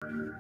Mm-hmm.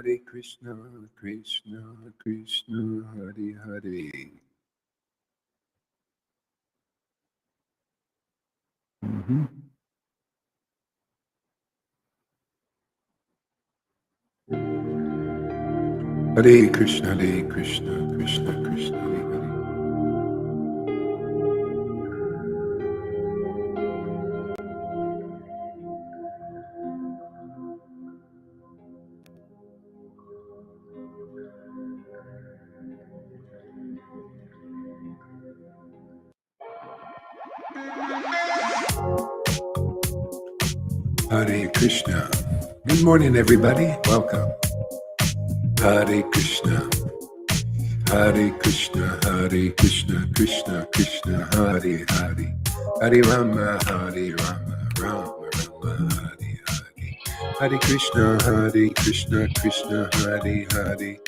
Hare Krishna, Krishna, Krishna, Hare Hare. Mm-hmm. Hare Krishna, Krishna, Krishna, Hare Hare. Hare Krishna. Good morning, everybody. Welcome. Hare Krishna. Hare Krishna, Hare Krishna, Krishna Krishna, Hare Hare. Hare Rama, Hare Rama, Rama Rama, Hare Hare. Hare Krishna, Krishna Hare Hare.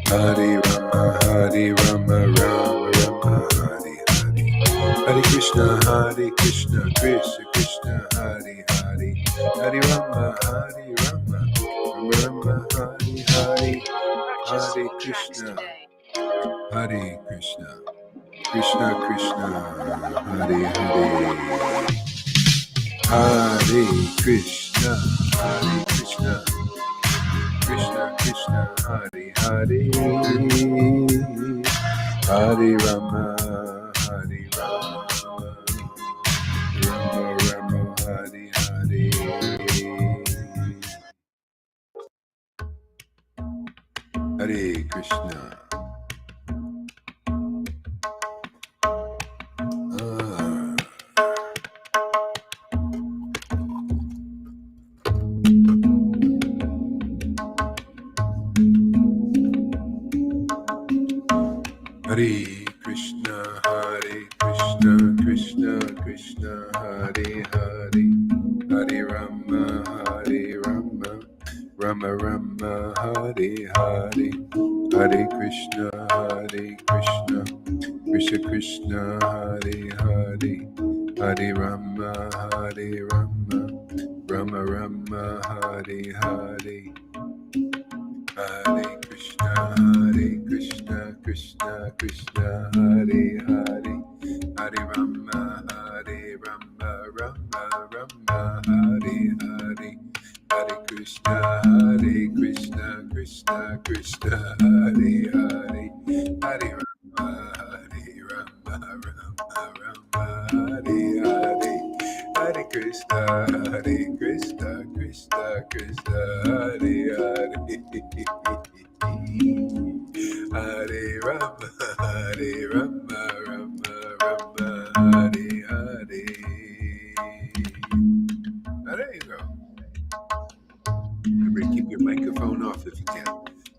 Hare Rama, Rama Rama, Hare Hare. Hare Krishna, Krishna Krishna, Hare Hare. Hare Rama, Rama Rama, Hare Hare. Hare Krishna, Hare Krishna, Krishna Krishna, Hare Hare. Hare Krishna, Krishna Krishna, Hare Hare. Hare Rama, Rama Rama, Hare Hare. Hare Krishna. Hare Krishna, Krishna Krishna, Hare Hare. Hare Rama, Rama Rama, Hare Hare. Hare Krishna, Krishna Krishna, Hare Hare. Hare Rama, Rama Rama, Hare Hare. Hare Krishna, Krishna Krishna, Hare Hare. Hare Krishna, Hare Krishna, Krishna Krishna, Hare Hare, Hare Rama, Hare Rama, Rama Rama, Hare Hare. Now there you go. Remember to keep your microphone off if you can.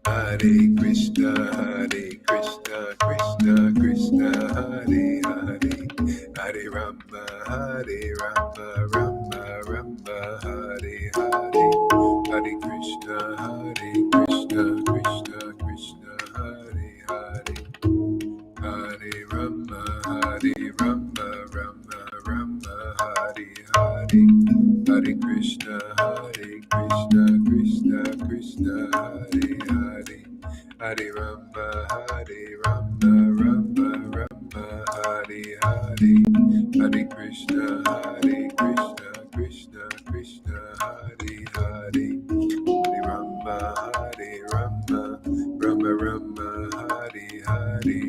Hare Krishna, Hare Krishna, Krishna Krishna, Hare Hare, Hare Rama, Hare Rama, Rama Rama, Hare Hare, Hare Krishna, Krishna Krishna, Hare Hare, Hare Rama, Rama Rama, Hare Hare, Hare Krishna, Krishna Krishna, Hare Hare, Hare Rama, Rama Rama, Hare Hare, Hare Krishna, Krishna Krishna, Hare Hare, Hare Rama, Rama Rama, Hare Hare,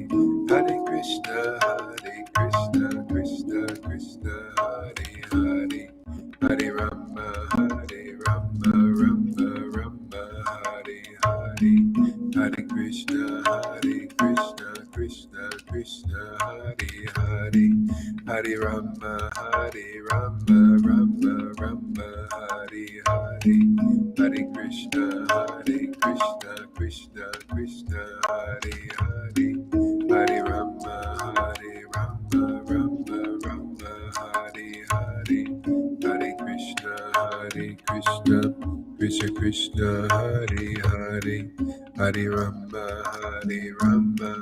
Hare Krishna, Krishna Krishna, Hare Hare, Hare Rama, Rama Rama, Hare Hare, Hare Krishna, Krishna Krishna, Hare Hare, Hare Rama, Rama Rama, Hare Hare, Hare Krishna, Krishna Krishna, Hare Hare, Hare Rama, Rama Rama, Hare Hare, Hare Krishna, Krishna Krishna, Hare Hare, Hare Rama,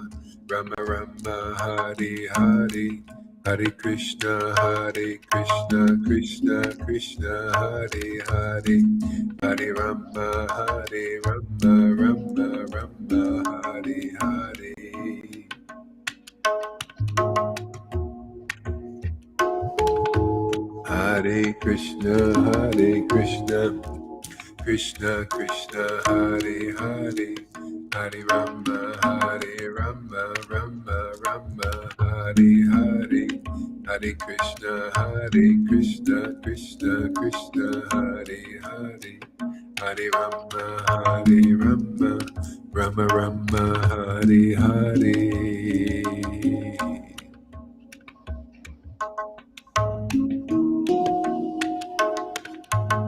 Rama Rama, Hare Hare, Hare Krishna, Krishna Krishna, Hare Hare, Hare Rama, Rama Rama, Hare Hare. Hare Krishna, Krishna Krishna, Hare Hare, Hare Rama, Rama Rama, Hare Hare, Hare Krishna, Krishna Krishna, Hare Hare, Hare Rama, Rama Rama, Hare Hare.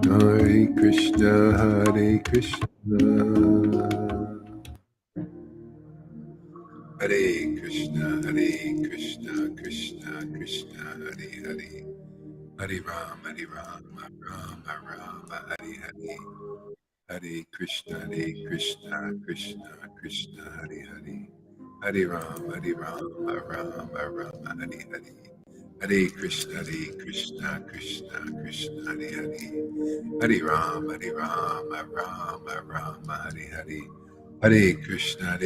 Hare Krishna, Hare Krishna, Krishna Krishna, Hare Hare, Hare Rama, Rama Rama, Hare Hare, Hare Krishna, Krishna Krishna, Hare Hare, Hare Rama, Rama Rama, Hare Hare, Hare Krishna, Krishna Krishna, Hare Hare, Hare Rama, Rama Rama, Hare Hare, Hare Krishna,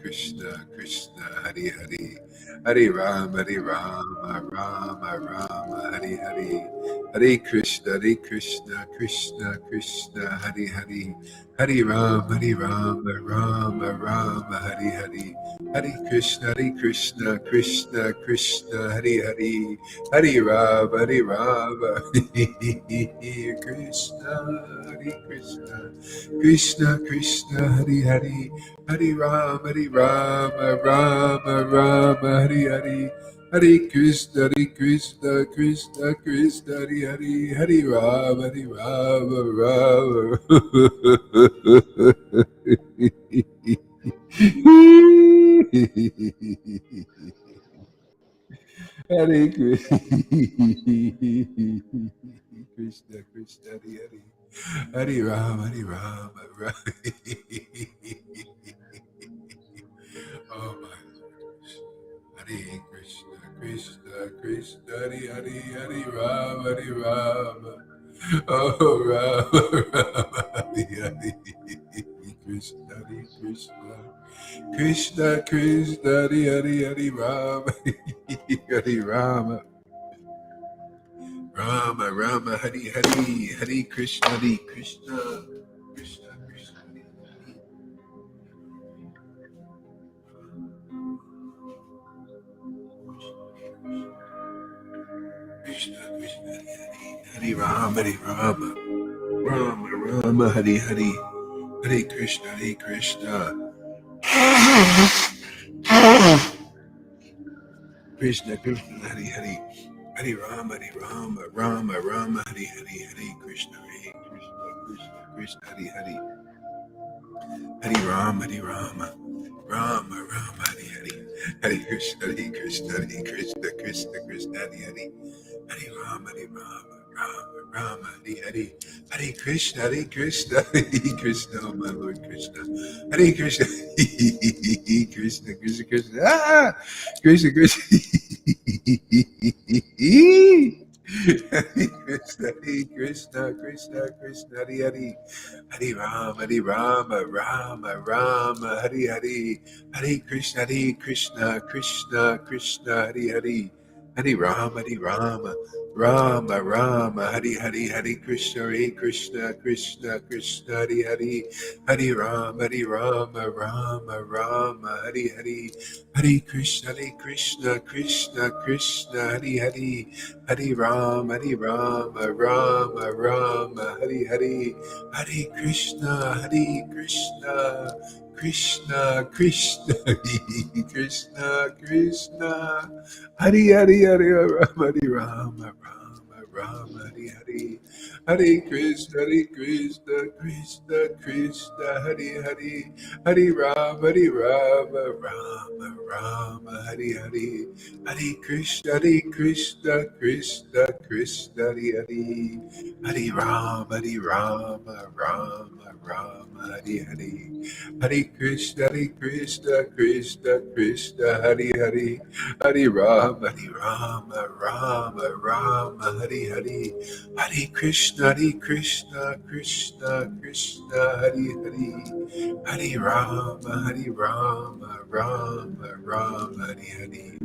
Krishna Krishna, Hare Hare, Hare Rama, Rama Rama, Hare Hare, Hare Krishna, Krishna Krishna, Hare Hare, Hare Rama, Rama Rama, Hare Hare, Hare Krishna, Krishna Krishna, Hare Hare, Hare Rama, Krishna, Hare Krishna, Krishna Krishna, Hare Hare, Hare Rama, Rama Rama, Hare Hare, Hare Krishna, Krishna Krishna, Hare Hare, Hare Rama, Rama. Hare Krishna, Krishna, Hare Hare, Hare Rama, Rama. Oh my gosh. Hare Krishna, Krishna, Hare Hare, Hare Rama, Rama. Oh Rama, Hare Hare, Krishna, Krishna. Krishna Krishna, Hare Hare, Hare Rama, Hare Rama, Rama Rama, Hare Hare, Hare Krishna, Krishna Krishna, Hare Rama, Hare Rama, Rama Rama, Hare Hare, Hare Krishna, Hare Krishna, Krishna Krishna, Hare Hare, Hare Rama, Rama Rama, Hare Hare, Hare Krishna, Krishna Krishna, Hare Hare, Hare Rama, Rama Rama, Hare Hare, Hare Krishna, Hare Krishna, Krishna Krishna, Hare Hare, Hare Rama, Rama Rama, Hare Hare, Hare Krishna, Hare Krishna, oh my Lord Krishna, Hare Krishna, Krishna, Krishna, Krishna, Krishna, Krishna, Hare Krishna, Krishna, Krishna, Hare Hare, Hare Rama, Rama Rama, Hare Hare, Hare Krishna, Krishna, Krishna, Hare Hare, Hare Rama, Rama Rama, Hare Hare, Hare Krishna, Krishna, Krishna, Hare Hare, Hare Rama, Rama Rama, Hare Hare, Hare Krishna, Krishna, Krishna, Hare Hare, Hare Rama, Rama Rama, Hare Hare, Hare Krishna, Krishna, Krishna, Krishna, Krishna, Hare Hare, Hare Rama, Rama Rama, Hare Hare, Hare Krishna, Krishna, Krishna, Hare Hare, Hare Rama, Rama Rama, Hare Hare, Hare Krishna, Krishna, Krishna, Hare Hare, Hare Rama, Rama Rama, Hare Hare, Hare Krishna, Krishna, Krishna, Hare Hare, Hare Rama, Rama Rama, Hare Hare, Hare Krishna, Krishna, Krishna, Hare Hare, Hare Rama, Rama Rama, Hare Hare,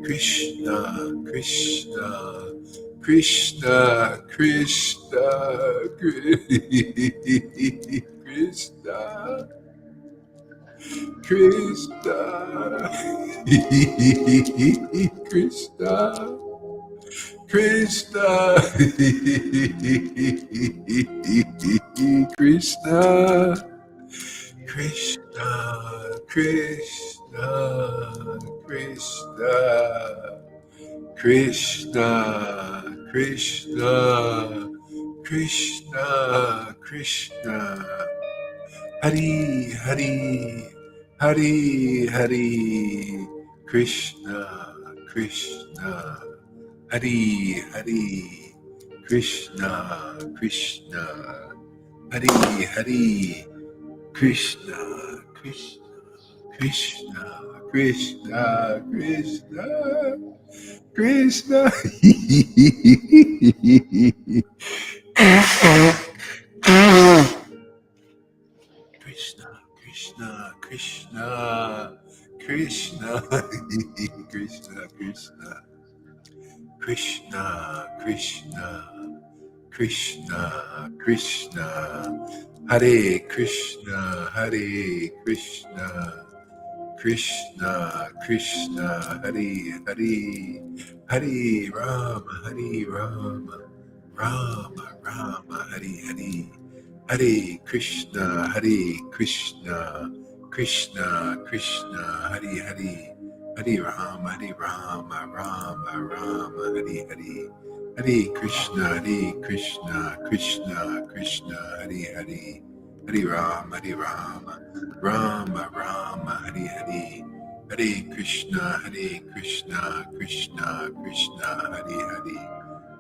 Krishna, Krishna, Krishna, Krishna, Krishna, Krishna, Krishna, Krishna, Krishna, Krishna, Krishna, Krishna, Krishna, Krishna, Krishna, Krishna, Hari, Hari, Hari, Hari, Krishna, Krishna, Hari, Hari, Krishna, Krishna, Hari, Hari, Krishna, Krishna, Krishna, Krishna, Krishna, Krishna. Krishna, Krishna, Krishna, Krishna, Krishna, Krishna, Krishna, Krishna, Krishna, Krishna, Hare Krishna, Hare Krishna, Krishna, Krishna, Hare Hare, Hare Rama, Rama Rama, Hare Hare, Hare Krishna, Krishna, Krishna, Hare Hare, Hare Rama, Rama Rama, Hare Hare, Hare Krishna, Krishna, Krishna, Hare Hare, Hare Rama, Rama Rama, Hare Hare, Hare Krishna, Krishna, Krishna, Hare Hare,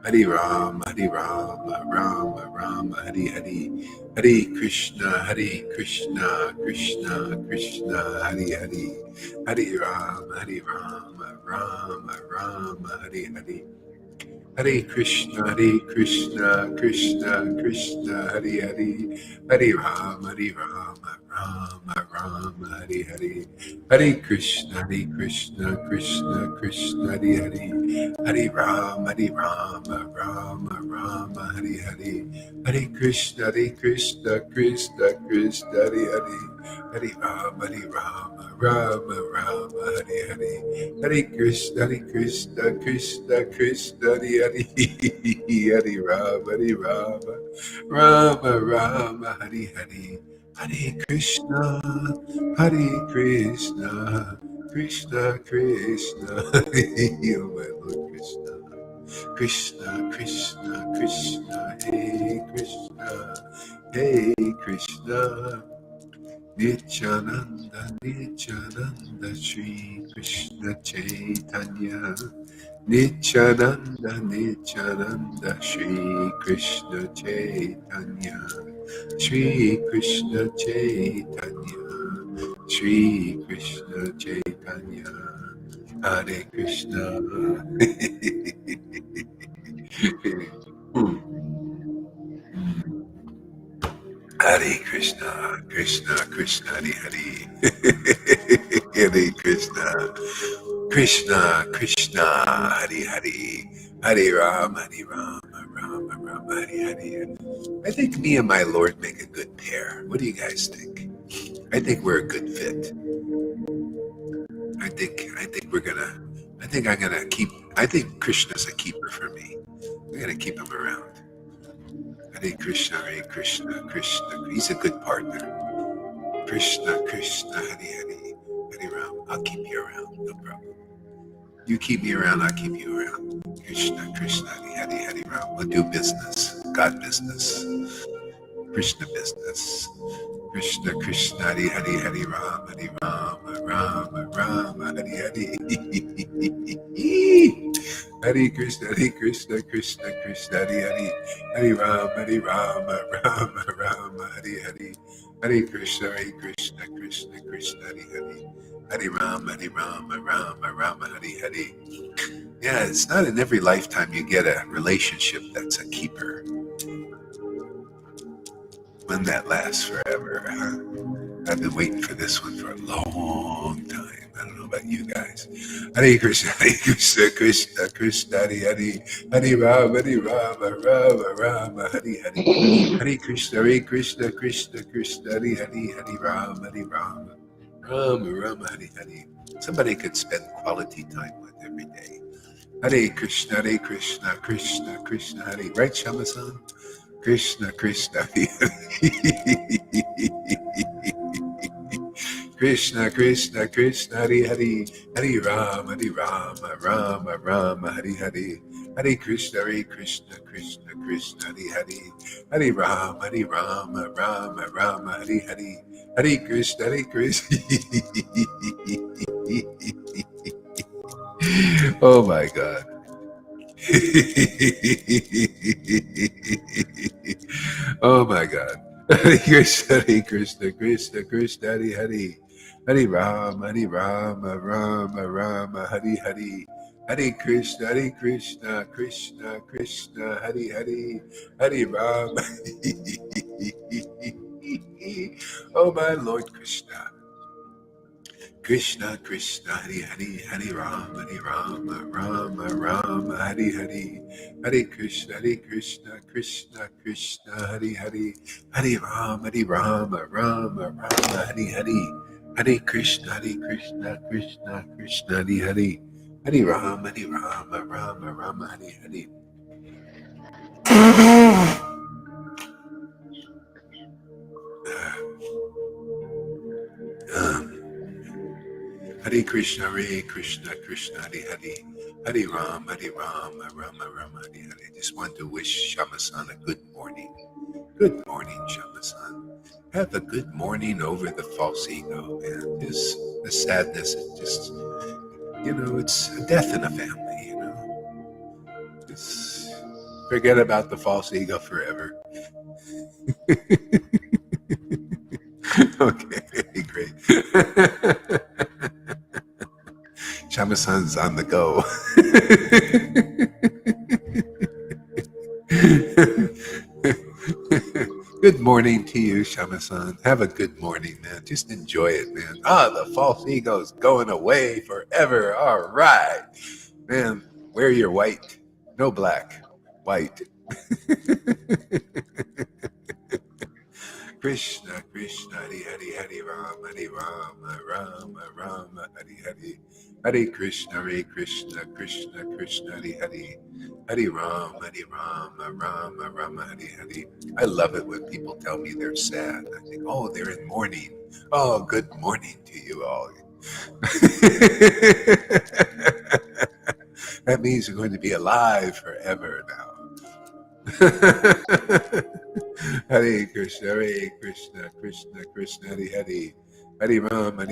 Hare Rama, Rama Rama, Hare Hare, Hare Krishna, Krishna, Krishna, Hare Hare, Hare Rama, Rama Rama, Hare Hare, Hare Krishna, Krishna, Krishna, Hare Hare, Hare Rama, Rama, Rama, Hare Hare. Hare Krishna, Krishna Krishna, Hare Hare. Hare Rama, Rama, Rama, Hare Hare. Hare Krishna, Krishna Krishna, Hare Hare. Hare Rama, Rama, Hare Hare. Hare Krishna, Krishna Krishna, Hare Hare. Hare Rama, Rama, Hare Hare. Hare Krishna, Krishna Krishna, oh my Lord Krishna, Krishna, Krishna, Krishna, Hey Krishna, Nityananda, Nityananda, Shri Krishna Chaitanya, Nityananda, Nityananda, Shri Krishna Chaitanya, Shri Krishna Chaitanya, Shri Krishna Chaitanya, Hare Krishna. Hare Krishna, Krishna Krishna, Hare Hare. Hare Krishna, Krishna Krishna, Hare Hare. Hare Ram, Ram, Hare Hare. I think me and my Lord make a good pair. What do you guys think? I think we're a good fit. I think Krishna's a keeper for me. I'm gonna keep him around. Hare Krishna, Krishna. He's a good partner. Krishna, Hare Hare. Hare Ram, I'll keep you around, no problem. You keep me around, I'll keep you around. Krishna, Hare Hare, Hare Ram. We'll do business, God business, Krishna business. Krishna, Hare Hare, Hare Ram, Rama, Hare Hare. Hare Krishna, Krishna, Hare Hare. Hare Rama, Rama, Hare Hare. Hare Krishna, Krishna, Hare Hare. Hare Rama, Rama, Hare Hare. Yeah, it's not in every lifetime you get a relationship that's a keeper. One that lasts forever, huh? I've been waiting for this one for a long time. I don't know about you guys. Hare Krishna, Krishna, Hare Hare. Hare Rama, Rama, Hare Hare. Hare Krishna, Krishna, Hare Hare. Hare Rama, Rama, Hare Hare. Somebody could spend quality time with every day. Hare Krishna, Krishna, Hare. Right, Shama-san? Krishna, Hare Krishna, Hare Hare. Hare Rama, Rama, Hare Hare. Hare Krishna, Krishna, Hare Hare. Hare Rama, Rama, Hare Hare. Hare Krishna, Oh my God. Oh my God. Hare Krishna, Krishna, Hare Hare. Hare Rama, Rama, Hare Hare. Hare Krishna, Krishna, Hare Hare. Hare Rama. Oh my Lord Krishna. Krishna, Hare Hare, Hare Rama, Rama, Hare Hare. Hare Krishna, Krishna, Hare Hare. Hare Rama, Rama, Hare Hare. Hare Krishna, Krishna, Hare Hare. Hare Rama, Rama, Hare Hare. Hare Krishna, Krishna, Hare Hare. Hare Rama, Rama, Hare Hare. I just want to wish Shama-san a good morning. Good morning, Shama-san. Have a good morning over the false ego, man. The sadness, it just, it's a death in a family, Just forget about the false ego forever. Okay, great. Shama-san's on the go. Good morning to you, Shama-san. Have a good morning, man. Just enjoy it, man. The false ego's going away forever. All right. Man, wear your white. No black. White. Krishna, Krishna, Hari Hari, Hari Rama, Rama, Rama, Hari Hari. Hare Krishna, Krishna, Krishna, Hari Hari. Hari Rama, Rama, Hari Hari. I love it when people tell me they're sad. I think, oh, they're in mourning. Oh, good morning to you all. That means you're going to be alive forever now. Hare Krishna, Krishna, Krishna, Hare Hare. Hare Rama,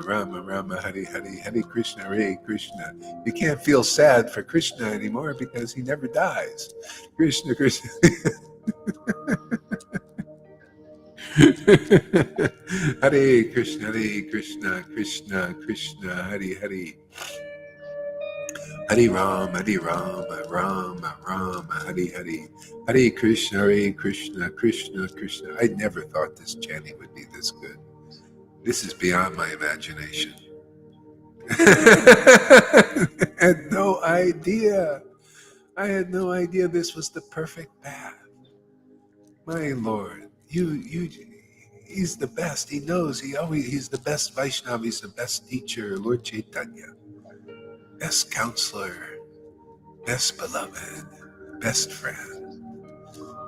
Rama, Hare Hare. Hare Krishna, Hare Krishna. You can't feel sad for Krishna anymore because he never dies. Krishna, Krishna. Hare Krishna, Krishna, Krishna, Hare Hare. Hare Rama, Rama, Hare Hare. Hare Krishna, Krishna, Krishna. I never thought this chanting would be this good. This is beyond my imagination. I had no idea. I had no idea this was the perfect path. My Lord, he's the best. He knows. He's the best Vaishnava. He's the best teacher, Lord Caitanya. Best counselor, best beloved, best friend.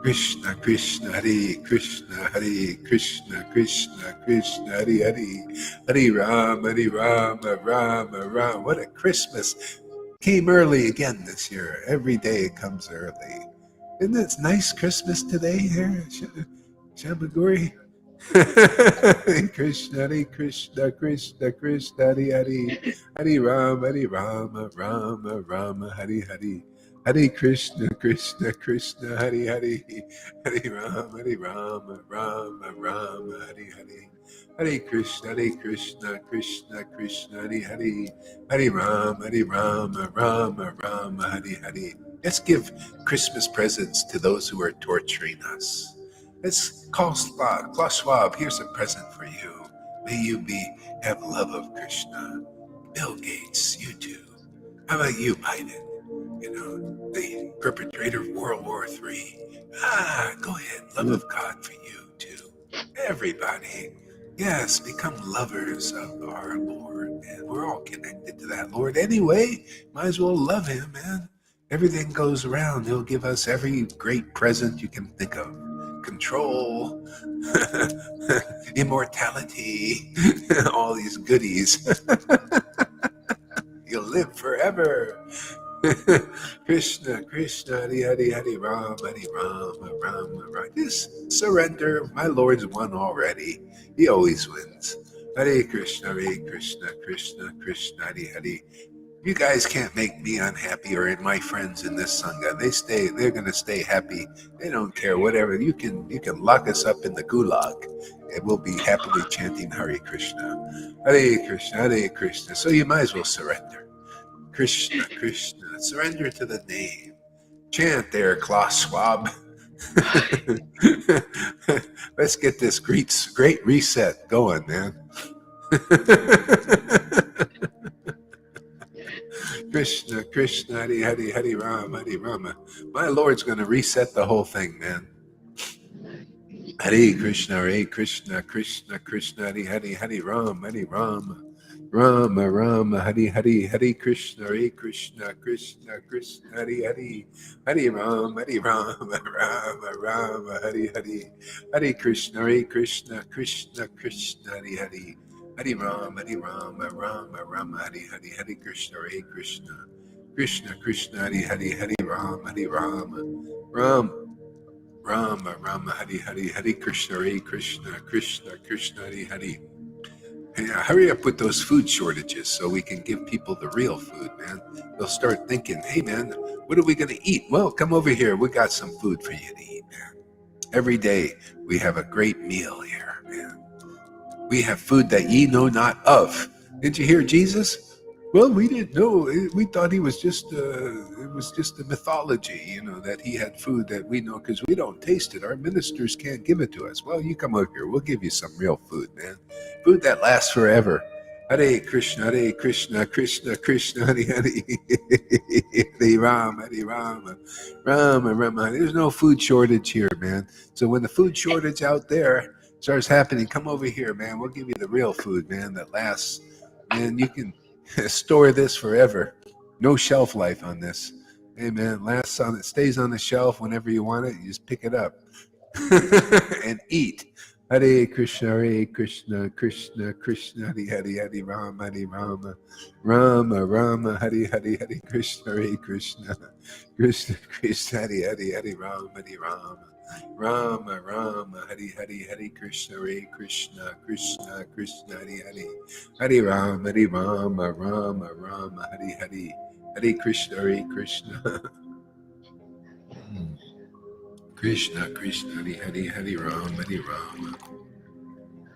Krishna, Krishna, Hare Krishna, Hare Krishna, Krishna, Krishna, Hare Hare. Hare Rama, Rama. What a Christmas. Came early again this year. Every day it comes early. Isn't it nice Christmas today here, Shamaguri? Krishna, Hare Krishna, Krishna, Krishna, Hare Hare. Hare Rama, Rama, Hare Hare. Hare Krishna, Krishna, Krishna, Hare Hare. Hare Rama, Rama, Hare Hare. Hare Krishna, Krishna, Krishna, Hare Hare. Hare Rama, Rama, Hare Hare. Let's give Christmas presents to those who are torturing us. Let's call Klaus Schwab. Here's a present for you. May you have love of Krishna. Bill Gates, you too. How about you, Biden? You know, the perpetrator of World War III. Go ahead. Love of God for you too. Everybody. Yes, become lovers of our Lord, man. We're all connected to that Lord anyway. Might as well love him, man. Everything goes around. He'll give us every great present you can think of. Control, immortality, all these goodies. You'll live forever. Krishna, Krishna, Hare Hare, Hare Rama, Rama. Just surrender. My Lord's won already. He always wins. Hare Krishna, Krishna, Krishna, Hare Hare. You guys can't make me unhappy, or my friends in this sangha. They're gonna stay happy. They don't care, whatever. You can lock us up in the gulag and we'll be happily chanting Hare Krishna. Hare Krishna, Hare Krishna. So you might as well surrender. Krishna, Krishna. Surrender to the name. Chant there, Klaus Schwab. Let's get this great reset going, man. Krishna, Krishna, Hare Hare, Hare Rama. My Lord's going to reset the whole thing, man. Hare Krishna, Krishna, Hare Hare, Hare Rama. Rama, Hare Hare, Hare Krishna, Krishna, Hare Hare, Hare Rama, Rama, Hare Hare, Hare Krishna, Krishna, Hare Hare, Hare Rama, Rama, Hare Hare, Hare Krishna, Krishna, Hare Hare, Hare Rama, Rama, Hare Hare, Hare Krishna, Krishna, Hare Hare. Hey, hurry up with those food shortages so we can give people the real food, man. They'll start thinking, hey, man, what are we going to eat? Well, come over here. We got some food for you to eat, man. Every day we have a great meal here, man. We have food that ye know not of. Did you hear Jesus? Well, we didn't know. We thought he was just it was just a mythology, that he had food that we know because we don't taste it. Our ministers can't give it to us. Well, you come over here. We'll give you some real food, man. Food that lasts forever. Hare Krishna, Krishna Krishna, Hare Hare, Hare Rama, Rama Rama. There's no food shortage here, man. So when the food shortage out there starts happening, come over here, man. We'll give you the real food, man, that lasts. Man, you can store this forever. No shelf life on this. Hey man, it stays on the shelf whenever you want it. You just pick it up and eat. Hare Krishna, Krishna Krishna, Hare Hare, Rama, Rama Rama, Hare Hare, Hare Krishna, Krishna Krishna, Hare Hare, Rama, Rama Rama, Hare Hare, Hare Krishna, Krishna Krishna, Hare Hare, Hare Rama, Rama, Hare Hare, Hare Krishna, Krishna. Krishna, Hare Hare, Hare Rama,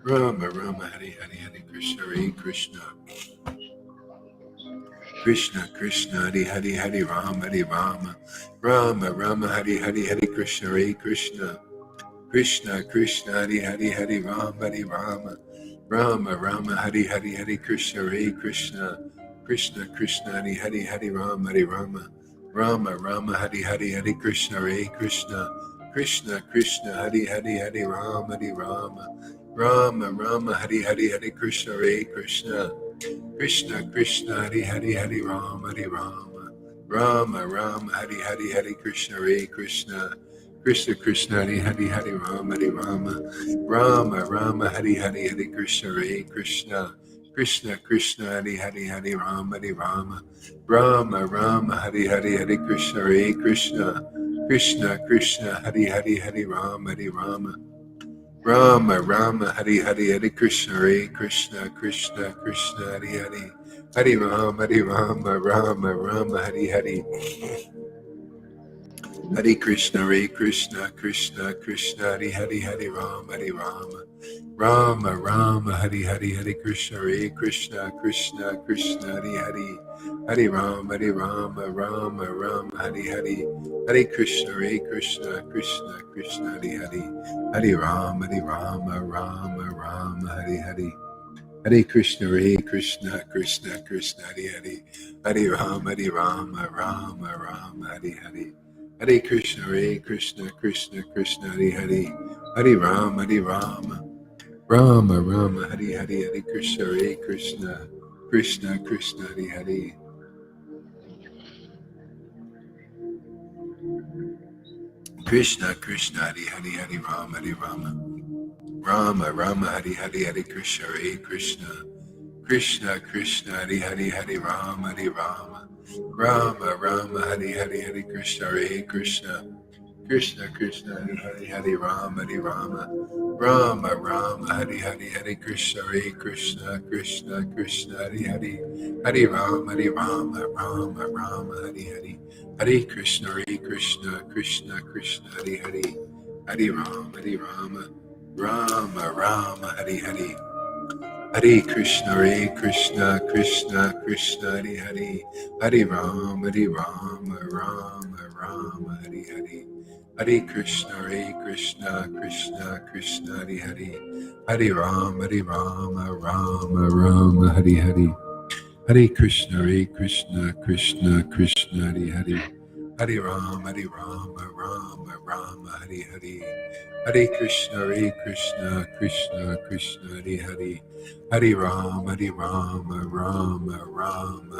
Rama, Hare Hare, Hare Krishna, Krishna, Hare Hare, Hare Rama, Rama, Hare Hare, Hare Krishna, Krishna, Hare Hare, Hare Rama, Rama, Hare Hare, Hare Krishna, Krishna, Hare Hare, Hare Rama, Rama, Hare Hare, Hare Krishna, Krishna, Hare Hare, Hare Rama, Rama, Hare Hare, Hare Krishna, Krishna, Hare Hare, Hare Rama, Rama, Hare Hare, Hare Krishna, Krishna, Hare Hare, Hare Rama, Rama, Hare Hare, Hare Krishna, Krishna, Hare Hare, Hare Rama, Rama, Hare Hare, Hare Krishna, Krishna, Hare Hare, Hare Rama, Rama, Hare Hare, Hare Krishna, Krishna, Hare Hare, Hare Rama, Rama, Hare Hare, Hare Krishna, Krishna, Hare Hare, Hare Rama, Hare Hare, Hare Krishna, Krishna, Hare Hare, Hare Rama, Rama, Hare Hare, Hare Krishna, Krishna, Hare Hare, Hare Rama, Rama, Hare Hare, Hare Krishna, Krishna, Hare Hare, Hare Rama, Rama, Hare Hare, Hare Krishna, Krishna, Hare Hare, Hare Rama, Rama, Hare Hare, Hare Krishna, Krishna, Hare Hare. Krishna, Hare Hare, Hare Rama, Rama, Hare Hare, Hare Krishna, Krishna, Hare Hare, Hare Rama, Rama, Hare Hare, Hare Krishna, Krishna, Hare Hare, Hare Rama, Rama, Hare Hare, Hare Krishna, Krishna, Hare Hare, Hare Rama, Rama, Hare Hare, Hare Krishna, Krishna, Hare Hare, Hare Rama, Rama, Hare Hare, Hare Krishna, Krishna, Hare Hare, Hare Rama, Rama, Hare Hare, Hare Krishna, Krishna, Hare Hare, Hare Rama, Rama, Hare Hare, Hare Krishna, Krishna, Hare Hare, Hare Rama, Rama,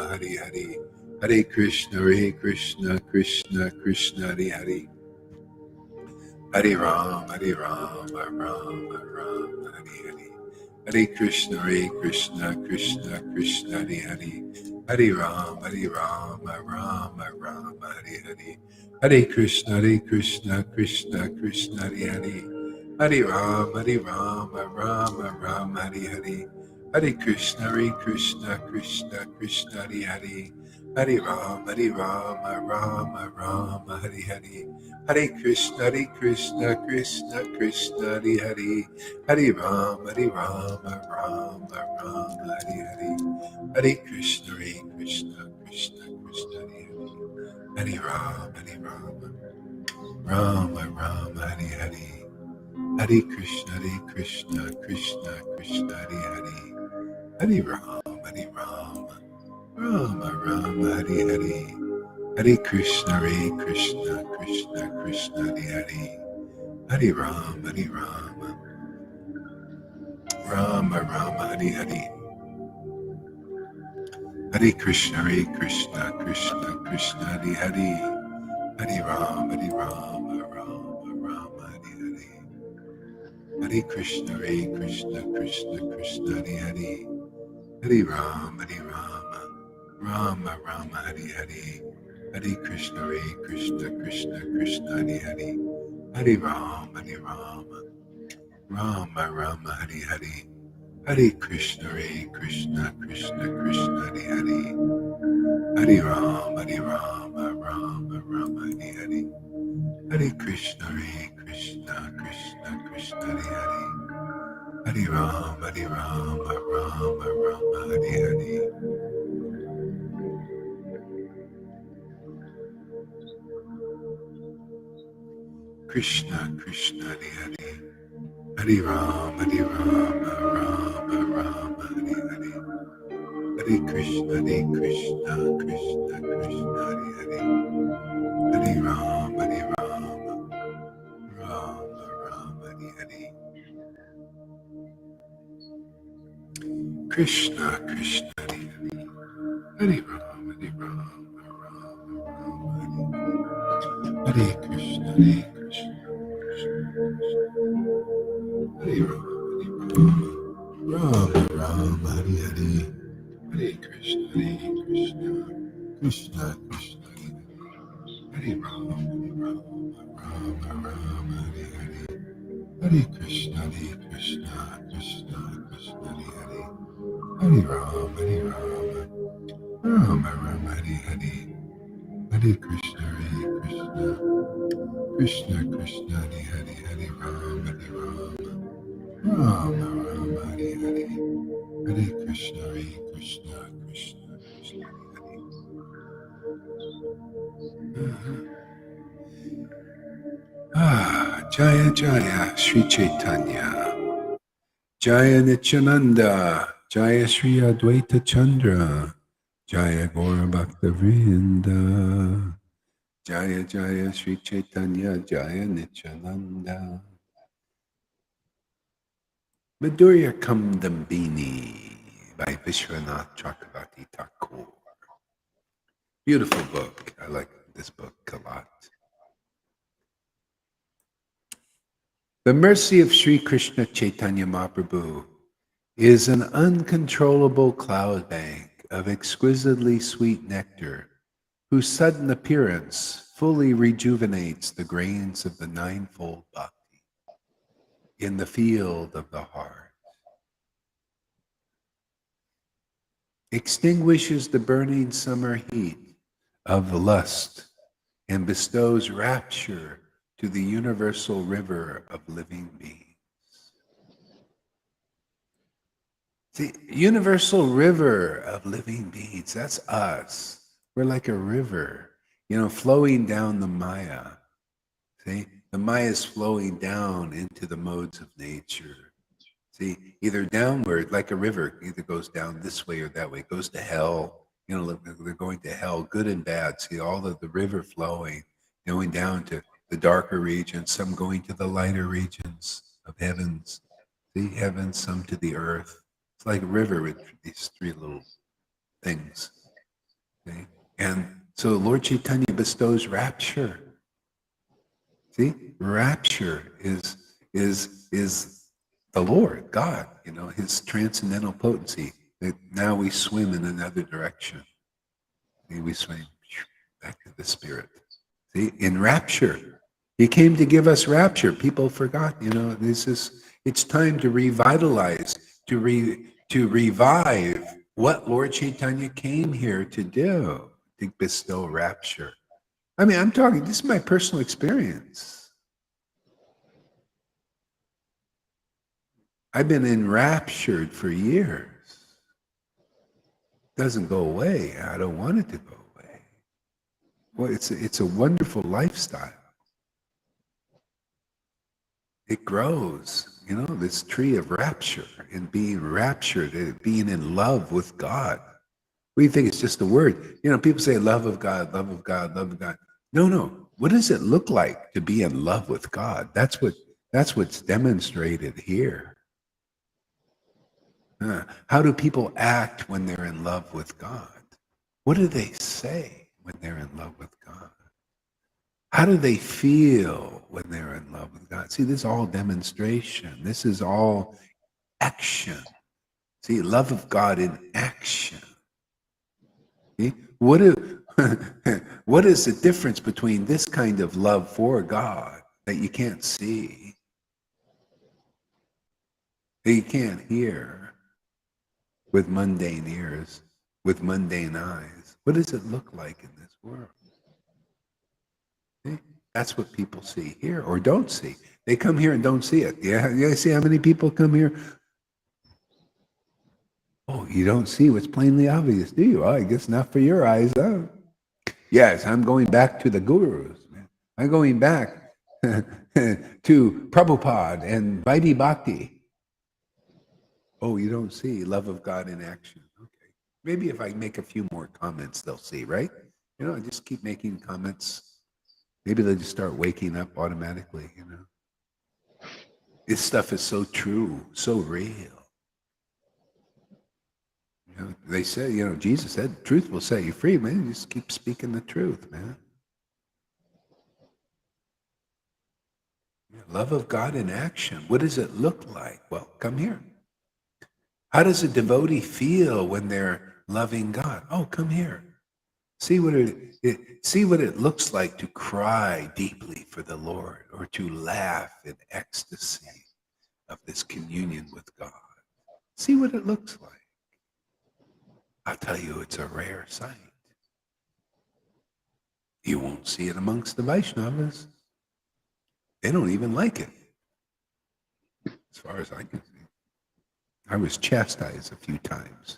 Hare Hare, Hare Krishna, Krishna, Hare Hare, Hare Rama, Rama, Hare Hare, Hare Krishna, Krishna, Hare Hare, Hare Rama, Rama, Hare Hare, Hare Krishna, Krishna, Hare Hare, Hare Rama, Rama, Hare Hare, Hare Krishna, Krishna, Hare Hare, Hare Rama, Rama, Hare Hare, Hare Krishna, Krishna, Hare Hare, Hare Rama, Rama Rama, Hare Hare. Hare Krishna, Krishna Krishna, Hare Hare. Hare Rama, Rama Rama, Hare Hare. Hare Krishna, Krishna Krishna, Hare Hare. Hare Rama, Rama, Hare Hare. Hare Krishna, Krishna Krishna, Hare Hare. Hare Rama, Rama, Hare Hare. Hare Krishna, Krishna Krishna, Hare Hare. Hare Rama, Rama, Hare Hare. Hare Krishna, Krishna Krishna, Hare Hare. Hare Rama, Rama, Hare Hare. Hare Krishna, Krishna Hare Hare. Hare Rama, Rama, Hare Hare. Hare Krishna, Krishna Hare Hare. Hare Rama, Rama, Hare Hare. Hare Krishna, Krishna Hare Hare. Hare Rama, Rama, Hare Hare. Hare Krishna, Krishna Hare Hare. Hare Rama, Rama, Hare Hare. Krishna, Hare Hare. Hare Rama, Rama, Hare Hare. Hare Krishna, Krishna Hare Hare. Hare Rama, Rama, Hare Hare. Krishna, Hare Hare. Hare Rama, Rama, Hare Hare. Hare Krishna, Hare Rama, Hare Hare. Hare Krishna, Krishna Hare Hare. Hare Rama, Rama, Hare Hare. Hare Krishna, Krishna Hare Hare. Hare Rama, Rama, Hare Hare. Hare Krishna, Krishna Hare Hare. Hare Rama, Rama, Hare Hare. Hare Krishna, Krishna Hare Hare. Jaya Jaya Sri Chaitanya. Jaya Nityananda. Jaya Sri Advaita Chandra. Jaya Gaura Bhakta Vrinda. Jaya Jaya Sri Chaitanya. Jaya Nityananda. Madhurya Kamdambini by Vishwanath Chakravarti Thakur. Beautiful book. I like this book a lot. The mercy of Sri Krishna Chaitanya Mahaprabhu is an uncontrollable cloud bank of exquisitely sweet nectar, whose sudden appearance fully rejuvenates the grains of the ninefold bhakti in the field of the heart, extinguishes the burning summer heat of lust, and bestows rapture to the universal river of living beings. The universal river of living beings, that's us. We're like a river, flowing down the Maya. See, the Maya is flowing down into the modes of nature. See, either downward, like a river, either goes down this way or that way, it goes to hell. They're going to hell, good and bad. See, all of the river flowing, going down to the darker regions, some going to the lighter regions of heavens. See, heavens, some to the earth. It's like a river with these three little things. See? And so Lord Caitanya bestows rapture. See, rapture is the Lord, God, his transcendental potency. That now we swim in another direction. See, we swim back to the spirit. See, in rapture. He came to give us rapture. People forgot, it's time to revitalize, to revive what Lord Caitanya came here to do. to bestow rapture. I mean, I'm talking, this is my personal experience. I've been enraptured for years. Doesn't go away. I don't want it to go away. Well, it's a wonderful lifestyle. It grows, this tree of rapture, and being raptured, being in love with God. We think it's just a word. People say love of God, love of God, love of God. No. What does it look like to be in love with God? That's what's demonstrated here. How do people act when they're in love with God? What do they say when they're in love with God? How do they feel when they're in love with God? See, this is all demonstration. This is all action. See, love of God in action. See? What is the difference between this kind of love for God that you can't see, that you can't hear with mundane ears, with mundane eyes? What does it look like in this world? See? That's what people see here or don't see. They come here and don't see it. Yeah, you see how many people come here? Oh, you don't see what's plainly obvious, do you? Oh, I guess not for your eyes, huh? Yes, I'm going back to the gurus, man. I'm going back to Prabhupada and Vaidhi Bhakti. Oh, you don't see love of God in action. Okay. Maybe if I make a few more comments, they'll see, right? I just keep making comments. Maybe they'll just start waking up automatically, This stuff is so true, so real. They say, Jesus said, truth will set you free, man. You just keep speaking the truth, man. Love of God in action. What does it look like? Well, come here. How does a devotee feel when they're loving God? Oh, come here. See what it looks like to cry deeply for the Lord, or to laugh in ecstasy of this communion with God. See what it looks like. I'll tell you, it's a rare sight. You won't see it amongst the Vaishnavas. They don't even like it, as far as I can see. I was chastised a few times.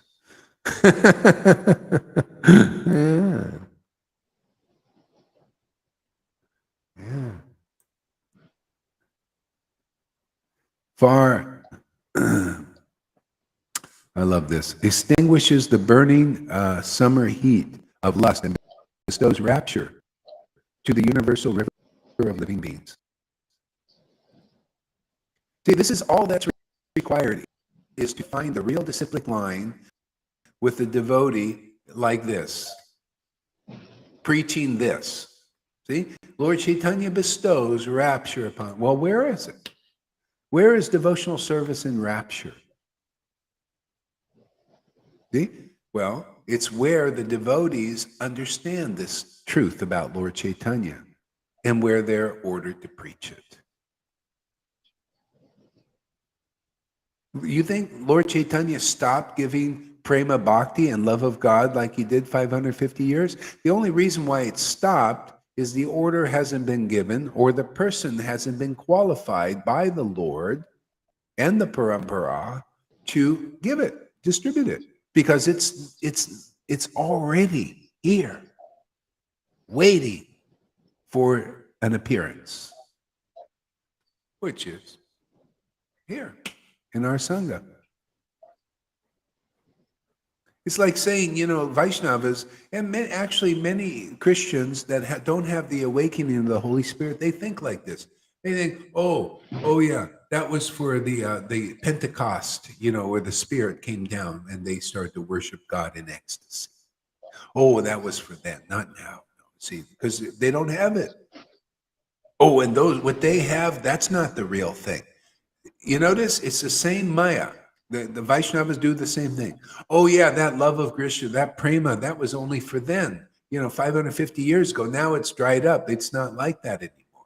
Yeah. Far, I love this, extinguishes the burning summer heat of lust and bestows rapture to the universal river of living beings. See, this is all that's required, is to find the real disciplic line with the devotee like this, preaching this. See, Lord Caitanya bestows rapture upon. Well, where is it? Where is devotional service in rapture? See? Well, it's where the devotees understand this truth about Lord Caitanya and where they're ordered to preach it. You think Lord Caitanya stopped giving prema bhakti and love of God like he did 550 years? The only reason why it stopped is the order hasn't been given, or the person hasn't been qualified by the Lord and the parampara to give it, distribute it, because it's already here, waiting for an appearance, which is here in our Sangha. It's like saying, Vaishnavas, and actually many Christians that don't have the awakening of the Holy Spirit, they think like this. They think, oh yeah, that was for the Pentecost, where the Spirit came down and they started to worship God in ecstasy. Oh, that was for then, not now. See, because they don't have it. Oh, and what they have, that's not the real thing. You notice it's the same Maya. The Vaishnavas do the same thing. Oh yeah, that love of Krishna, that prema, that was only for then. 550 years ago. Now it's dried up. It's not like that anymore.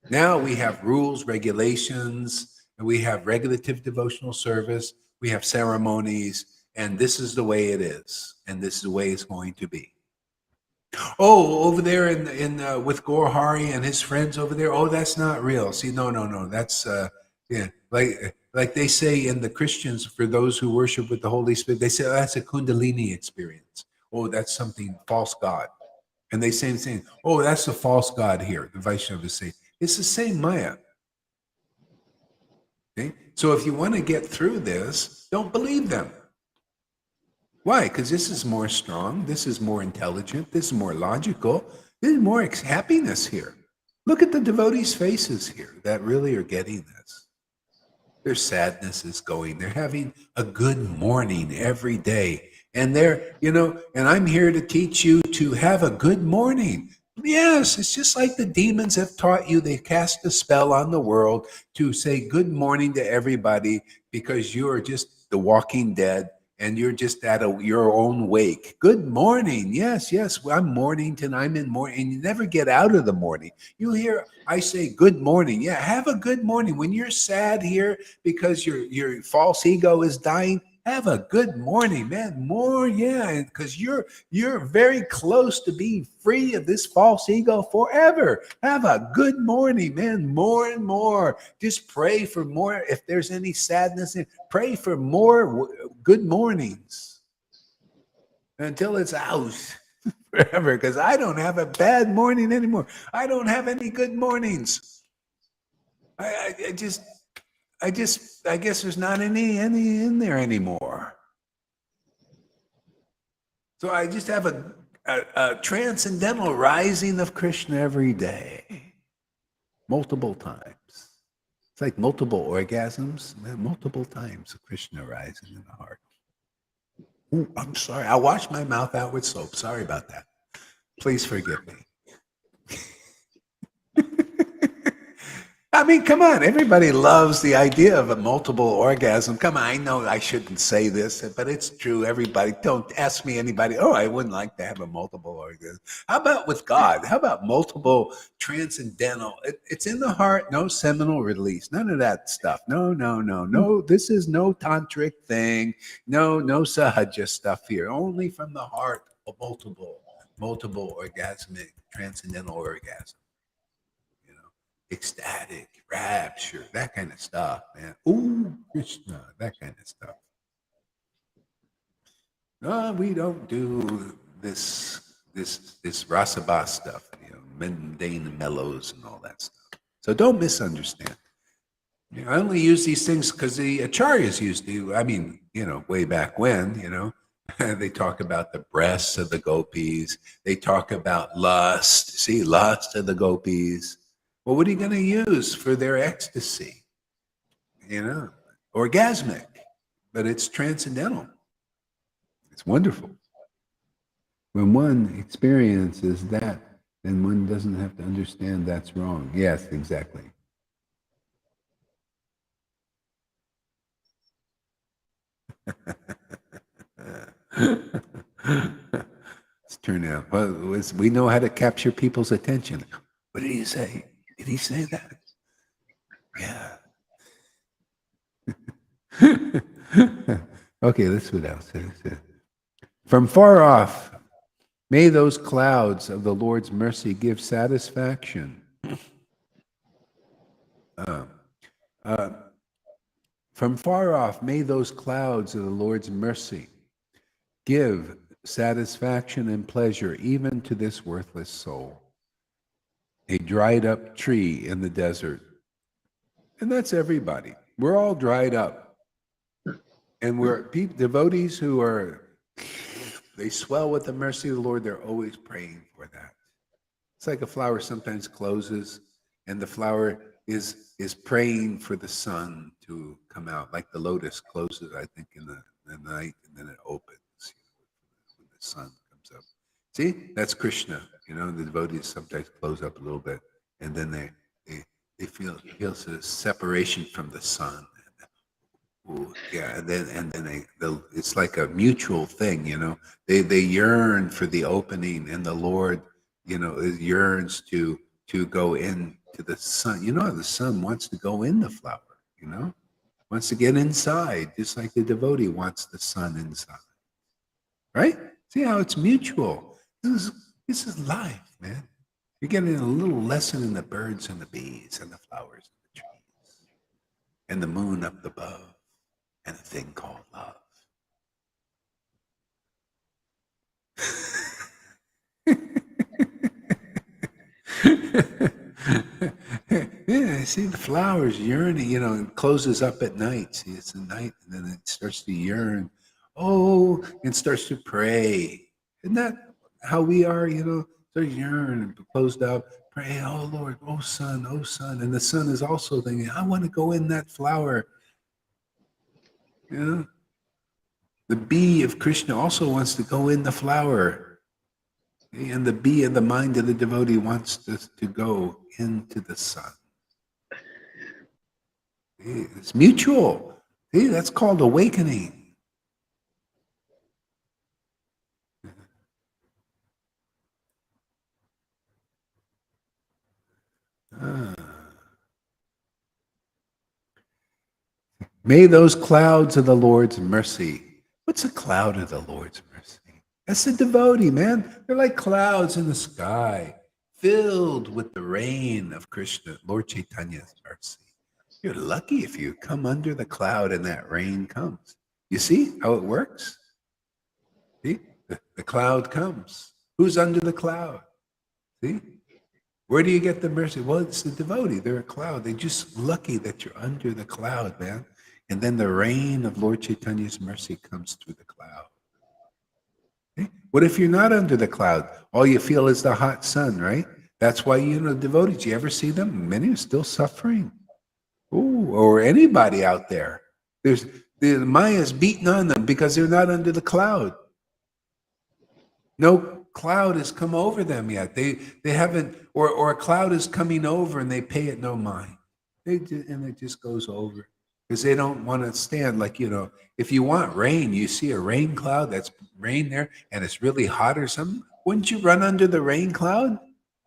Now we have rules, regulations, and we have regulative devotional service. We have ceremonies, and this is the way it is, and this is the way it's going to be. Oh, over there in with Gorhari and his friends over there. Oh, that's not real. See, no. That's yeah, like they say in the Christians, for those who worship with the Holy Spirit, they say, oh, that's a Kundalini experience. Oh, that's something false god. And they say the same. Oh, that's the false god here. The Vaishnavas say it's the same Maya. Okay? So if you want to get through this, don't believe them. Why? Because this is more strong. This is more intelligent. This is more logical. There's more happiness here. Look at the devotees' faces here that really are getting this. Their sadness is going. They're having a good morning every day. And and I'm here to teach you to have a good morning. Yes, it's just like the demons have taught you. They cast a spell on the world to say good morning to everybody because you're just the walking dead and you're just at your own wake. Good morning. Yes. Well, I'm mourning tonight. I'm in mourning. And you never get out of the morning. You hear I say good morning. Yeah, have a good morning. When you're sad here because your false ego is dying, have a good morning, man. More, yeah, because you're very close to being free of this false ego forever. Have a good morning, man. More and more. Just pray for more. If there's any sadness, pray for more good mornings until it's out forever. Because I don't have a bad morning anymore. I don't have any good mornings. I guess there's not any in there anymore. So I just have a transcendental rising of Krishna every day, multiple times. It's like multiple orgasms, multiple times of Krishna rising in the heart. Ooh, I'm sorry. I washed my mouth out with soap. Sorry about that. Please forgive me. I mean, come on. Everybody loves the idea of a multiple orgasm. Come on. I know I shouldn't say this, but it's true. Everybody, don't ask me anybody. Oh, I wouldn't like to have a multiple orgasm. How about with God? How about multiple transcendental? It's in the heart, no seminal release. None of that stuff. No. This is no tantric thing. No sahaja stuff here. Only from the heart, a multiple orgasmic, transcendental orgasm. Ecstatic, rapture, that kind of stuff, man. Ooh, Krishna, that kind of stuff. No, we don't do this rasabas stuff, mundane mellows and all that stuff. So don't misunderstand. I only use these things because the acharyas used to. I mean, way back when, they talk about the breasts of the gopis. They talk about lust. See, lust of the gopis. Well, what are you going to use for their ecstasy? Orgasmic, but it's transcendental. It's wonderful. When one experiences that, then one doesn't have to understand that's wrong. Yes, exactly. Let's turn out. Well, we know how to capture people's attention. What did he say? Did he say that? Yeah. Okay, let's what else. From far off, may those clouds of the Lord's mercy give satisfaction. From far off, may those clouds of the Lord's mercy give satisfaction and pleasure even to this worthless soul, a dried up tree in the desert. And that's everybody. We're all dried up. And we're devotees who they swell with the mercy of the Lord. They're always praying for that. It's like a flower sometimes closes and the flower is praying for the sun to come out, like the lotus closes, I think, in the night, and then it opens when the sun comes up. See, that's Krishna. The devotees sometimes close up a little bit, and then they feel sort of separation from the sun. Ooh, yeah, and then it's like a mutual thing. They yearn for the opening, and the Lord, yearns to go into the sun. The sun wants to go in the flower. Wants to get inside, just like the devotee wants the sun inside. Right? See how it's mutual. This is This is life, man. You're getting a little lesson in the birds and the bees and the flowers and the trees and the moon up above and a thing called love. Yeah, see the flowers yearning, it closes up at night. See, it's the night, and then it starts to yearn. Oh, and starts to pray. Isn't that how we are, Start yearn and closed up, pray, oh Lord, oh Son, oh Son. And the Son is also thinking, I want to go in that flower. You know? The bee of Krishna also wants to go in the flower. And the bee in the mind of the devotee wants to go into the sun. It's mutual. See, that's called awakening. Ah. May those clouds of the Lord's mercy. What's a cloud of the Lord's mercy? That's the devotee, man. They're like clouds in the sky, filled with the rain of Krishna, Lord Chaitanya's mercy. You're lucky if you come under the cloud and that rain comes. You see how it works? See? The cloud comes. Who's under the cloud? See? Where do you get the mercy? Well, it's the devotee. They're a cloud. They're just lucky that you're under the cloud, man. And then the rain of Lord Chaitanya's mercy comes through the cloud. Okay? What if you're not under the cloud? All you feel is the hot sun, right? That's why, devotees, you ever see them? Many are still suffering. Ooh, or anybody out there. The Maya's beating on them because they're not under the cloud. No cloud has come over them yet. They haven't, or a cloud is coming over and they pay it no mind. And it just goes over because they don't want to stand like, if you want rain, you see a rain cloud, that's rain there, and it's really hot or something. Wouldn't you run under the rain cloud?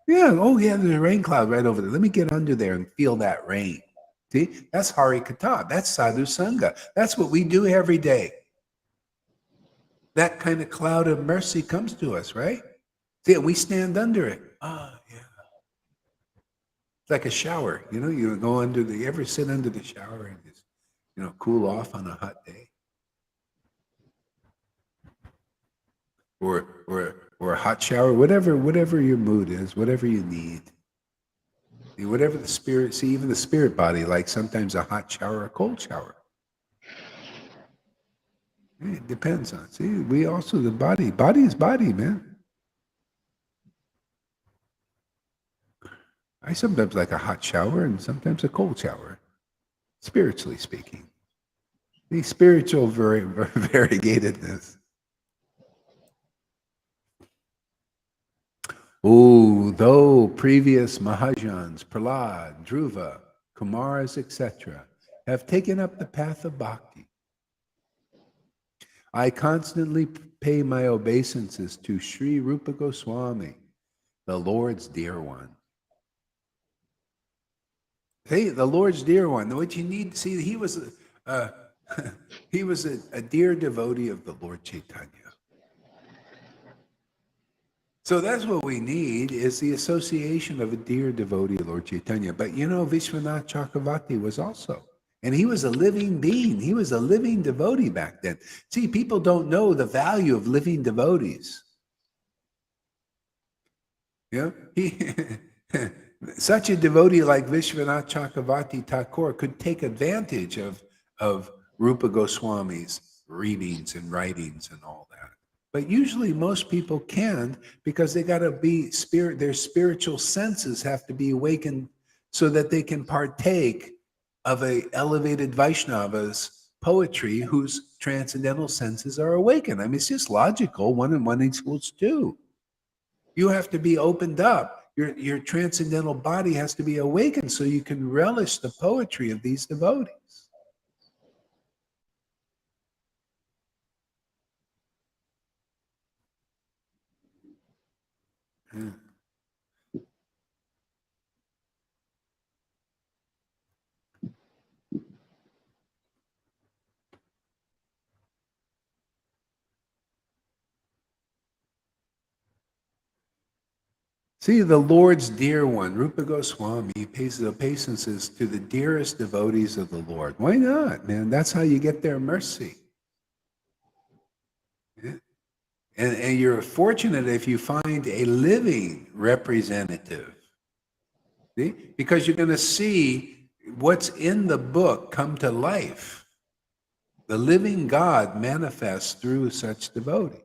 Yeah. Oh, yeah, there's a rain cloud right over there. Let me get under there and feel that rain. See, that's Hari Kata. That's Sadhu Sangha. That's what we do every day. That kind of cloud of mercy comes to us, right? See, we stand under it. Ah, yeah. It's like a shower. You go you ever sit under the shower and just, cool off on a hot day? Or a hot shower, whatever your mood is, whatever you need. Whatever the spirit, see, even the spirit body, like sometimes a hot shower, a cold shower. It depends on, see, we also, the body is body, man. I sometimes like a hot shower and sometimes a cold shower, spiritually speaking. The spiritual variegatedness. Oh, though previous Mahajans, Prahlad, Dhruva, Kumaras, etc., have taken up the path of bhakti, I constantly pay my obeisances to Sri Rupa Goswami, the Lord's dear one. Hey, the Lord's dear one. What you need to see, he was he was a dear devotee of the Lord Caitanya. So that's what we need, is the association of a dear devotee of Lord Caitanya. But Vishwanath Chakravarti was also. And he was a living being. He was a living devotee back then. See, people don't know the value of living devotees. Such a devotee like Vishwanath Chakravarti Thakur could take advantage of Rupa Goswami's readings and writings and all that. But usually most people can't, because they got to be their spiritual senses have to be awakened so that they can partake of a elevated Vaishnava's poetry whose transcendental senses are awakened. I mean, it's just logical. 1 and 1 equals 2. You have to be opened up. Your transcendental body has to be awakened so you can relish the poetry of these devotees. Yeah. See, the Lord's dear one, Rupa Goswami, pays the obeisances to the dearest devotees of the Lord. Why not, man? That's how you get their mercy. Yeah. And you're fortunate if you find a living representative. See? Because you're going to see what's in the book come to life. The living God manifests through such devotees.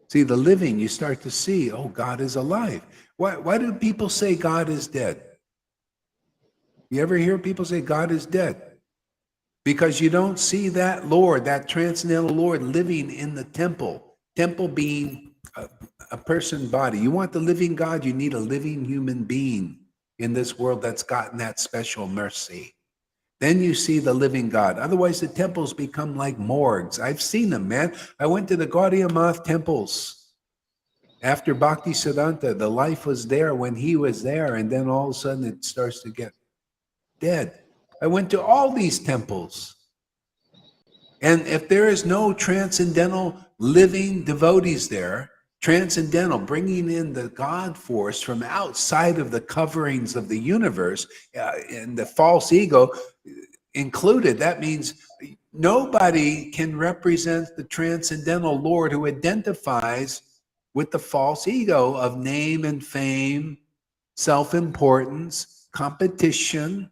See, the living, you start to see, oh, God is alive. Why do people say God is dead? You ever hear people say God is dead? Because you don't see that Lord, that transcendental Lord living in the temple. Temple being a person body. You want the living God, you need a living human being in this world that's gotten that special mercy. Then you see the living God. Otherwise, the temples become like morgues. I've seen them, man. I went to the Gaudiya Math temples. After Bhakti Siddhanta, the life was there when he was there, and then all of a sudden it starts to get dead. I went to all these temples. And if there is no transcendental living devotees there, transcendental, bringing in the God force from outside of the coverings of the universe and the false ego included, that means nobody can represent the transcendental Lord who identifies with the false ego of name and fame, self-importance, competition,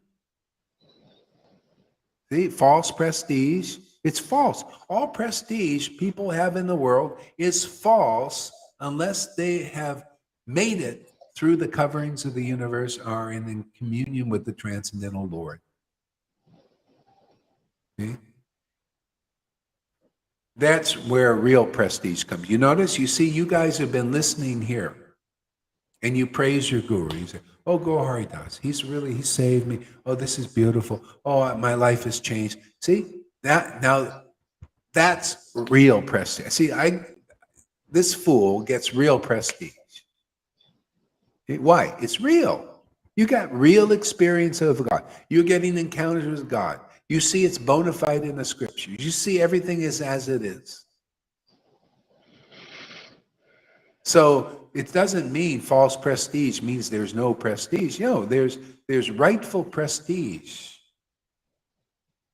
see, false prestige. It's false. All prestige people have in the world is false unless they have made it through the coverings of the universe, are in communion with the transcendental Lord. See? That's where real prestige comes. You notice, you see, you guys have been listening here and you praise your guru. You say, oh, Guru Haridas, he saved me. Oh, this is beautiful. Oh, my life has changed. See, that's real prestige. See, this fool gets real prestige. Why? It's real. You got real experience of God. You're getting encounters with God. You see it's bona fide in the scriptures. You see everything is as it is. So it doesn't mean false prestige means there's no prestige. No, there's rightful prestige.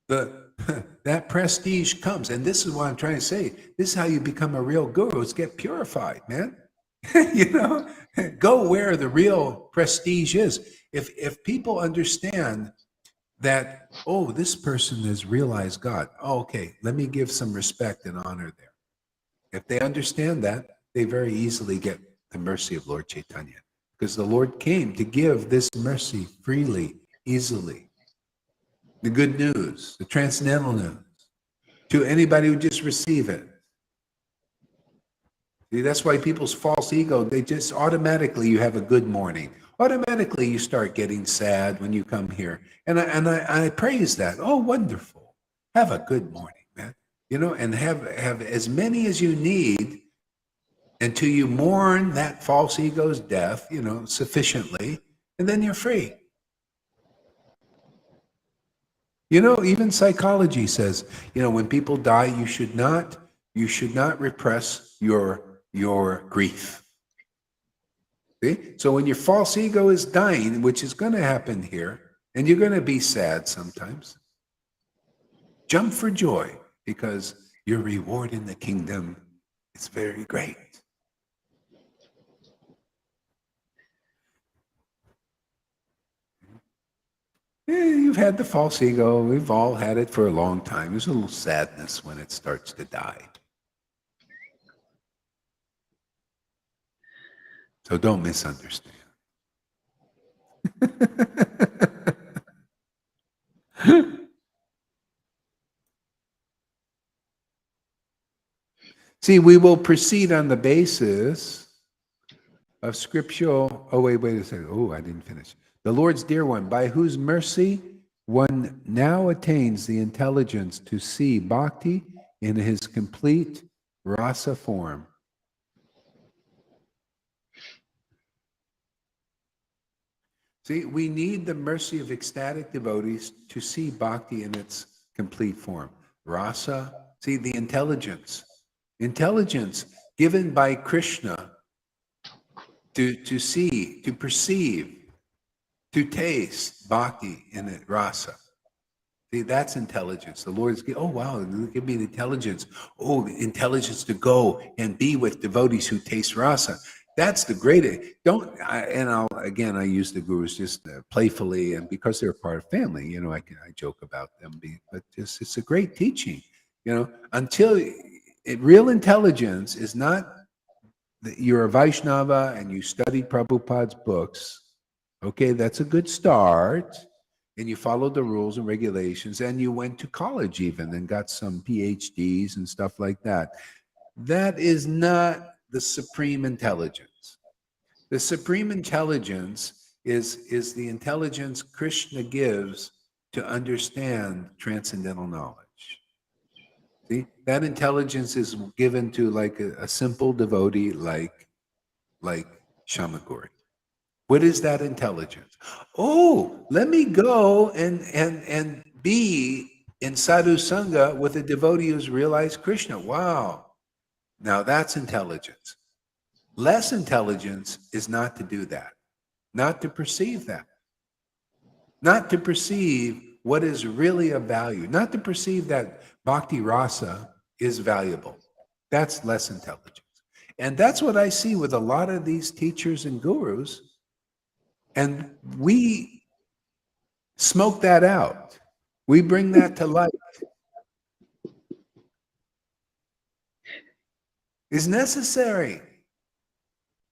That prestige comes, and this is what I'm trying to say. This is how you become a real guru. Is get purified, man. Go where the real prestige is. If people understand that, oh, this person has realized God. Oh, okay, let me give some respect and honor there. If they understand that, they very easily get the mercy of Lord Caitanya, because the Lord came to give this mercy freely, easily. The good news, the transcendental news, to anybody who just receive it. See, that's why people's false ego, they just automatically, you have a good morning. Automatically, you start getting sad when you come here. And I praise that. Oh, wonderful. Have a good morning, man. And have as many as you need until you mourn that false ego's death, sufficiently, and then you're free. Even psychology says, when people die, you should not repress your grief. See? So when your false ego is dying, which is going to happen here, and you're going to be sad sometimes, jump for joy, because your reward in the kingdom is very great. You've had the false ego. We've all had it for a long time. There's a little sadness when it starts to die. So don't misunderstand. See, we will proceed on the basis of scriptural. Oh, wait a second. Oh, I didn't finish. The Lord's dear one, by whose mercy one now attains the intelligence to see bhakti in his complete rasa form. See, we need the mercy of ecstatic devotees to see bhakti in its complete form. Rasa, see, the intelligence given by Krishna to see, to perceive, to taste bhakti in it, rasa. See, that's intelligence. The Lord's, oh wow, give me the intelligence. Oh, the intelligence to go and be with devotees who taste rasa. That's the greatest. I use the gurus just playfully, and because they're part of family, I joke about them. But it's a great teaching. Until real intelligence is not that you're a Vaishnava and you studied Prabhupada's books. Okay, that's a good start. And you followed the rules and regulations, and you went to college even and got some PhDs and stuff like that. That is not the supreme intelligence. The supreme intelligence is the intelligence Krishna gives to understand transcendental knowledge. See, that intelligence is given to like a simple devotee like Shamakuri. What is that intelligence? Oh, let me go and be in Sadhu Sangha with a devotee who's realized Krishna. Wow. Now that's intelligence. Less intelligence is not to do that, not to perceive that, not to perceive what is really of value, not to perceive that bhakti rasa is valuable. That's less intelligence. And that's what I see with a lot of these teachers and gurus. And we smoke that out. We bring that to light. It's necessary.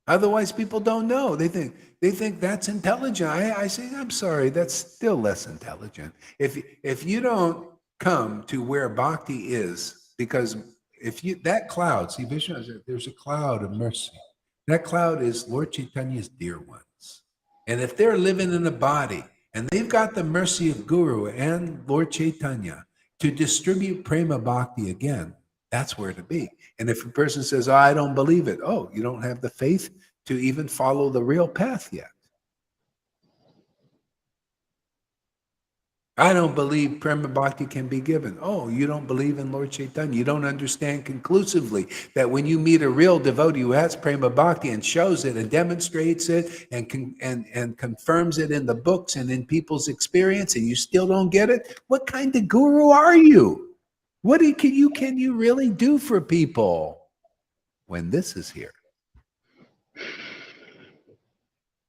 Otherwise, people don't know. They think that's intelligent. I say, I'm sorry, that's still less intelligent. If you don't come to where bhakti is, because that cloud, see, Vishnu said, there's a cloud of mercy. That cloud is Lord Chaitanya's dear ones. And if they're living in a body and they've got the mercy of Guru and Lord Chaitanya to distribute prema bhakti again, that's where to be. And if a person says, oh, I don't believe it, oh, you don't have the faith to even follow the real path yet. I don't believe prema bhakti can be given. Oh, you don't believe in Lord Chaitanya. You don't understand conclusively that when you meet a real devotee who has prema bhakti and shows it and demonstrates it and confirms it in the books and in people's experience, and you still don't get it, what kind of guru are you? What can you really do for people when this is here?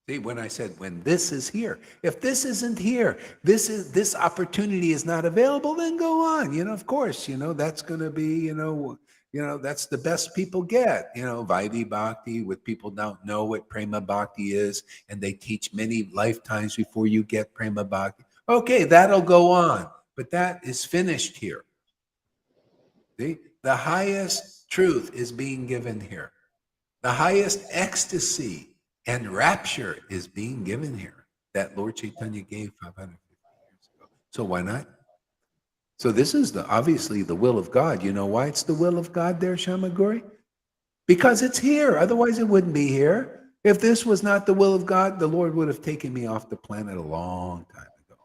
See, when I said when this is here, if this isn't here, this opportunity is not available, then go on. Of course, that's going to be, that's the best people get. Vaidhi Bhakti, with people don't know what Prema Bhakti is, and they teach many lifetimes before you get Prema Bhakti. Okay, that'll go on, but that is finished here. See, the highest truth is being given here. The highest ecstasy and rapture is being given here that Lord Chaitanya gave 550 years ago. So why not? So this is obviously the will of God. You know why it's the will of God there, Shamaguri? Because it's here. Otherwise it wouldn't be here. If this was not the will of God, the Lord would have taken me off the planet a long time ago.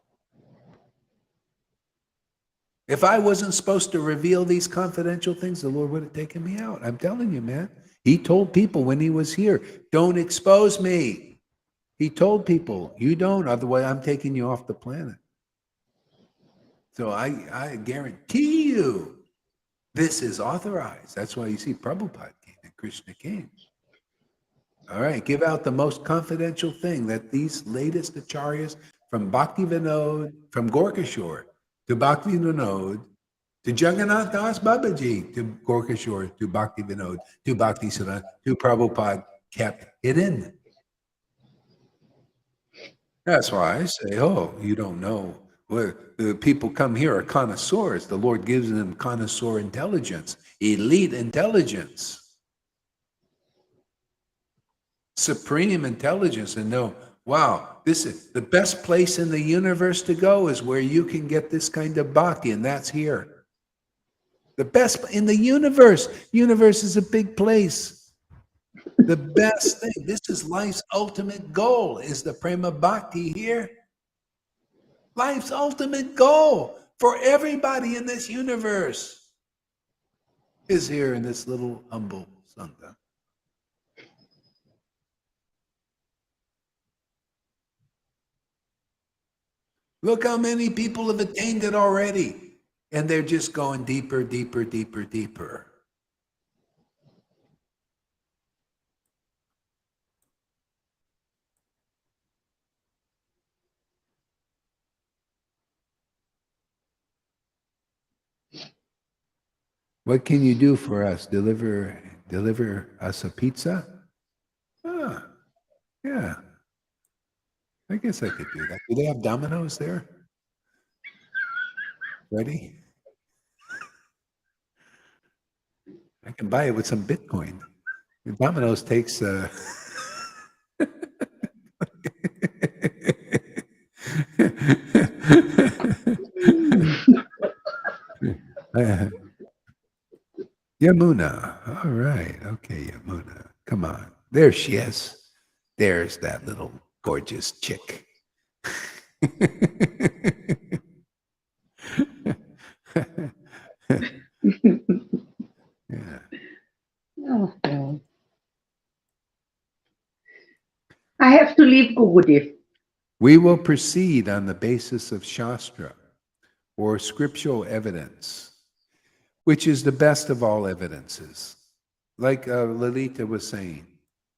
If I wasn't supposed to reveal these confidential things, the Lord would have taken me out. I'm telling you, man. He told people when he was here, don't expose me. He told people, you don't, otherwise I'm taking you off the planet. So I guarantee you, this is authorized. That's why you see Prabhupada came and Krishna came. All right, give out the most confidential thing that these latest acharyas from Bhakti Vinod, from Gorkashore to Bhakti Vinod, to Jagannath Das Babaji, to Gorkashore, to Bhakti Vinod, to Bhakti Siddhanta, to Prabhupada, kept hidden. That's why I say, oh, you don't know. Well, the people come here are connoisseurs. The Lord gives them connoisseur intelligence, elite intelligence, supreme intelligence, and know, wow, this is the best place in the universe to go is where you can get this kind of bhakti, and that's here. The best in the universe. Universe is a big place. The best thing. This is life's ultimate goal. Is the prema bhakti here? Life's ultimate goal for everybody in this universe is here in this little humble Sangha. Look how many people have attained it already. And they're just going deeper, deeper, deeper, deeper. What can you do for us? Deliver us a pizza? Ah, yeah. I guess I could do that. Do they have Domino's there? Ready? I can buy it with some Bitcoin. Domino's takes Yamuna. All right. Okay, Yamuna. Come on. There she is. There's that little gorgeous chick. Yeah. Oh, no. I have to leave, Gurudev. We will proceed on the basis of Shastra or scriptural evidence, which is the best of all evidences. Like Lalita was saying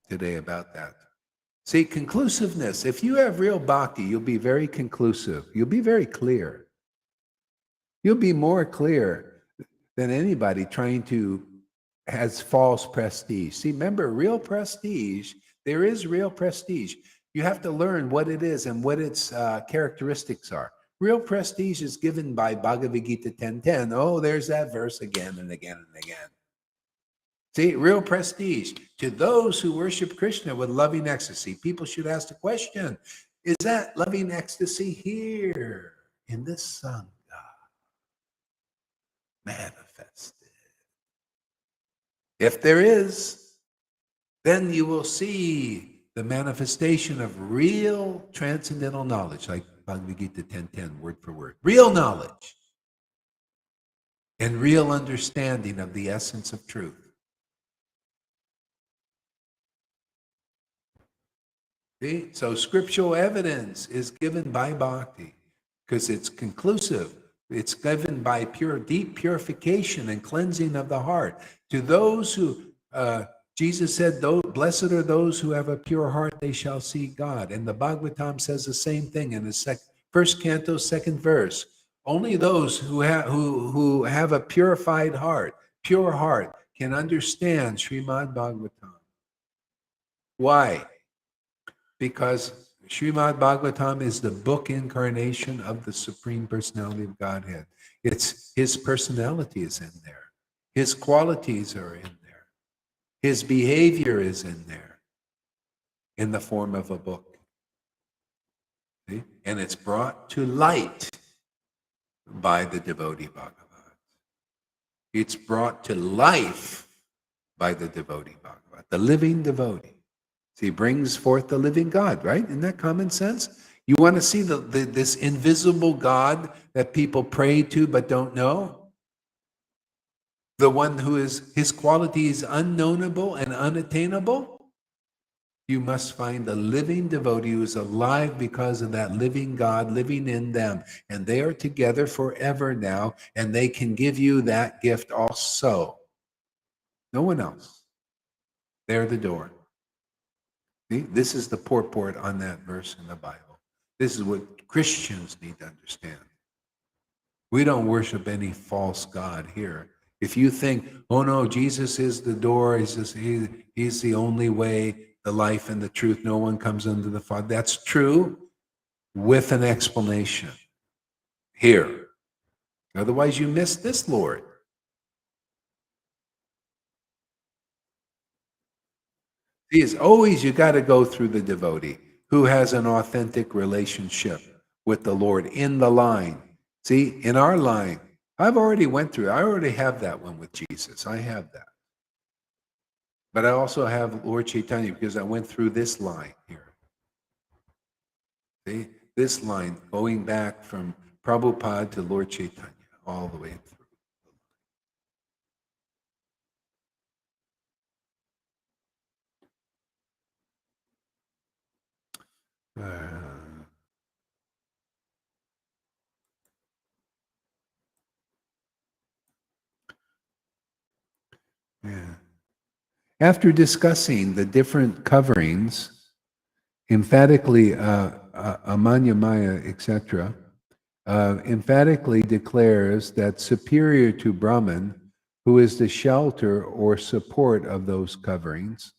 today about that. See, conclusiveness. If you have real bhakti, you'll be very conclusive. You'll be very clear. You'll be more clear than anybody trying to has false prestige. See, remember, real prestige, there is real prestige. You have to learn what it is and what its characteristics are. Real prestige is given by Bhagavad Gita 10:10. Oh, there's that verse again and again and again. See, real prestige. To those who worship Krishna with loving ecstasy, people should ask the question, is that loving ecstasy here in this Sangha manifested? If there is, then you will see the manifestation of real transcendental knowledge, like Bhagavad Gita 10:10, word for word. Real knowledge and real understanding of the essence of truth. See? So scriptural evidence is given by bhakti because it's conclusive. It's given by pure, deep purification and cleansing of the heart. To those who, Jesus said, blessed are those who have a pure heart, they shall see God. And the Bhagavatam says the same thing in the first canto, second verse. Only those who have a purified heart, pure heart, can understand Srimad Bhagavatam. Why? Because Srimad Bhagavatam is the book incarnation of the Supreme Personality of Godhead. It's his personality is in there. His qualities are in there. His behavior is in there in the form of a book. See? And it's brought to light by the devotee Bhagavat. It's brought to life by the devotee Bhagavat, the living devotee. So he brings forth the living God, right? Isn't that common sense? You want to see this invisible God that people pray to but don't know? The one who is, his quality is unknowable and unattainable? You must find the living devotee who is alive because of that living God living in them. And they are together forever now, and they can give you that gift also. No one else. They're the door. See? This is the purport on that verse in the Bible. This is what Christians need to understand. We don't worship any false God here. If you think, oh no, Jesus is the door, he's the only way, the life, and the truth, no one comes unto the Father. That's true with an explanation here. Otherwise, you miss this Lord. See, it's always you got to go through the devotee who has an authentic relationship with the Lord in the line. See, in our line, I've already went through. I already have that one with Jesus. I have that. But I also have Lord Caitanya because I went through this line here. See, this line going back from Prabhupada to Lord Caitanya all the way through. After discussing the different coverings, emphatically Amanyamaya, etc., emphatically declares that superior to Brahman, who is the shelter or support of those coverings,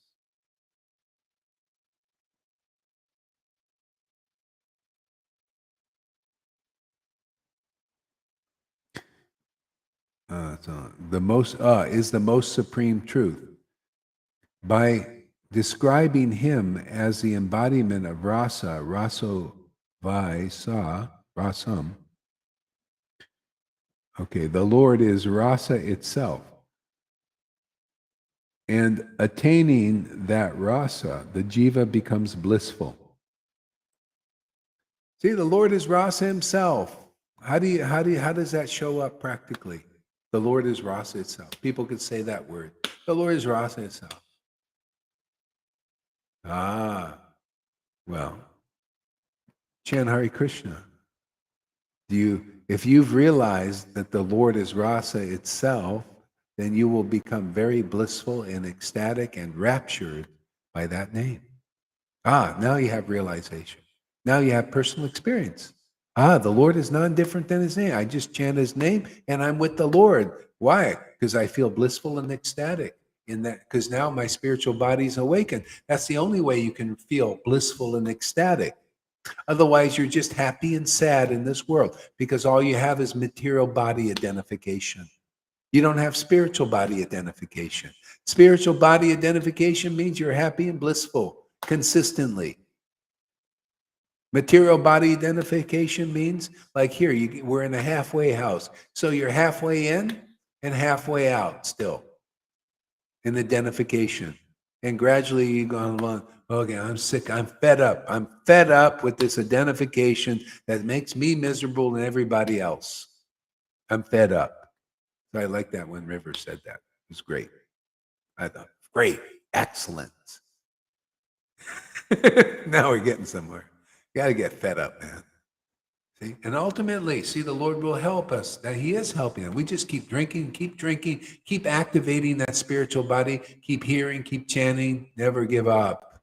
is the most supreme truth. By describing him as the embodiment of rasa, raso vai sa, rasam. Okay, the Lord is rasa itself. And attaining that rasa, the jiva becomes blissful. See, the Lord is rasa himself. How does that show up practically? The Lord is rasa itself. People could say that word. The Lord is rasa itself. Ah, well, chant Hare Krishna. If you've realized that the Lord is rasa itself, then you will become very blissful and ecstatic and raptured by that name. Ah, now you have realization. Now you have personal experience. Ah, the Lord is none different than his name. I just chant his name and I'm with the Lord. Why? Because I feel blissful and ecstatic in that, because now my spiritual body is awakened. That's the only way you can feel blissful and ecstatic. Otherwise, you're just happy and sad in this world because all you have is material body identification. You don't have spiritual body identification. Spiritual body identification means you're happy and blissful consistently. Material body identification means, like here, we're in a halfway house. So you're halfway in and halfway out still in identification. And gradually you go along, okay, I'm sick, I'm fed up. I'm fed up with this identification that makes me miserable and everybody else. I'm fed up. So I like that when River said that. It was great. I thought, great, excellent. Now we're getting somewhere. You got to get fed up, man. See? And ultimately, see, the Lord will help us. That He is helping us. We just keep drinking, keep activating that spiritual body, keep hearing, keep chanting, never give up.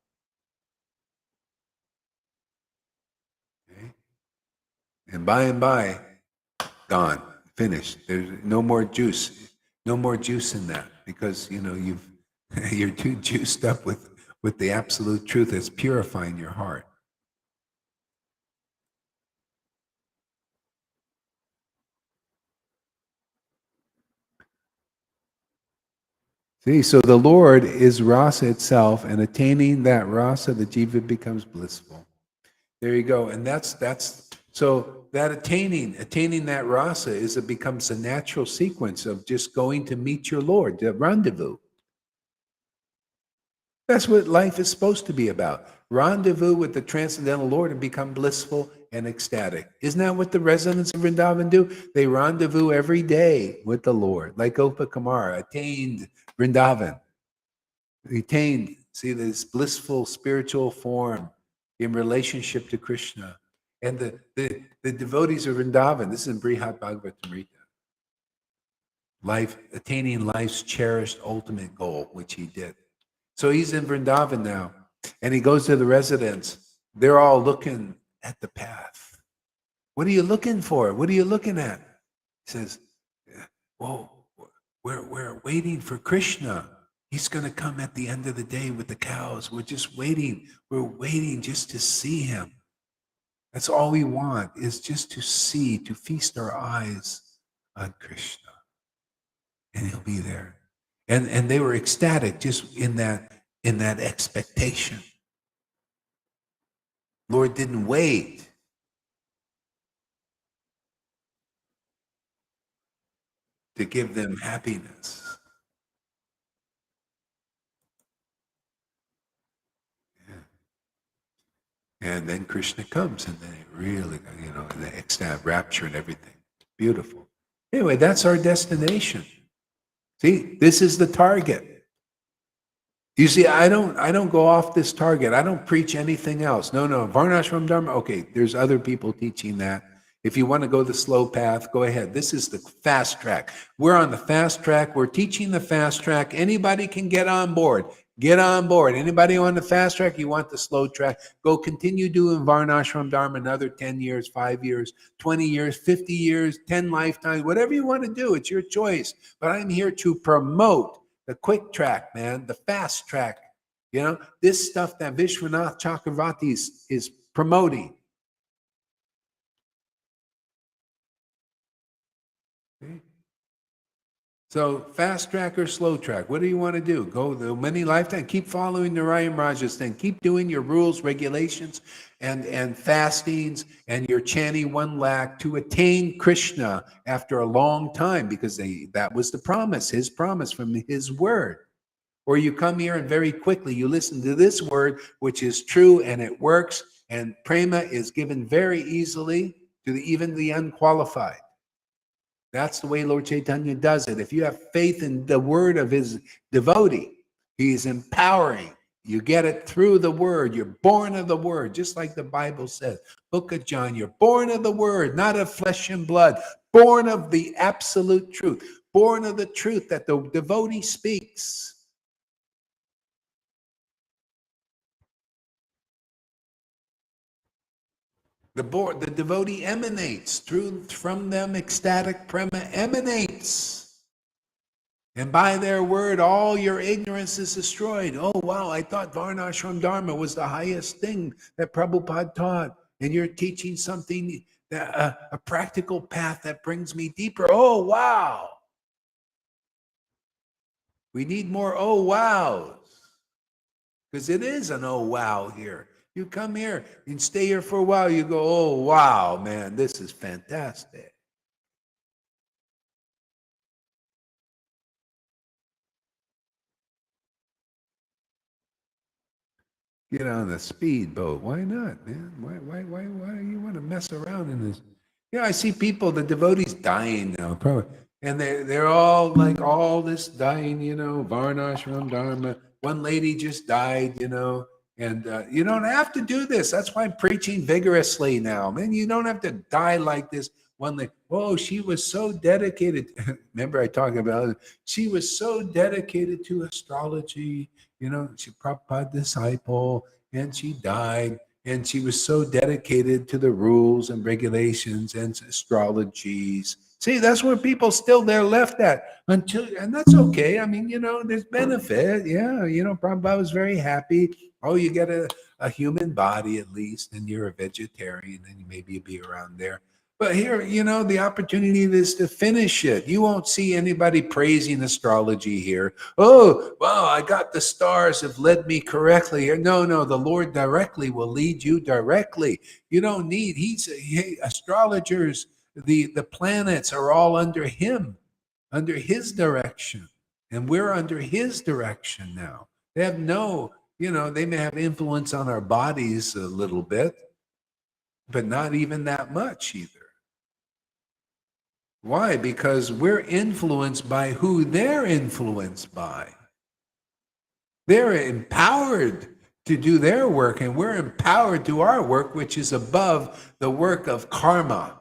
Okay? And by, gone, finished. There's no more juice. No more juice in that because you're too juiced up with the absolute truth that's purifying your heart. See, so the Lord is rasa itself, and attaining that rasa, the jiva becomes blissful. There you go, and that's so that attaining that rasa becomes a natural sequence of just going to meet your Lord, the rendezvous. That's what life is supposed to be about. Rendezvous with the transcendental Lord and become blissful and ecstatic. Isn't that what the residents of Vrindavan do? They rendezvous every day with the Lord, like Gopa Kumar attained Vrindavan. He attained, see, this blissful spiritual form in relationship to Krishna. And the devotees of Vrindavan, this is in Brihad Bhagavatamrita, attaining life's cherished ultimate goal, which he did. So he's in Vrindavan now, and he goes to the residents. They're all looking at the path. What are you looking for? What are you looking at? He says, whoa, we're waiting for Krishna. He's going to come at the end of the day with the cows. We're just waiting. We're waiting just to see him. That's all we want, is just to see, to feast our eyes on Krishna. And he'll be there. And they were ecstatic just in that expectation. Lord didn't wait. To give them happiness. Yeah. And then Krishna comes and they really, the ecstatic rapture and everything. Beautiful. Anyway, that's our destination. See, this is the target. You see, I don't go off this target. I don't preach anything else. No, Varnashram Dharma. Okay, there's other people teaching that. If you want to go the slow path, go ahead. This is the fast track. We're on the fast track. We're teaching the fast track. Anybody can get on board. Get on board. Anybody on the fast track, you want the slow track, go continue doing Varnashram Dharma another 10 years, 5 years, 20 years, 50 years, 10 lifetimes, whatever you want to do. It's your choice. But I'm here to promote the quick track, man, the fast track. You know, this stuff that Vishwanath Chakravarti is promoting. Okay. So fast track or slow track, what do you want to do? Go the many lifetime, keep following Narayan Raja's thing, keep doing your rules, regulations, and fastings, and your chanting 1 lakh to attain Krishna after a long time, because that was the promise, his promise from his word. Or you come here and very quickly you listen to this word, which is true and it works, and prema is given very easily to even the unqualified. That's the way Lord Caitanya does it. If you have faith in the word of his devotee, he's empowering. You get it through the word. You're born of the word, just like the Bible says. Book of John, you're born of the word, not of flesh and blood, born of the absolute truth, born of the truth that the devotee speaks. The devotee emanates from them, ecstatic prema emanates. And by their word, all your ignorance is destroyed. Oh, wow, I thought Varnashram Dharma was the highest thing that Prabhupada taught. And you're teaching something, a practical path that brings me deeper. Oh, wow. We need more oh, wows. Because it is an oh, wow here. You come here and stay here for a while, you go, oh, wow, man, this is fantastic. Get on the speedboat. Why not, man? Why do you want to mess around in this? Yeah, I see people, the devotees dying now, probably. And they're all like all this dying, you know, Varnashram Dharma. One lady just died, you know, and you don't have to do this. That's why I'm preaching vigorously now. Man, you don't have to die like this. One lady, oh, she was so dedicated. Remember I talked about it. She was so dedicated to astrology. You know, she Prabhupada disciple, and she died, and she was so dedicated to the rules and regulations and astrologies. See, that's where people still they're left at until, and that's okay. I mean, you know, there's benefit. Yeah, you know, Prabhupada was very happy. Oh, you get a human body at least, and you're a vegetarian, and you maybe be around there. But here, you know, the opportunity is to finish it. You won't see anybody praising astrology here. Oh, wow, I got the stars have led me correctly. No, the Lord directly will lead you directly. You don't need, astrologers, the planets are all under him, under his direction. And we're under his direction now. They have no, you know, they may have influence on our bodies a little bit, but not even that much either. Why? Because we're influenced by who they're influenced by. They're empowered to do their work, and we're empowered to our work, which is above the work of karma.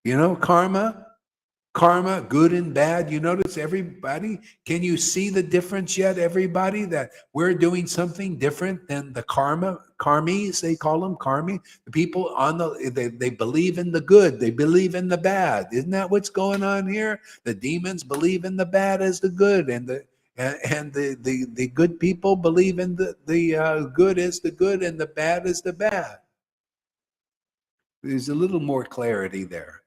You know, karma, good and bad. You notice everybody, can you see the difference yet, everybody, that we're doing something different than the karmis, they call them karmi. The people on they believe in the good, they believe in the bad. Isn't that what's going on here? The demons believe in the bad as the good, and the good people believe in the good as the good and the bad as the bad. There's a little more clarity there.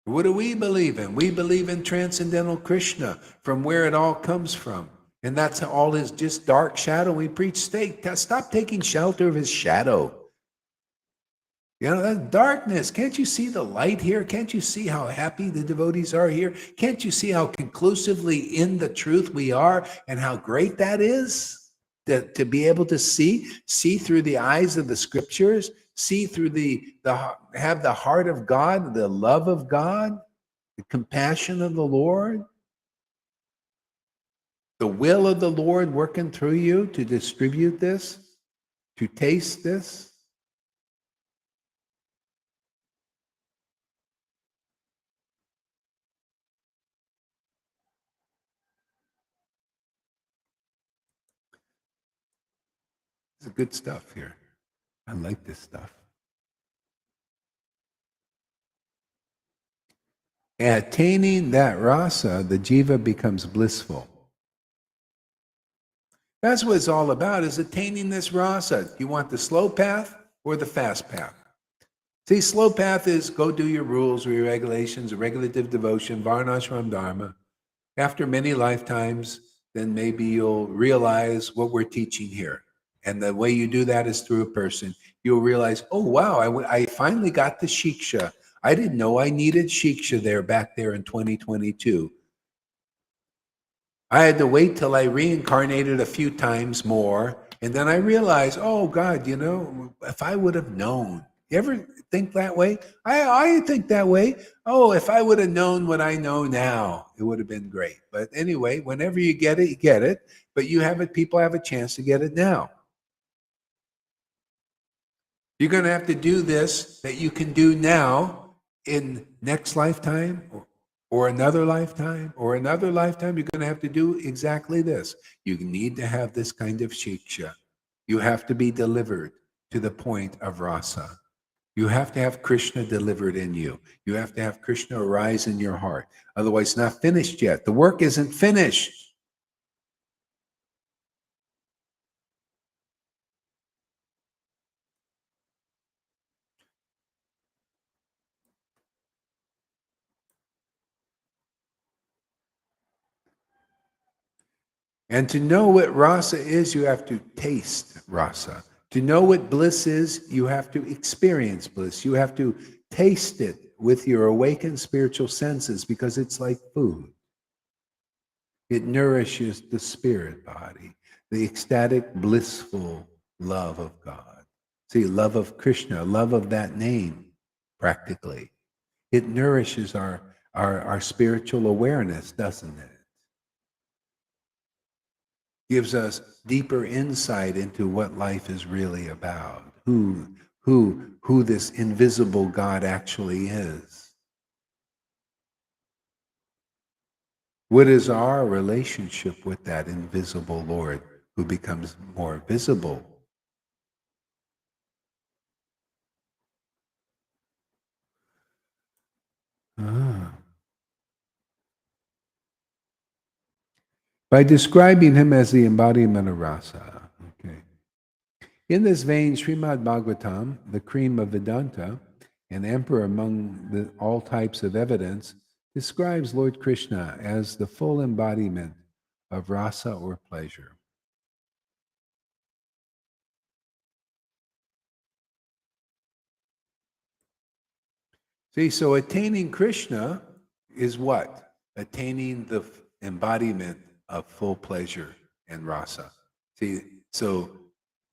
What do we believe in? We believe in transcendental Krishna, from where it all comes from. And that's all is just dark shadow. We preach, stop taking shelter of his shadow. You know, that's darkness. Can't you see the light here? Can't you see how happy the devotees are here? Can't you see how conclusively in the truth we are and how great that is? To be able to see through the eyes of the scriptures, see through have the heart of God, the love of God, the compassion of the Lord, the will of the Lord working through you to distribute this, to taste this. This is good stuff here. I like this stuff. Attaining that rasa, the jiva becomes blissful. That's what it's all about, is attaining this rasa. You want the slow path or the fast path? See, slow path is go do your rules or your regulations, regulative devotion, varnashram dharma. After many lifetimes, then maybe you'll realize what we're teaching here. And the way you do that is through a person. You'll realize, oh, wow, I finally got the shiksha. I didn't know I needed shiksha back there in 2022. I had to wait till I reincarnated a few times more. And then I realized, oh, God, if I would have known. You ever think that way? I think that way. Oh, if I would have known what I know now, it would have been great. But anyway, whenever you get it, you get it. But people have a chance to get it now. You're going to have to do this that you can do now in next lifetime or another lifetime or another lifetime. You're going to have to do exactly this. You need to have this kind of shiksha. You have to be delivered to the point of rasa. You have to have Krishna delivered in you. You have to have Krishna arise in your heart. Otherwise, it's not finished yet. The work isn't finished. And to know what rasa is, you have to taste rasa. To know what bliss is, you have to experience bliss. You have to taste it with your awakened spiritual senses because it's like food. It nourishes the spirit body, the ecstatic, blissful love of God. See, love of Krishna, love of that name, practically. It nourishes our spiritual awareness, doesn't it? Gives us deeper insight into what life is really about, who this invisible God actually is. What is our relationship with that invisible Lord who becomes more visible? By describing him as the embodiment of rasa. Okay. In this vein, Srimad Bhagavatam, the cream of Vedanta, an emperor among all types of evidence, describes Lord Krishna as the full embodiment of rasa or pleasure. See, so attaining Krishna is what? Attaining the embodiment of full pleasure and rasa. See, so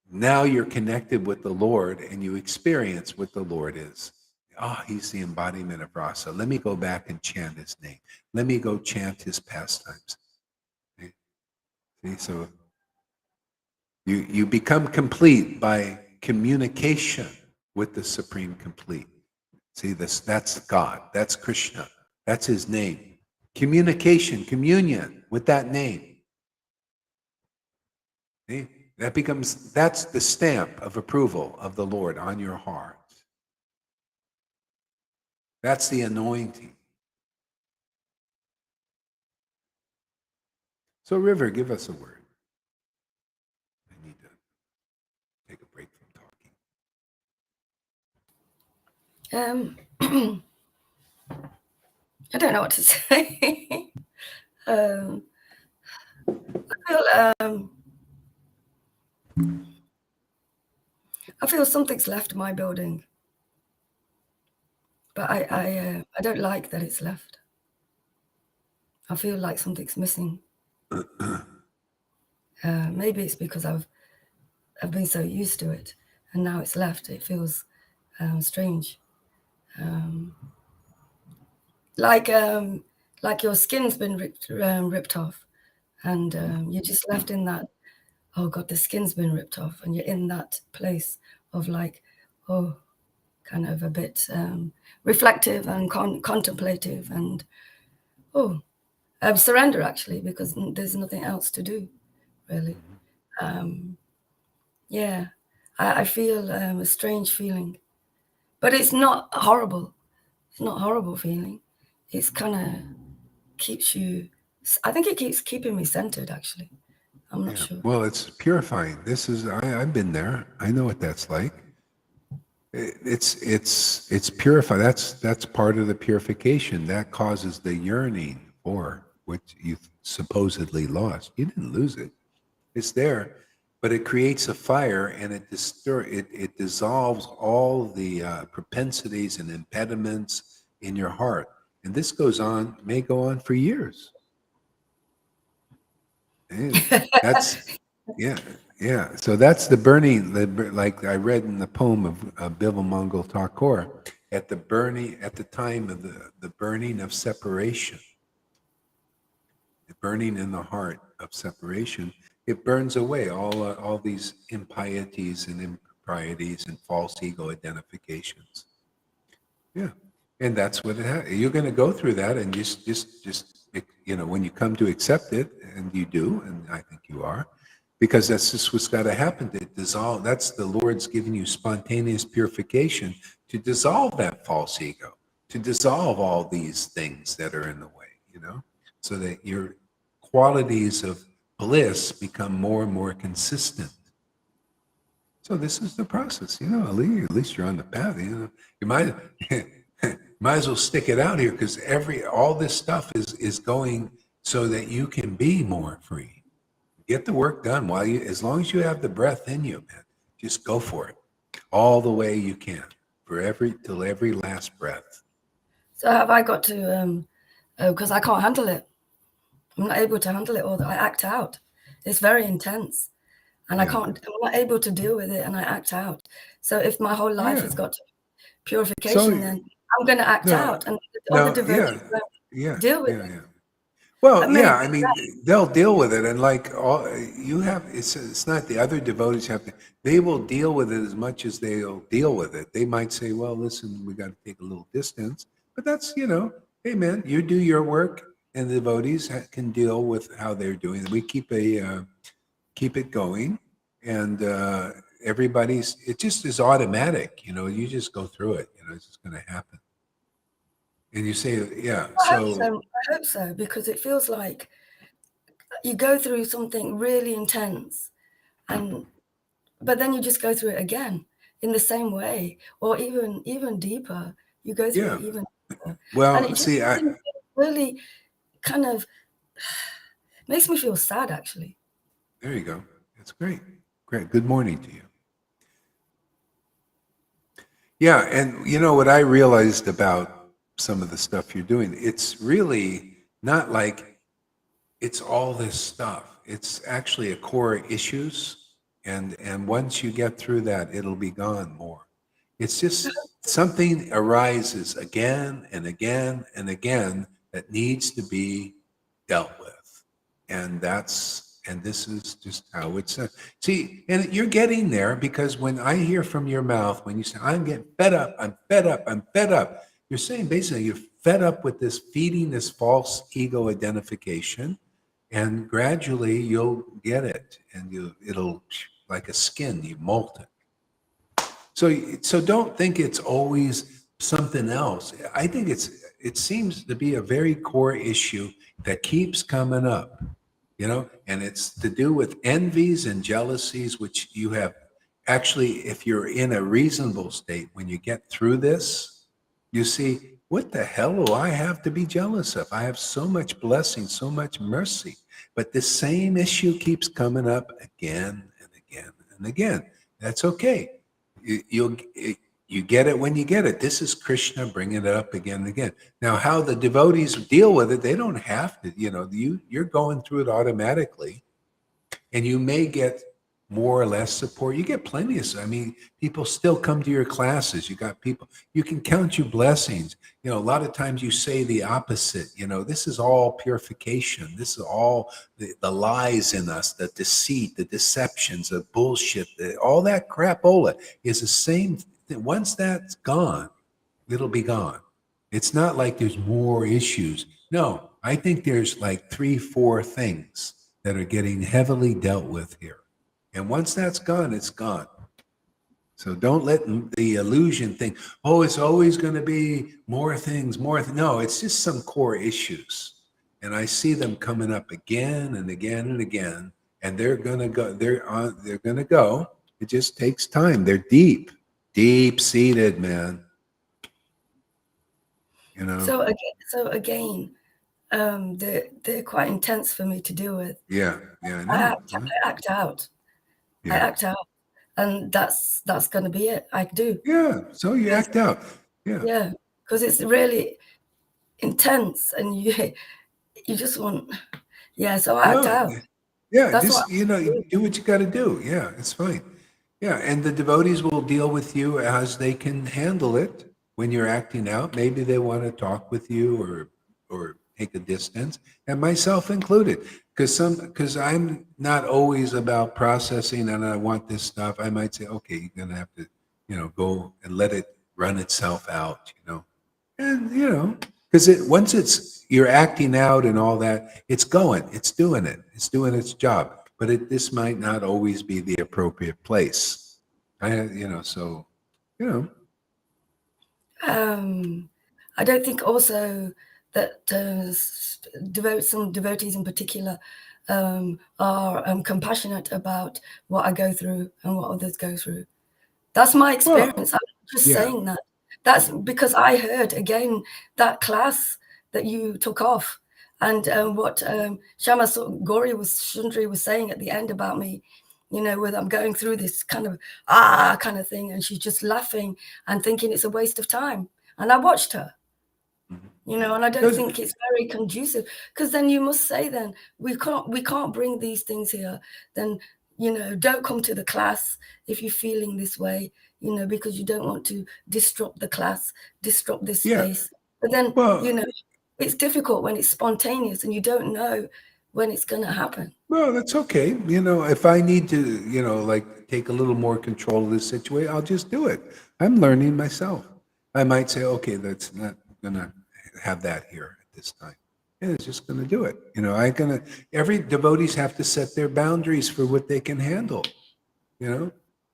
now you're connected with the Lord and you experience what the Lord is. Oh, he's the embodiment of rasa. Let me go back and chant his name. Let me go chant his pastimes. See, so you become complete by communication with the Supreme Complete. See, that's God. That's Krishna. That's his name. Communication, communion with that name. See? That's the stamp of approval of the Lord on your heart. That's the anointing. So, River, give us a word. I need to take a break from talking. I don't know what to say. I feel something's left my building, but I don't like that it's left. I feel like something's missing. Maybe it's because I've been so used to it, and now it's left. It feels strange, like your skin's been ripped off, and you're just left in that. Oh God, the skin's been ripped off, and you're in that place of like, oh, kind of a bit reflective and contemplative, and surrender actually, because there's nothing else to do, really. Yeah, I feel a strange feeling, but it's not horrible. It's not a horrible feeling. It's kind of keeps you. I think it keeps keeping me centered. Actually, I'm not Yeah. sure. Well, it's purifying. I've been there. I know what that's like. It's purify. That's part of the purification. That causes the yearning for what you supposedly lost. You didn't lose it. It's there, but it creates a fire and it dissolves all the propensities and impediments in your heart. And this may go on for years. And that's yeah, yeah. So that's the burning. Like I read in the poem of Bimal Thakur, at the time of the burning of separation, the burning in the heart of separation, it burns away all these impieties and improprieties and false ego identifications. Yeah, and that's what you're going to go through that, and just when you come to accept it, and you do, and I think you are, because that's just what's got to happen to dissolve. That's the Lord's giving you spontaneous purification to dissolve that false ego, to dissolve all these things that are in the way, so that your qualities of bliss become more and more consistent. So this is the process, at least you're on the path, you might might as well stick it out here, because all this stuff is going so that you can be more free. Get the work done as long as you have the breath in you, man. Just go for it all the way you can till every last breath. So have I got to? Because I can't handle it. I'm not able to handle it, or I act out. It's very intense, and Yeah. I'm not able to deal with it, and I act out. So if my whole life has got to purification, then I'm going to act out, and other devotees won't deal with it. Well, Maybe, I mean, they'll deal with it, and like it's not the other devotees have to. They will deal with it as much as they'll deal with it. They might say, "Well, listen, we got to take a little distance," but that's hey man, you do your work, and the devotees can deal with how they're doing it. We keep it going, and it just is automatic. You just go through it. It's just going to happen. And you say, yeah. I hope so, because it feels like you go through something really intense, but then you just go through it again in the same way, or even deeper. You go through it even deeper. Well, and it just really kind of makes me feel sad, actually. There you go. That's great. Great. Good morning to you. Yeah, and what I realized about some of the stuff you're doing, it's really not like it's all this stuff. It's actually a core issues, and once you get through that, it'll be gone more. It's just something arises again and again and again that needs to be dealt with, and this is just how it's see, and you're getting there, because when I hear from your mouth, when you say, I'm getting fed up, I'm fed up, I'm fed up, you're saying basically you're fed up with feeding this false ego identification, and gradually you'll get it, and it'll, like a skin, you molt it. So don't think it's always something else. I think it seems to be a very core issue that keeps coming up, and it's to do with envies and jealousies, which you have actually, if you're in a reasonable state, when you get through this, you see, what the hell do I have to be jealous of? I have so much blessing, so much mercy. But this same issue keeps coming up again and again and again. That's okay. You get it when you get it. This is Krishna bringing it up again and again. Now, how the devotees deal with it, they don't have to. You're going through it automatically, and you may get more or less support. You get plenty of. I mean, people still come to your classes. You got people. You can count your blessings. A lot of times you say the opposite. This is all purification. This is all the lies in us, the deceit, the deceptions, the bullshit, all that crapola is the same thing. Once that's gone, it'll be gone. It's not like there's more issues. No, I think there's like 3, 4 things that are getting heavily dealt with here. And once that's gone, it's gone. So don't let the illusion think, oh, it's always going to be more things, more. No, it's just some core issues. And I see them coming up again and again and again. And they're going to go, they're going to go. It just takes time. They're deep, deep seated, man. You know? So again, they're quite intense for me to deal with. Yeah, I know. I act out. Yeah. I act out, and that's going to be it. I do. Yeah, so you act out. Yeah. Yeah, because it's really intense, and you just want. Yeah, so I act out. Yeah, That's just what you do what you got to do. Yeah, it's fine. Yeah, and the devotees will deal with you as they can handle it when you're acting out. Maybe they want to talk with you or take a distance, and myself included, because I'm not always about processing and I want this stuff. I might say, okay, you're gonna have to, go and let it run itself out, and because once you're acting out and all that, it's doing its job, but this might not always be the appropriate place. So you know I don't think also that some devotees in particular are compassionate about what I go through and what others go through. That's my experience. I'm just saying that. That's because I heard again that class that you took off, and what Shama Sundari was saying at the end about me, where I'm going through this kind of thing, and she's just laughing and thinking it's a waste of time. And I watched her, and I don't think it's very conducive, because then you must say, then we can't bring these things here. Then don't come to the class if you're feeling this way, because you don't want to disrupt the class, disrupt this space. But then it's difficult when it's spontaneous and you don't know when it's going to happen. Well, that's okay. If I need to, like take a little more control of this situation, I'll just do it. I'm learning myself. I might say, okay, that's not gonna have that here at this time. Yeah, it's just gonna do it. Every devotees have to set their boundaries for what they can handle.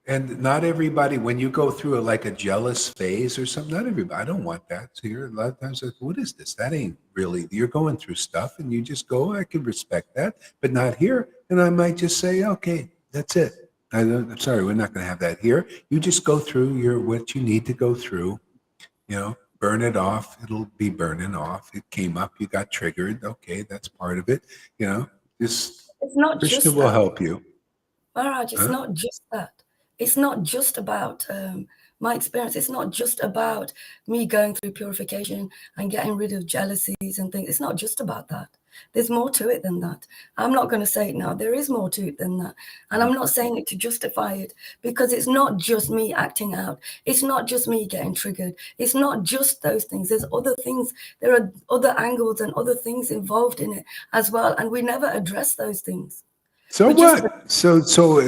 And not everybody, when you go through like a jealous phase or something, not everybody, I don't want that. So you're a lot of times like, what is this? That ain't really, you're going through stuff and you just go, I can respect that, but not here. And I might just say, okay, that's it. I'm sorry, we're not going to have that here. You just go through what you need to go through, burn it off. It'll be burning off. It came up, you got triggered. Okay, that's part of it. Just it's not Krishna just will that. help you. Maharaj, it's not just that. It's not just about my experience. It's not just about me going through purification and getting rid of jealousies and things. It's not just about that. There's more to it than that. I'm not going to say it now. There is more to it than that. And I'm not saying it to justify it, because it's not just me acting out. It's not just me getting triggered. It's not just those things. There's other things. There are other angles and other things involved in it as well. And we never address those things. So what? So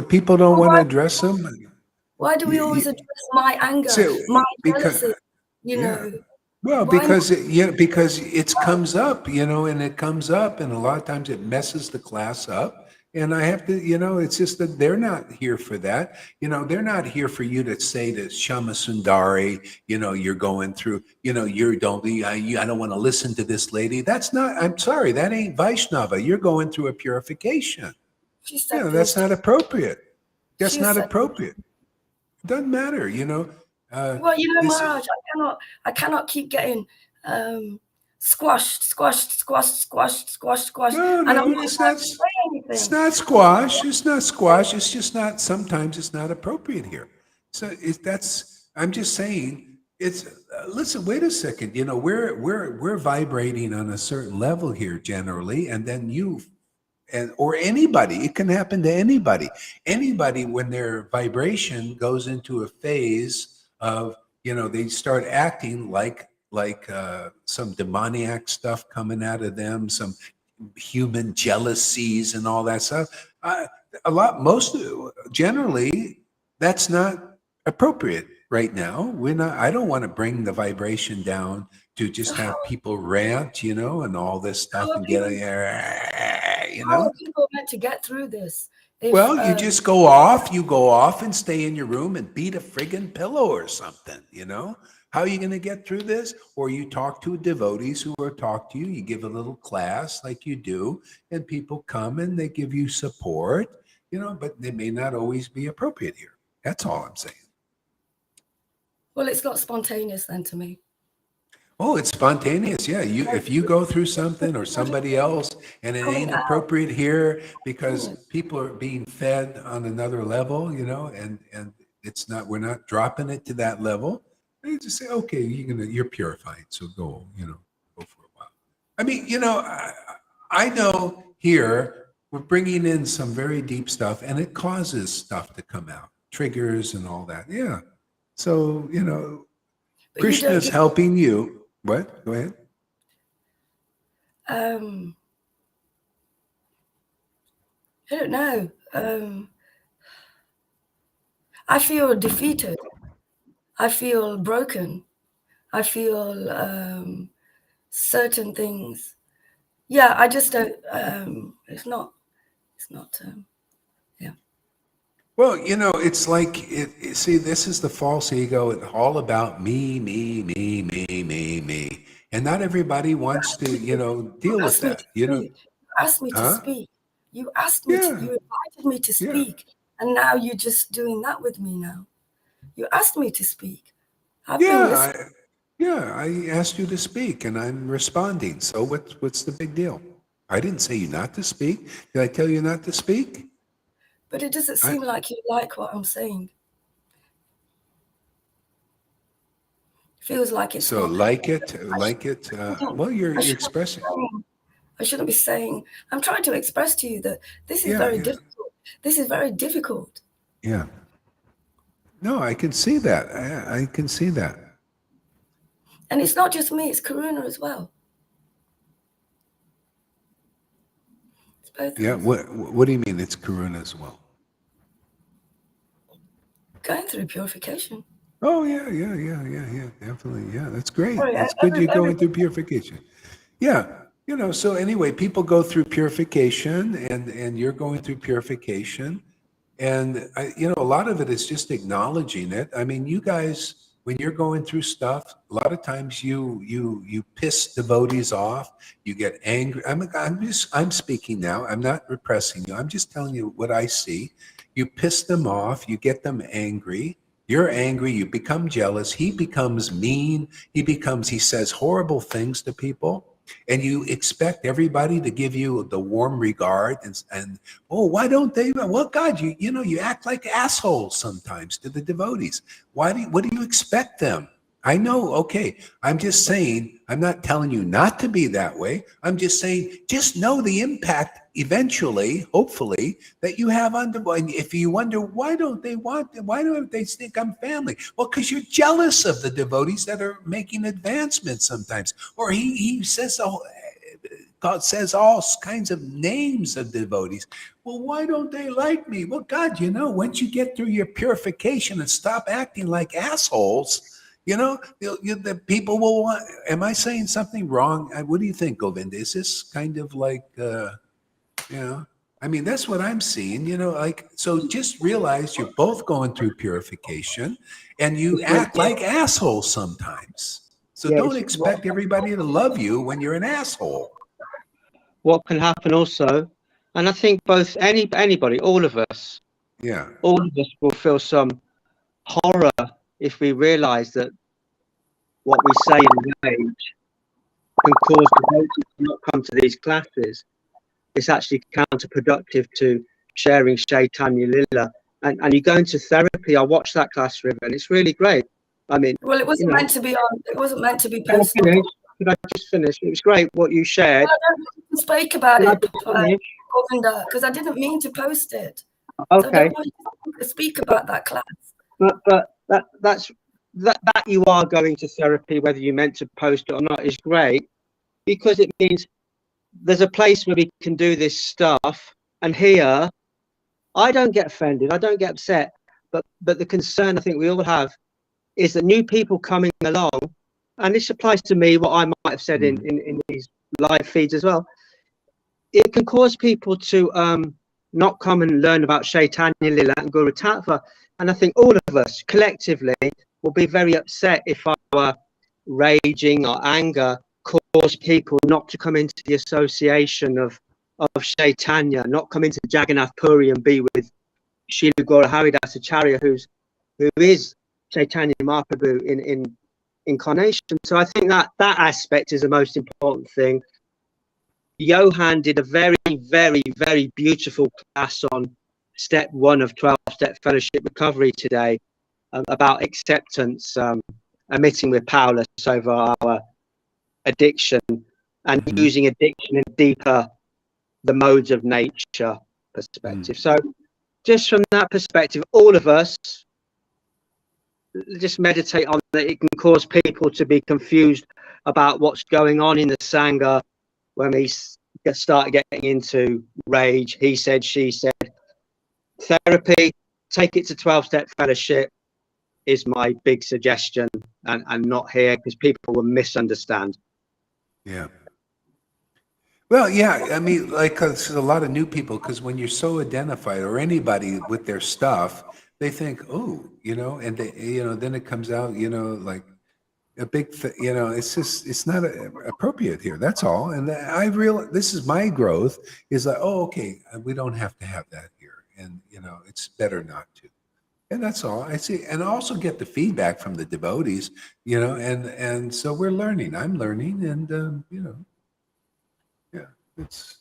people don't want to address them? Why do we always address my anger, my jealousy? Well, because it comes up, and it comes up, and a lot of times it messes the class up. And I have to, it's just that they're not here for that. They're not here for you to say to Shama Sundari, you're going through, I don't want to listen to this lady. That's not, I'm sorry, that ain't Vaishnava. You're going through a purification. That's not appropriate. That's not appropriate. It doesn't matter, well, Maharaj, I cannot keep getting squashed. No, it's not squash. It's not squash. It's just not. Sometimes it's not appropriate here. So I'm just saying. Listen. Wait a second. We're vibrating on a certain level here generally, and then or anybody. It can happen to anybody. Anybody, when their vibration goes into a phase of, they start acting like some demoniac stuff coming out of them, some human jealousies and all that stuff. Generally, that's not appropriate right now. I don't want to bring the vibration down to just have people rant, and all this stuff and get How are people meant to get through this? If Well, you just go off, and stay in your room and beat a friggin' pillow or something, you know? How are you going to get through this? Or you talk to devotees who will talk to you, you give a little class like you do, and people come and they give you support, you know, but they may not always be appropriate here. That's all I'm saying. well, it's not spontaneous then to me. Oh, it's spontaneous. Yeah. If you go through something or somebody else and it ain't appropriate here because people are being fed on another level, you know, and it's not, we're not dropping it to that level. You just say, okay, you're purified. So go for a while. I mean, you know, I know here we're bringing in some very deep stuff and it causes stuff to come out, triggers and all that. Yeah. So, you know, But Krishna's helping you. What? Go ahead. I don't know. I feel defeated. I feel broken. I feel certain things. Yeah, I just don't. It's not. Yeah. Well, you know, it's like see, this is the false ego. It's all about me, and not everybody wants to, you know, deal with that. You know, You asked me to speak. You asked me to. Yeah. You invited me to Yeah. speak, and now you're just doing that with me. Now, you asked me to speak. I've been Yeah, listening. I asked you to speak, and I'm responding. So what's the big deal? I didn't say you not to speak. Did I tell you not to speak? But it doesn't seem like you like what I'm saying. Feels like it's So not. like it. Well, you're expressing. I shouldn't be saying. I'm trying to express to you that this is Yeah, very yeah. difficult. This is very difficult. Yeah. No, I can see that. I can see that. And it's not just me, it's Karuna as well. It's both Yeah. of us. What do you mean it's Karuna as well? Going through purification. Oh, yeah, definitely. Yeah, that's great. Sorry, It's good you're going through purification. Yeah. You know, so anyway, people go through purification and you're going through purification. And you know, a lot of it is just acknowledging it. I mean, you guys, when you're going through stuff, a lot of times you piss devotees off. You get angry. I'm speaking now. I'm not repressing you. I'm just telling you what I see. You piss them off. You get them angry. You're angry. You become jealous. He becomes mean. He says horrible things to people. And you expect everybody to give you the warm regard and oh, why don't they? Well, God, you know, you act like assholes sometimes to the devotees. What do you expect them? I know, okay. I'm just saying, I'm not telling you not to be that way. I'm just saying, just know the impact eventually, hopefully, that you have on devotees. If you wonder, why don't they think I'm family? Well, because you're jealous of the devotees that are making advancements sometimes. Or he says, God says all kinds of names of devotees. Well, why don't they like me? Well, God, you know, once you get through your purification and stop acting like assholes, you know, the people will want. Am I saying something wrong? What do you think, Govinda? Is this kind of like, you know, I mean, that's what I'm seeing, you know, like, so just realize you're both going through purification and you act like assholes sometimes. So don't expect everybody to love you when you're an asshole. What can happen also, and I think both anybody, all of us will feel some horror if we realize that what we say in rage can cause the devotees to not come to these classes. It's actually counterproductive to sharing Chaitanya Lila. And you go into therapy. I watched that class, River, and it's really great. I mean, well, it wasn't meant to be on. It wasn't meant to be posted. Could I just finish? It was great what you shared. Well, I don't speak about it, because I didn't mean to post it. Okay. So I don't want to speak about that class. But that you are going to therapy, whether you meant to post it or not, is great, because it means there's a place where we can do this stuff. And here, I don't get offended, I don't get upset, but the concern I think we all have is that new people coming along, and this applies to me, what I might have said in these live feeds as well, it can cause people to not come and learn about Chaitanya Lila and Guru Tattva. And I think all of us collectively will be very upset if our raging or anger cause people not to come into the association of Chaitanya, not come into Jagannath Puri and be with Srila Gaura Haridasa Acharya, who is Chaitanya Mahaprabhu in incarnation. So I think that aspect is the most important thing. Johan did a very, very, very beautiful class on step 1 of 12-step fellowship recovery today, about acceptance, admitting we're powerless over our addiction, and using addiction in deeper, the modes of nature perspective. So just from that perspective, all of us just meditate on that. It can cause people to be confused about what's going on in the Sangha when we start getting into rage, he said, she said. Therapy, take it to 12-step fellowship is my big suggestion, and not here, because people will misunderstand. Yeah. Well, yeah, I mean, like, there's a lot of new people, because when you're so identified, or anybody with their stuff, they think, oh, and they, then it comes out, like a big, it's just, it's not appropriate here. That's all. And I realize this is my growth, is like, oh, okay, we don't have to have that here. And, it's better not to. And that's all I see. And I also get the feedback from the devotees, and so we're learning. I'm learning, and, yeah, it's.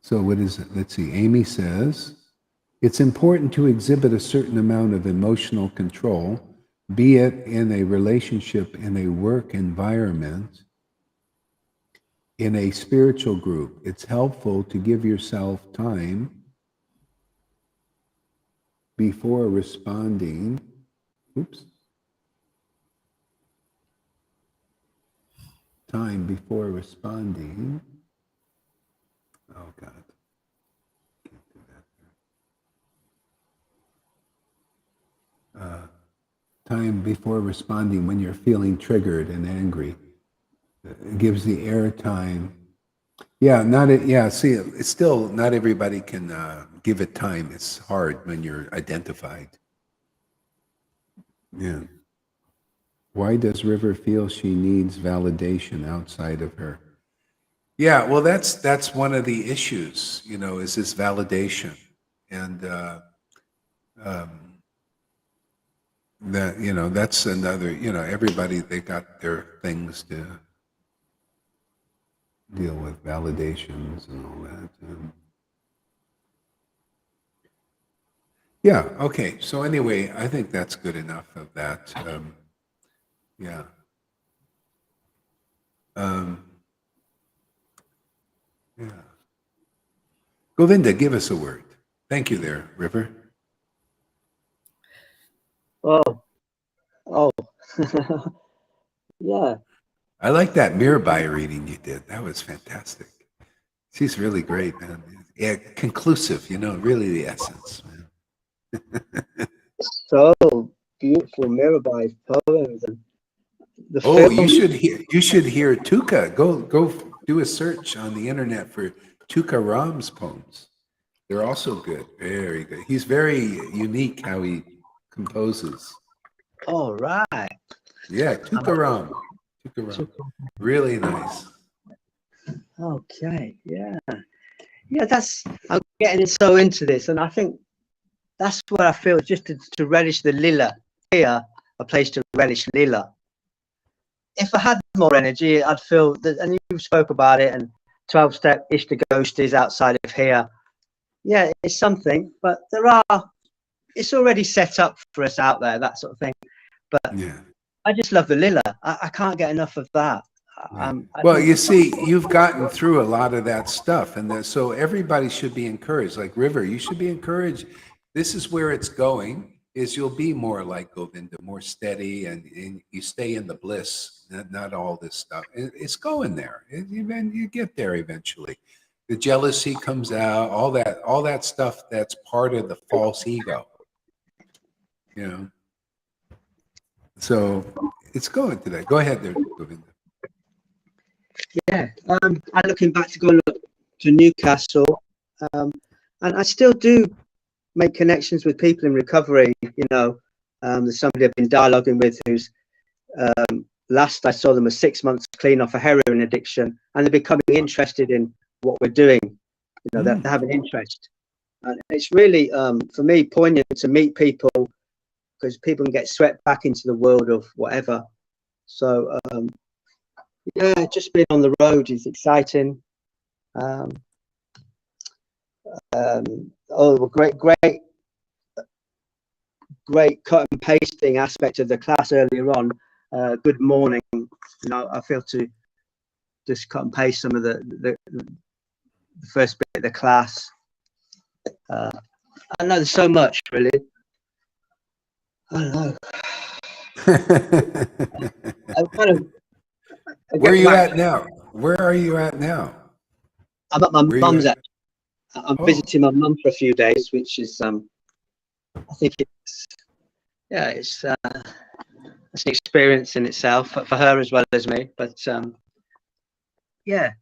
So what is it? Let's see. Amy says, it's important to exhibit a certain amount of emotional control, be it in a relationship, in a work environment, in a spiritual group. It's helpful to give yourself time before responding. Oops. Time before responding. Oh, God. Can't do that. Time before responding when you're feeling triggered and angry. It gives the air time. Yeah, see, it's still not everybody can give it time. It's hard when you're identified. Yeah. Why does River feel she needs validation outside of her? Yeah, well, that's one of the issues, is this validation. And that, that's another, everybody, they got their things to deal with, validations and all that. Yeah, okay. So anyway, I think that's good enough of that. Yeah. Yeah. Govinda, give us a word. Thank you there, River. Oh. Yeah. I like that Mirabai reading you did. That was fantastic. She's really great, man. Yeah, conclusive, really the essence, man. So beautiful, Mirabai's poems. And you should hear Tuka. Go do a search on the internet for Tuka Ram's poems. They're also good. Very good. He's very unique how he composes. All right. Yeah, Tuka Ram. Really nice. Okay. Yeah. I'm getting so into this, and I think that's what I feel, just to relish the lila here, a place to relish lila. If I had more energy, I'd feel that, and you spoke about it, and 12-step Ishta is outside of here. Yeah, it's something, but it's already set up for us out there, that sort of thing. But yeah, I just love the lila. I can't get enough of that. Well, you see, you've gotten through a lot of that stuff, and so everybody should be encouraged. Like River, you should be encouraged. This is where it's going. Is you'll be more like Govinda, more steady, and you stay in the bliss, not all this stuff. It's going there. You get there eventually. The jealousy comes out, all that stuff. That's part of the false ego. So it's going to that. Go ahead there, Govinda. yeah, I'm looking back to go and look to Newcastle, and I still do make connections with people in recovery. You know, there's somebody I've been dialoguing with who's last I saw them was 6 months clean off a heroin addiction, and they're becoming interested in what we're doing. You know, they have an interest, and it's really for me poignant to meet people, because people can get swept back into the world of whatever. So yeah, just being on the road is exciting. Oh, great cut and pasting aspect of the class earlier on. Good morning. You know, I feel to just cut and paste some of the first bit of the class. I know there's so much, really. I don't know. Where are you at now? Where are you at now? I'm at my mum's. I'm visiting my mum for a few days, which is I think it's it's an experience in itself for her as well as me. But yeah,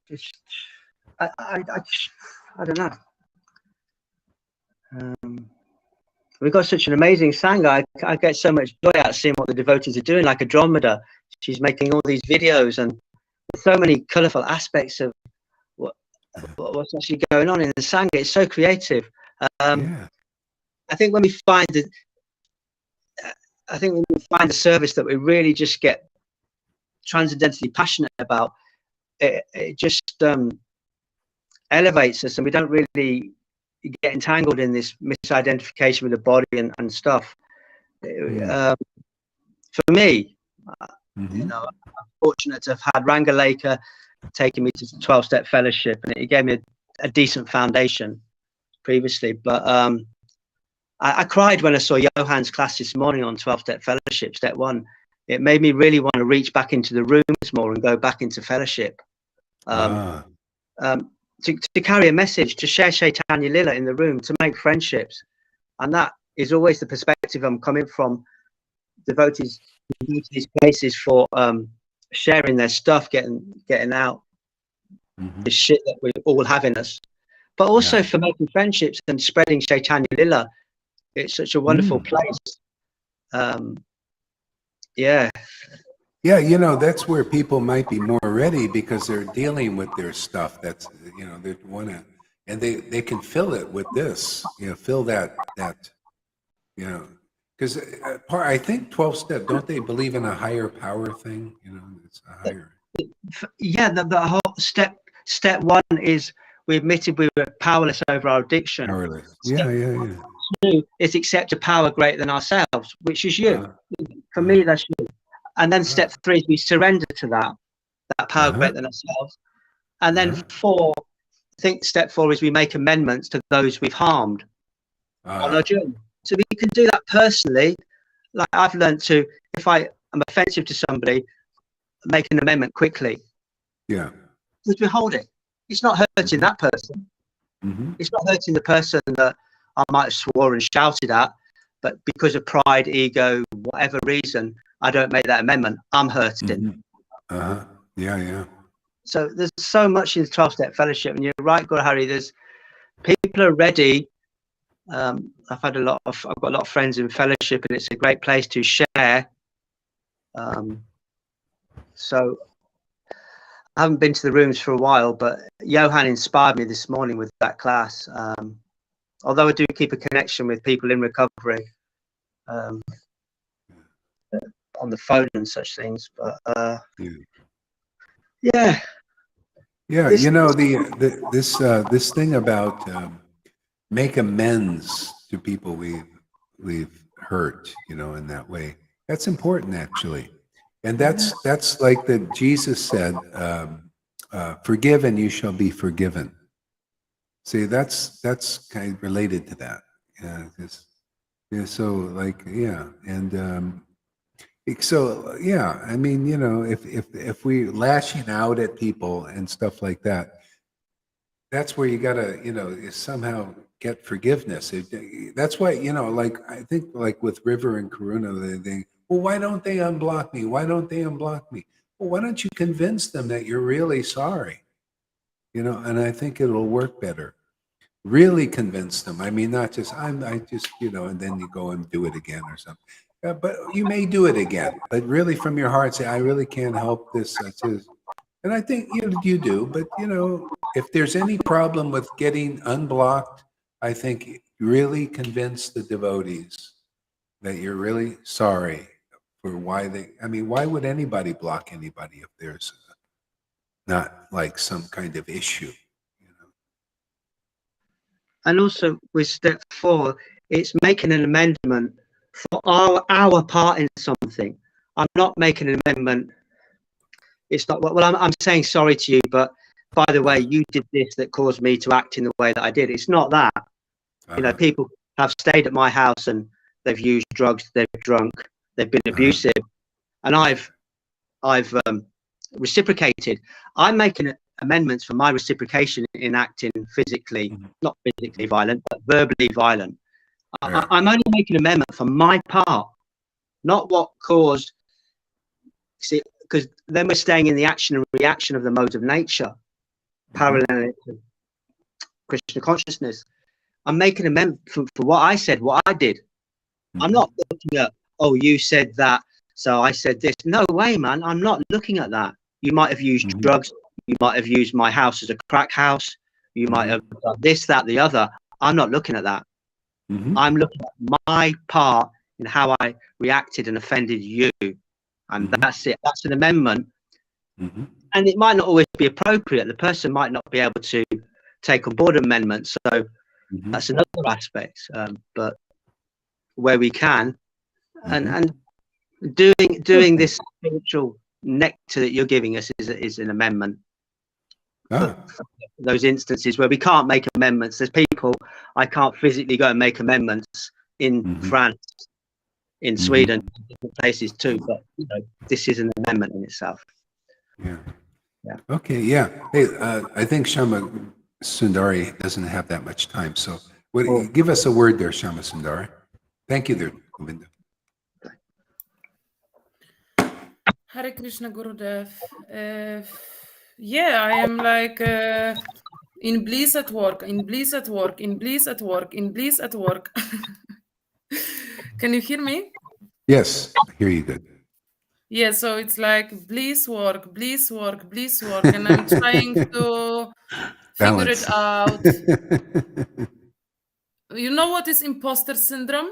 just I don't know. We've got such an amazing Sangha. I get so much joy out of seeing what the devotees are doing, like Andromeda. She's making all these videos, and so many colourful aspects of what's actually going on in the Sangha. It's so creative. I think when we find the service that we really just get transcendentally passionate about, it just elevates us, and we don't really get entangled in this misidentification with the body and stuff. For me, you know, I'm fortunate to have had Rangaleka taking me to 12-step fellowship, and it gave me a decent foundation previously. But I cried when I saw Johan's class this morning on 12-step fellowship, step 1. It made me really want to reach back into the rooms more and go back into fellowship. To carry a message, to share Caitanya Lila in the room, to make friendships. And that is always the perspective I'm coming from. Devotees go to these places for sharing their stuff, getting out the shit that we all have in us, but also for making friendships and spreading Caitanya Lila. It's such a wonderful place. Yeah, you know, that's where people might be more ready, because they're dealing with their stuff. That's, you know, they want to, and they can fill it with this, you know, fill that, you know, because I think 12-step, don't they believe in a higher power thing? You know, it's a higher. Yeah, the whole step 1 is we admitted we were powerless over our addiction. Powerless. Yeah. 2 is accept a power greater than ourselves, which is you. For me, that's you. And then step 3 is we surrender to that power greater than ourselves. And then 4, I think step 4 is we make amendments to those we've harmed on our journey. So we can do that personally. Like I've learned to, if I am offensive to somebody, make an amendment quickly. Yeah. Because we hold it. It's not hurting that person. It's not hurting the person that I might have swore and shouted at, but because of pride, ego, whatever reason, I don't make that amendment. I'm hurting. Yeah. So there's so much in the 12-step fellowship, and you're right, Guru. There's people are ready. I've got a lot of friends in fellowship, and it's a great place to share. So I haven't been to the rooms for a while, but Johan inspired me this morning with that class. Although I do keep a connection with people in recovery on the phone and such things, but yeah. You know, this thing about make amends to people we've hurt, you know, in that way. That's important, actually, and that's like Jesus said, "Forgive and you shall be forgiven." See, that's kind of related to that. So like, and so yeah, I mean, you know, if we lashing out at people and stuff like that, that's where you gotta, you know, somehow get forgiveness. That's why, you know, like I think like with River and Karuna, Well, why don't they unblock me? Why don't they unblock me? Well, why don't you convince them that you're really sorry? You know, and I think it'll work better. Really convince them. I mean, not just, I just, you know, and then you go and do it again or something. But you may do it again, but really from your heart say, I really can't help this. And I think you do, but you know, if there's any problem with getting unblocked, I think really convince the devotees that you're really sorry for why why would anybody block anybody if there's not like some kind of issue, you know? And also with step 4, it's making an amendment for our part in something. I'm not making an amendment. It's not, well, I'm saying sorry to you, but by the way, you did this that caused me to act in the way that I did. It's not that. You know, people have stayed at my house and they've used drugs, they've drunk, they've been abusive, and I've reciprocated. I'm making amendments for my reciprocation in acting physically, not physically violent, but verbally violent. I'm only making an amendment for my part, not what caused. See, because then we're staying in the action and reaction of the modes of nature, parallel to Krishna consciousness. I'm making an amendment for what I said, what I did. I'm not looking at, oh, you said that, so I said this. No way, man. I'm not looking at that. You might have used drugs. You might have used my house as a crack house. You might have done this, that, the other. I'm not looking at that. I'm looking at my part in how I reacted and offended you. And that's it. That's an amendment. And it might not always be appropriate. The person might not be able to take on board amendments. So that's another aspect. But where we can, and doing this spiritual nectar that you're giving us is an amendment. Those instances where we can't make amendments, there's people, I can't physically go and make amendments in France, in Sweden, different places too, but you know, this is an amendment in itself. Okay, yeah. Hey, I think Shama Sundari doesn't have that much time, so give us a word there, Shama Sundari. Thank you there, Govinda. Hare Krishna, Gurudev. Yeah, I am like in bliss at work, in bliss at work, in bliss at work, in bliss at work. Can you hear me? Yes, I hear you good. Yeah, so it's like bliss work, bliss work, bliss work, and I'm trying to figure it out. You know what is imposter syndrome?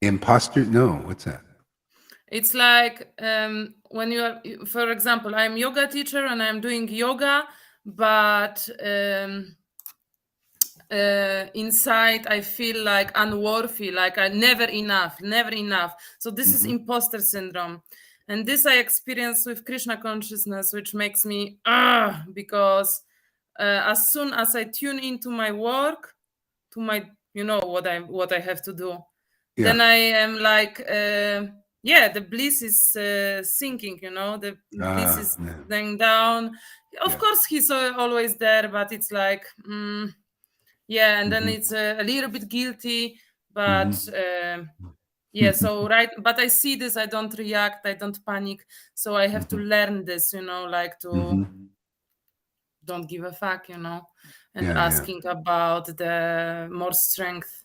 Imposter? No, what's that? It's like when you are, for example, I'm yoga teacher and I'm doing yoga, but inside I feel like unworthy, like I never enough. So this is imposter syndrome. And this I experience with Krishna consciousness, which makes me because as soon as I tune into my work, to my, you know, what I have to do, then I am like, the bliss is sinking, you know, the bliss is going down. Of course, he's always there, but it's like, and then it's a little bit guilty, but so but I see this, I don't react, I don't panic, so I have to learn this, you know, like to don't give a fuck, you know, and asking about the more strength.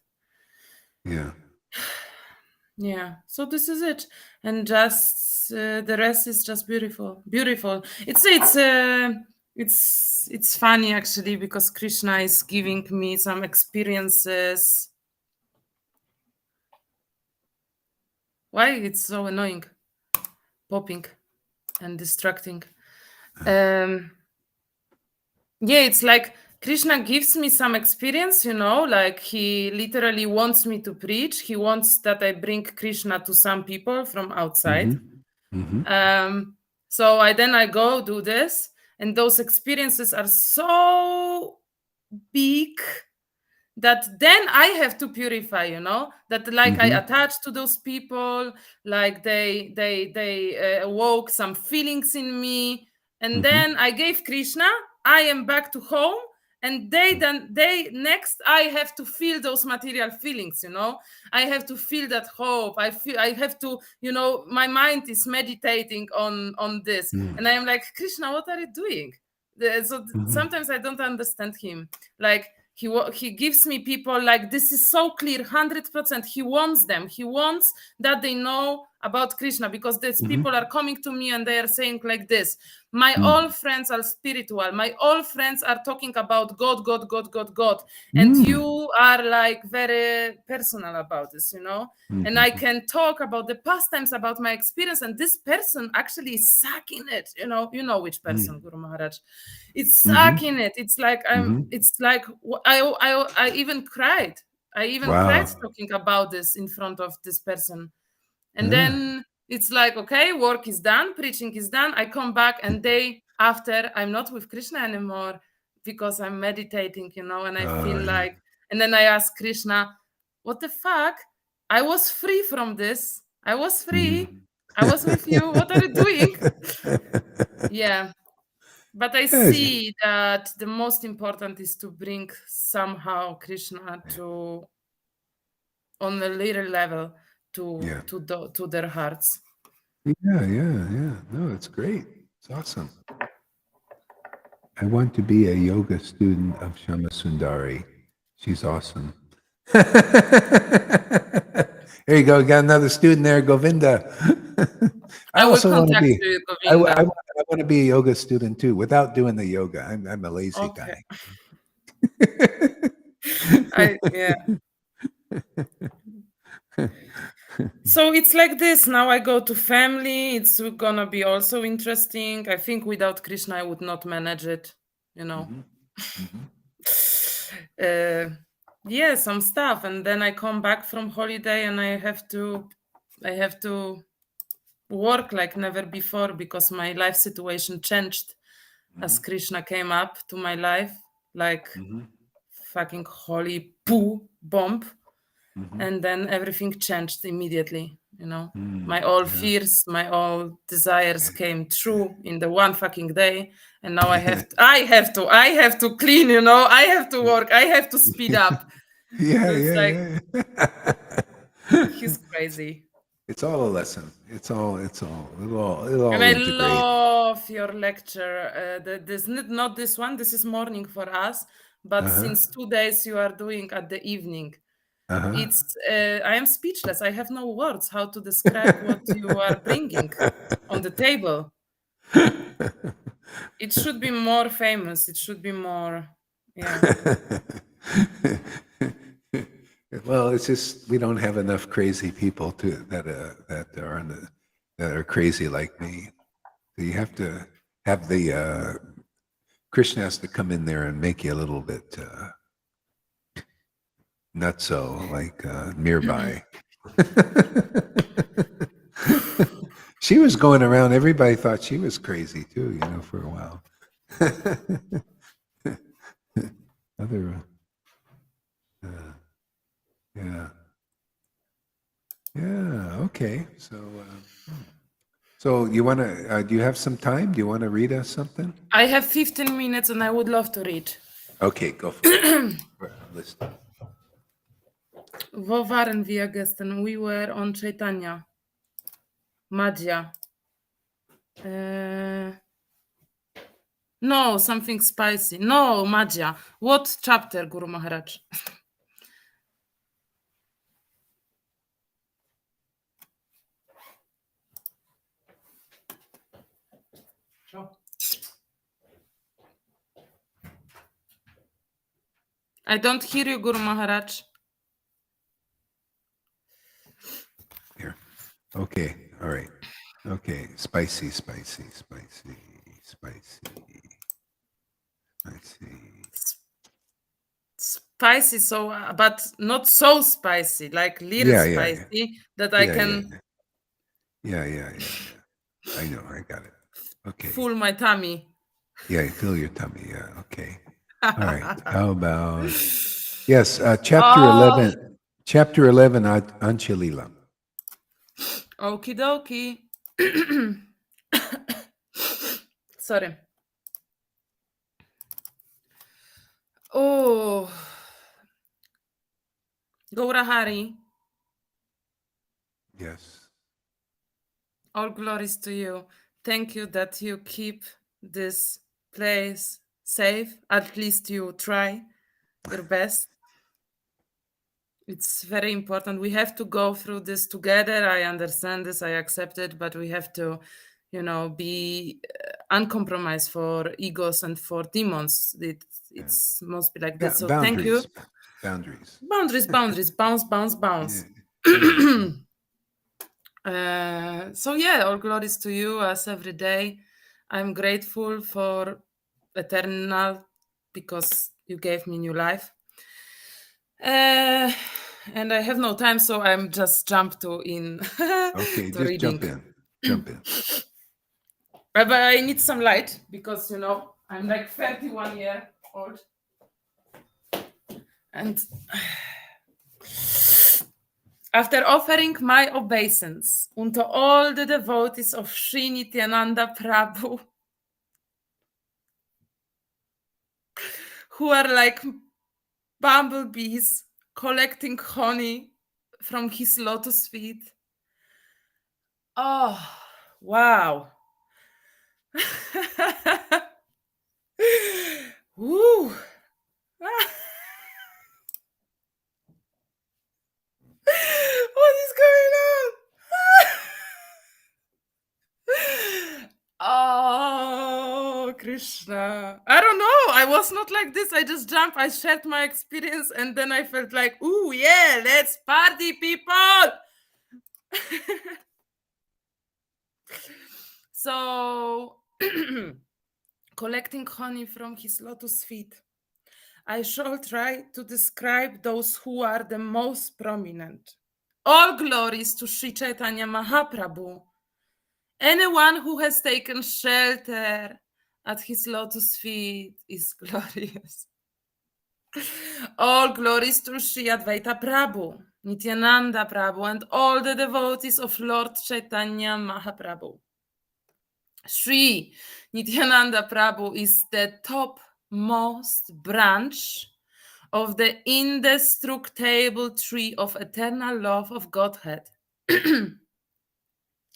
So this is it, and just the rest is just beautiful. It's funny actually, because Krishna is giving me some experiences. Why it's so annoying, popping and distracting. It's like Krishna gives me some experience, you know, like he literally wants me to preach. He wants that I bring Krishna to some people from outside. So I go do this, and those experiences are so big that then I have to purify, you know, that like I attach to those people, like they awoke some feelings in me, and then I gave Krishna, I am back to home, And they next, I have to feel those material feelings, you know. I have to feel that hope. I have to, you know, my mind is meditating on this, and I am like, Krishna, what are you doing? So sometimes I don't understand him. Like he gives me people like, this is so clear, 100%. He wants them. He wants that they know about Krishna, because these people are coming to me and they are saying like this: my all friends are spiritual. My all friends are talking about God, God, God, God, God. And you are like very personal about this, you know? And I can talk about the past times, about my experience. And this person actually is sucking it, you know which person, Guru Maharaj. It's sucking it. It's like, I even cried. I even cried talking about this in front of this person. And then it's like, okay, work is done, preaching is done. I come back, and day after, I'm not with Krishna anymore because I'm meditating, you know, and I feel like, and then I ask Krishna, what the fuck? I was free from this. I was free. I was with you. What are you doing? Yeah. But I see that the most important is to bring somehow Krishna to, on a little level, to their hearts. Yeah. No, it's great. It's awesome. I want to be a yoga student of Shama Sundari. She's awesome. There you go. Got another student there, Govinda. I also want to be. I want to be a yoga student too, without doing the yoga. I'm a lazy guy. Yeah. So it's like this. Now I go to family. It's gonna be also interesting. I think without Krishna, I would not manage it, you know. Yeah, some stuff. And then I come back from holiday, and I have to work like never before, because my life situation changed as Krishna came up to my life, like fucking holy poo bomb. And then everything changed immediately, you know. My all fears, my all desires came true in the one fucking day. And now I have to clean, you know. I have to work. I have to speed up. Yeah. He's crazy. It's all a lesson. It'll all And I integrate. love your lecture. This not this one. This is morning for us, but since 2 days you are doing at the evening. It's I am speechless. I have no words how to describe what you are bringing on the table. It should be more famous. It should be more, yeah. Well, it's just we don't have enough crazy people that are crazy like me. So you have to have the Krishna has to come in there and make you a little bit nutso, like Mirbai. She was going around. Everybody thought she was crazy too, you know, for a while. Okay. So you want to? Do you have some time? Do you want to read us something? I have 15 minutes, and I would love to read. Okay, go for it. Listen. Wo waren wir gestern? We were on Caitanya. Madhya. No, something spicy. No, Madhya. What chapter, Guru Maharaj? I don't hear you, Guru Maharaj. Here. Okay. All right. Okay. Spicy. Spicy, so but not so spicy, like little spicy that I can. Yeah. I know. I got it. Okay. Full my tummy. Yeah, fill your tummy. Yeah. Okay. All right. How about chapter 11. Chapter 11, Anchalila. Okie dokie. Sorry. Oh, Gaura Hari. Yes. All glories to you. Thank you that you keep this place safe. At least you try your best. It's very important. We have to go through this together. I understand this. I accept it. But we have to, be uncompromised for egos and for demons. It's mostly like this. So thank you. Boundaries. Bounce. So yeah, all glories to you as every day. I'm grateful for eternal because you gave me new life. And I have no time, so I'm just jump to in. Okay, to just reading. jump in. But I need some light because I'm like 31 years old, and after offering my obeisance unto all the devotees of Sri Nityananda Prabhu, who are like bumblebees collecting honey from his lotus feet. Oh, wow. Woo. What is going on? Oh, Krishna. I don't know. I was not like this. I just jumped. I shared my experience and then I felt like, ooh, yeah, let's party, people. So, collecting honey from his lotus feet, I shall try to describe those who are the most prominent. All glories to Sri Caitanya Mahaprabhu. Anyone who has taken shelter at his lotus feet is glorious. All glories to Sri Advaita Prabhu, Nityananda Prabhu, and all the devotees of Lord Caitanya Mahaprabhu. Sri Nityananda Prabhu is the topmost branch of the indestructible tree of eternal love of Godhead.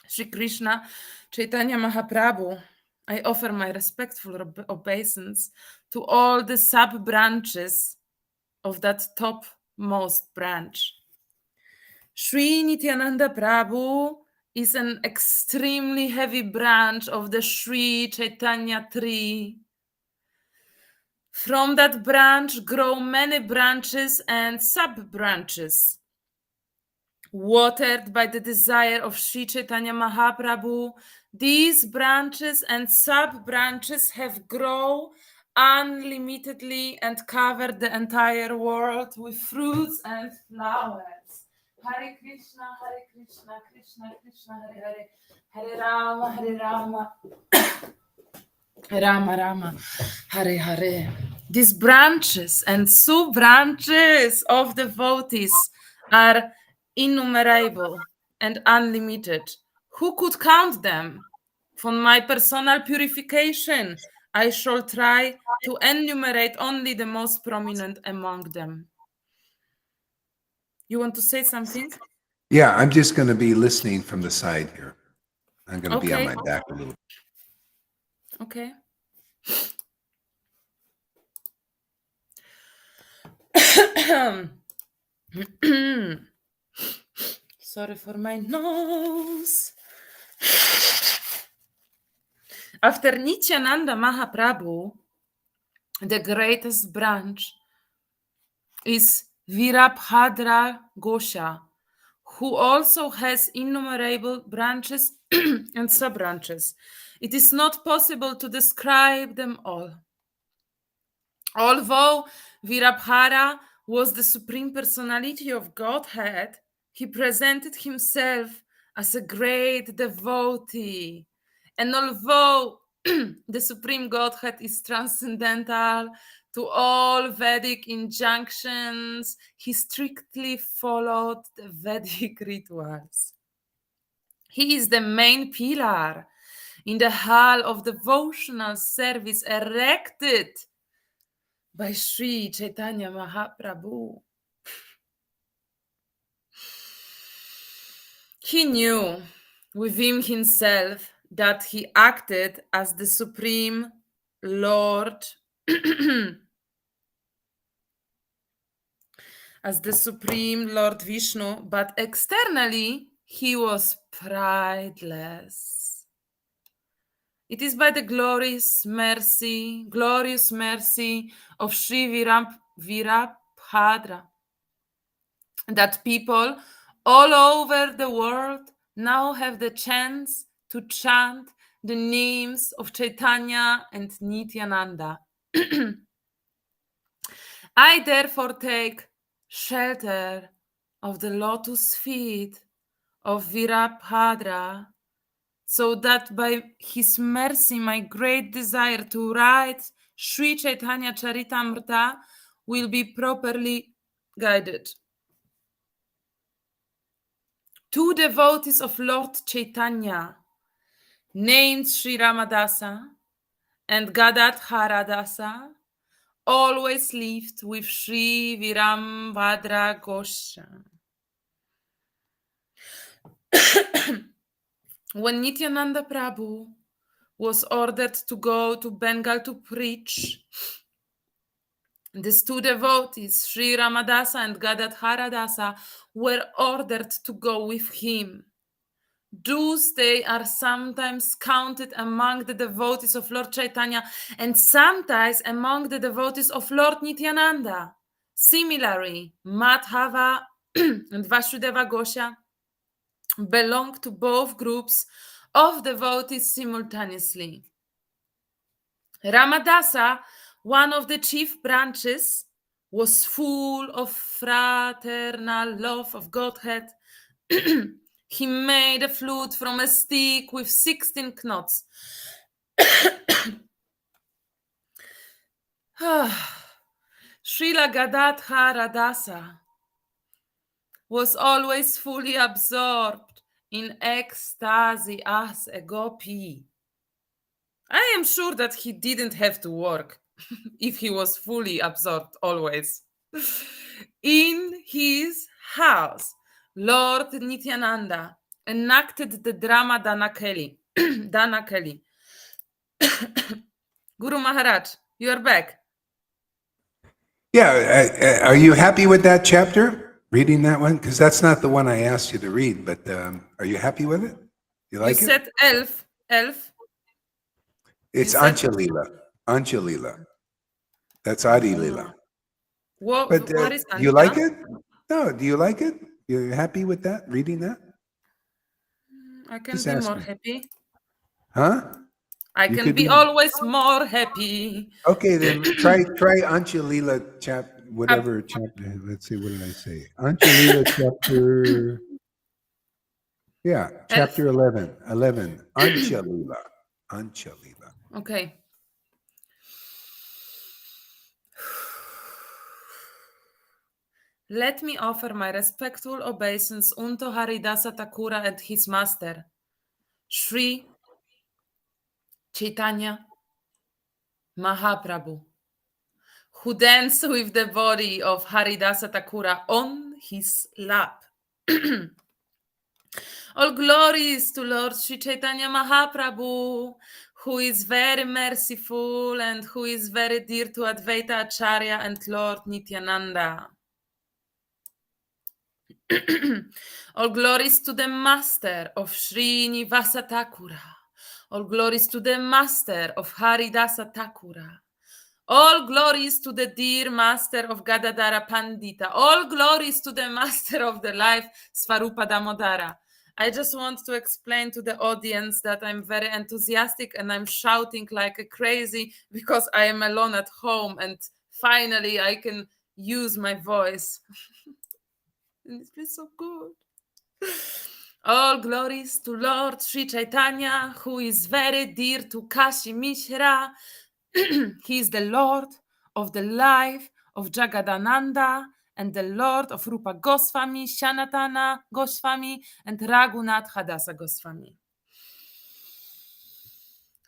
Sri Krishna Chaitanya Mahaprabhu, I offer my respectful obeisance to all the sub-branches of that topmost branch. Sri Nityananda Prabhu is an extremely heavy branch of the Sri Chaitanya tree. From that branch grow many branches and sub-branches. Watered by the desire of Sri Chaitanya Mahaprabhu, these branches and sub-branches have grown unlimitedly and covered the entire world with fruits and flowers. Hare Krishna, Krishna Krishna, Hare Hare, Hare Rama, Rama Rama, Hare Hare. These branches and sub-branches of devotees are innumerable and unlimited. Who could count them? For my personal purification, I shall try to enumerate only the most prominent among them. You want to say something? Yeah, I'm just going to be listening from the side here. I'm going to be on my back a little. Okay. Sorry for my nose. After Nityananda Mahaprabhu, the greatest branch is Virabhadra Gosha, who also has innumerable branches and sub-branches. It is not possible to describe them all. Although Virabhadra was the Supreme Personality of Godhead, he presented himself as a great devotee. And although the Supreme Godhead is transcendental to all Vedic injunctions, he strictly followed the Vedic rituals. He is the main pillar in the hall of devotional service erected by Sri Chaitanya Mahaprabhu. He knew within himself that he acted as the Supreme Lord, as the Supreme Lord Vishnu, but externally he was prideless. It is by the glorious mercy of Sri Virabhadra that people all over the world now have the chance to chant the names of Chaitanya and Nityananda. I therefore take shelter of the lotus feet of Virabhadra, so that by his mercy my great desire to write Sri Chaitanya Charitamrita will be properly guided. Two devotees of Lord Caitanya, named Sri Ramadasa and Gadadharadasa, always lived with Sri Virambhadra Gosha. When Nityananda Prabhu was ordered to go to Bengal to preach, these two devotees, Sri Ramadasa and Gadadharadasa, were ordered to go with him. Thus they are sometimes counted among the devotees of Lord Caitanya and sometimes among the devotees of Lord Nityananda. Similarly, Madhava and Vasudeva Gosha belong to both groups of devotees simultaneously. Ramadasa, one of the chief branches, was full of fraternal love of Godhead. He made a flute from a stick with 16 knots. Srila Gadadharadasa was always fully absorbed in ecstasy as a gopi. I am sure that he didn't have to work if he was fully absorbed always. In his house, Lord Nityananda enacted the drama Danakeli. Danakeli. Guru Maharaj, you are back. Yeah, are you happy with that chapter? Reading that one? Because that's not the one I asked you to read, but are you happy with it? You like You it? said elf. It's you said... Anchalila. That's Adi Lila. What is do you like it? No, do you like it? You're happy with that, reading that? I can Just be ask more me. happy. Huh? I You can could be always more happy. Okay, then try Anchalila whatever chapter. Let's see, what did I say? Anchalila chapter. Yeah, chapter 11. 11. Anchalila. Okay. Let me offer my respectful obeisance unto Haridasa Thakura and his master, Sri Chaitanya Mahaprabhu, who danced with the body of Haridasa Thakura on his lap. All glories to Lord Sri Chaitanya Mahaprabhu, who is very merciful and who is very dear to Advaita Acharya and Lord Nityananda. All glories to the master of Srinivasa Thakura. All glories to the master of Haridasa Thakura. All glories to the dear master of Gadadhara Pandita. All glories to the master of the life, Svarupa Damodara. I just want to explain to the audience that I'm very enthusiastic and I'm shouting like a crazy because I am alone at home and finally I can use my voice. And it feels so good. All glories to Lord Sri Chaitanya, who is very dear to Kashi Mishra. He is the Lord of the life of Jagadananda and the Lord of Rupa Goswami, Sanatana Goswami, and Raghunath Hadasa Goswami.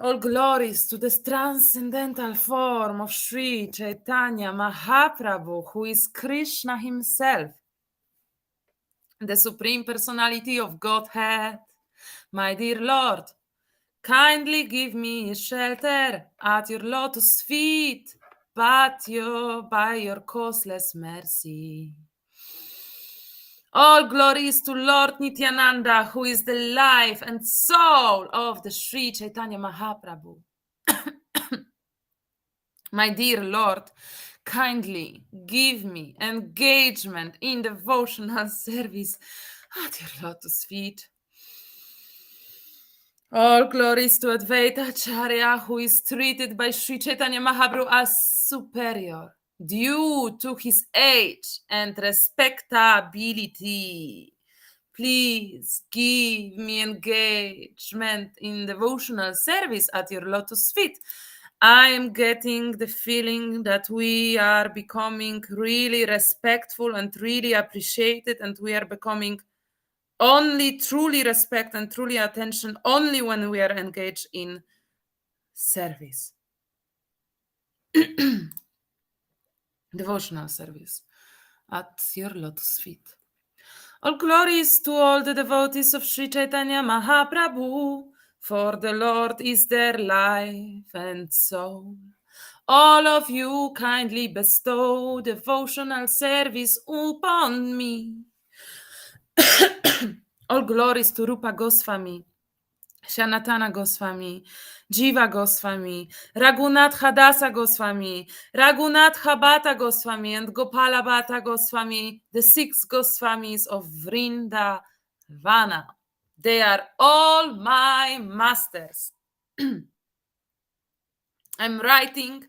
All glories to the transcendental form of Sri Caitanya Mahaprabhu, who is Krishna himself, the Supreme Personality of Godhead. My dear Lord, kindly give me shelter at your lotus feet, Patio, by your causeless mercy. All glories to Lord Nityananda, who is the life and soul of the Sri Caitanya Mahaprabhu. My dear Lord, kindly give me engagement in devotional service at your lotus feet. All glories to Advaita Acharya, who is treated by Sri Chaitanya Mahaprabhu as superior due to his age and respectability. Please give me engagement in devotional service at your lotus feet. I am getting the feeling that we are becoming really respectful and really appreciated, and we are becoming only truly respect and truly attention only when we are engaged in service. Devotional service at your lotus feet. All glories to all the devotees of Sri Chaitanya Mahaprabhu, for the Lord is their life and soul. All of you kindly bestow devotional service upon me. All glories to Rupa Goswami, Sanatana Goswami, Jiva Goswami, Raghunath Hadasa Goswami, Raghunath Bhatta Goswami, and Gopala Bhatta Goswami, the 6 Goswamis of Vrindavana. They are all my masters. I'm writing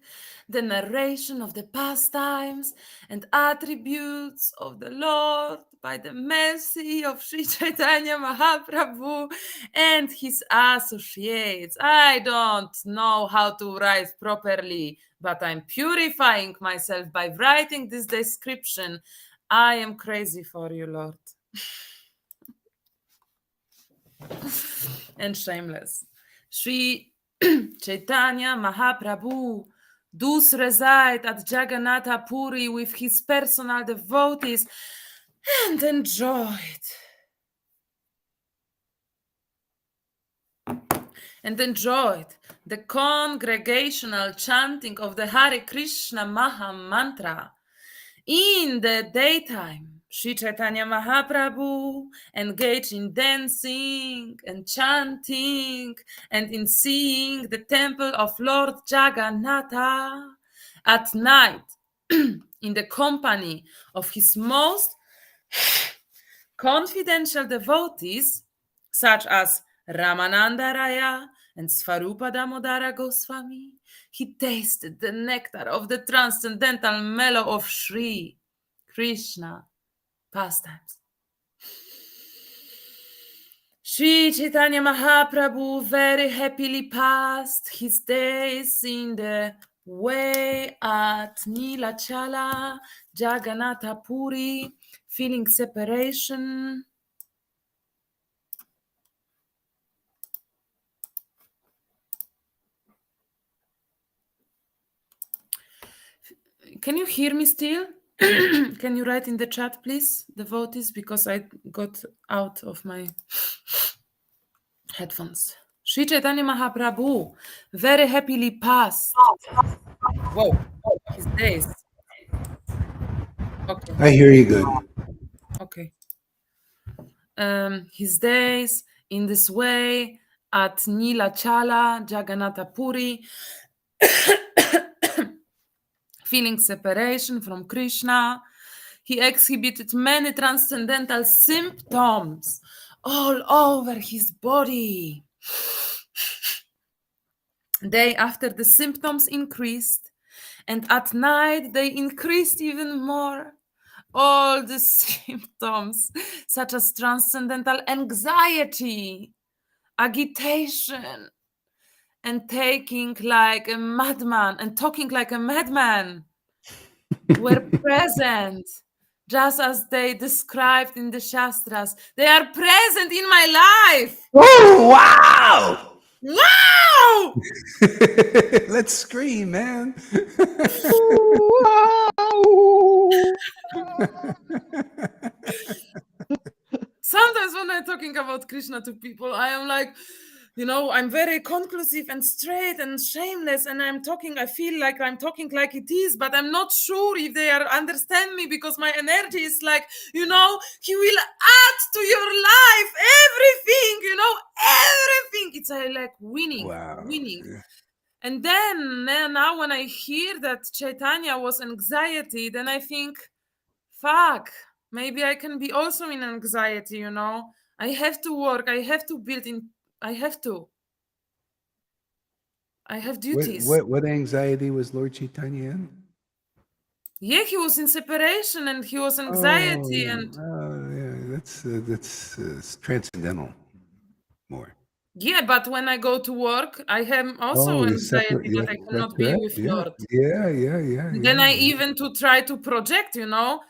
the narration of the pastimes and attributes of the Lord by the mercy of Sri Chaitanya Mahaprabhu and his associates. I don't know how to write properly, but I'm purifying myself by writing this description. I am crazy for you, Lord. And shameless. Sri Chaitanya Mahaprabhu does reside at Jagannath Puri with his personal devotees and enjoyed the congregational chanting of the Hare Krishna Maha Mantra. In the daytime, Sri Chaitanya Mahaprabhu engaged in dancing and chanting and in seeing the temple of Lord Jagannatha. At night, in the company of his most confidential devotees, such as Ramananda Raya and Svarupa Damodara Goswami, he tasted the nectar of the transcendental mellow of Sri Krishna pastimes. Sri Chaitanya Mahaprabhu very happily passed his days in the way at Nilachala, Jagannath Puri, feeling separation. Can you hear me still? Can you write in the chat, please, devotees, because I got out of my headphones. Sri Chaitanya Mahaprabhu very happily passed his days. Okay. I hear you good. Okay. His days in this way at Nilachala, Jagannath Puri, feeling separation from Krishna. He exhibited many transcendental symptoms all over his body. Day after the symptoms increased, and at night they increased even more. All the symptoms, such as transcendental anxiety, agitation, and taking like a madman and talking like a madman, were present, just as they described in the Shastras. They are present in my life. Oh, wow! Wow! Let's scream, man. Sometimes when I'm talking about Krishna to people, I am like, I'm very conclusive and straight and shameless, and I feel like I'm talking like it is, but I'm not sure if they understand me, because my energy is like, he will add to your life everything, everything. It's like winning. Yeah. And then now when I hear that Chaitanya was anxiety, then I think, fuck, maybe I can be also in anxiety, I have to work, I have to build in, I have duties. What anxiety was Lord Caitanya in? Yeah, he was in separation and he was anxiety Yeah, that's transcendental more. Yeah, but when I go to work, I have also anxiety that I cannot be with Lord. Yeah. Then I even to try to project, on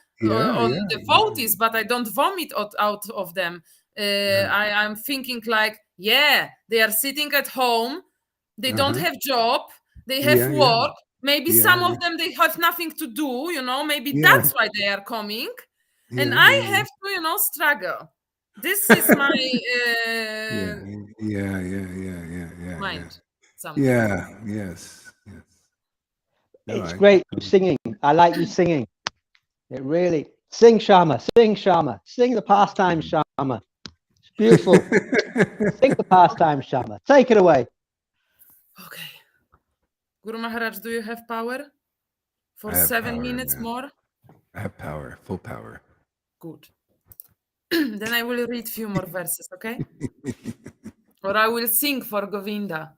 devotees, but I don't vomit out of them. I'm thinking like, they are sitting at home, they don't have job, they have work. Maybe some of them, they have nothing to do, maybe that's why they are coming. And I have to, struggle. This is my mind. Sometimes. Yeah, yes. No, It's great singing. I like you singing. It really. Sing, Shama. Sing, Shama. Sing the pastime, Shama. It's beautiful. Sing the pastime, Shama. Take it away. Okay. Guru Maharaj, do you have power for 7 minutes more? I have power, full power. Good. Then I will read few more verses, okay? Or I will sing for Govinda.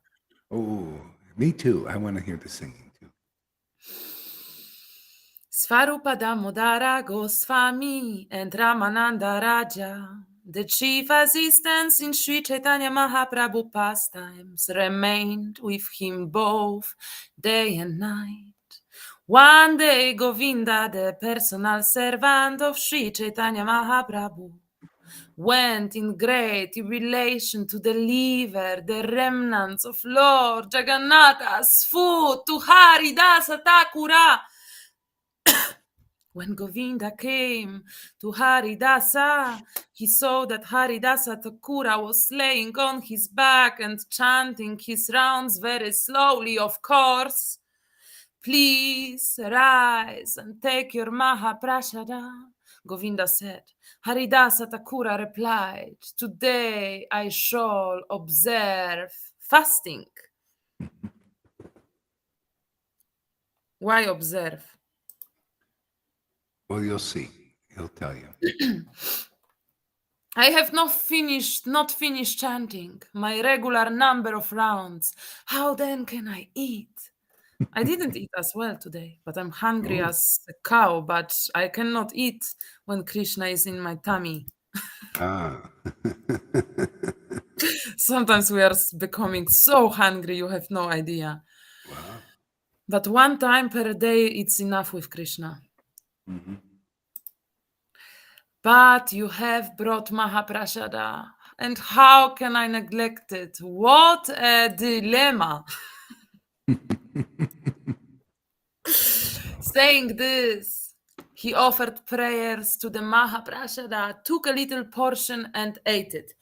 Oh, me too. I want to hear the singing too. Svarupa Damodara Goswami and Ramananda Raja, the chief assistants in Sri Chaitanya Mahaprabhu pastimes, remained with him both day and night. One day Govinda, the personal servant of Sri Chaitanya Mahaprabhu, went in great relation to deliver the remnants of Lord Jagannatha's food to Haridasa Thakura. When Govinda came to Haridasa, he saw that Haridasa Thakura was laying on his back and chanting his rounds very slowly, of course. Please rise and take your Mahaprasada, Govinda said. Haridasa Thakura replied, today I shall observe fasting. Why observe? Well, you'll see. He'll tell you. I have not finished chanting my regular number of rounds. How then can I eat? I didn't eat as well today, but I'm hungry as a cow, but I cannot eat when Krishna is in my tummy. Sometimes we are becoming so hungry, you have no idea. Wow. But one time per day, it's enough with Krishna. Mm-hmm. But you have brought Mahaprasada, and how can I neglect it? What a dilemma. Saying this, he offered prayers to the Mahaprasada, took a little portion and ate it.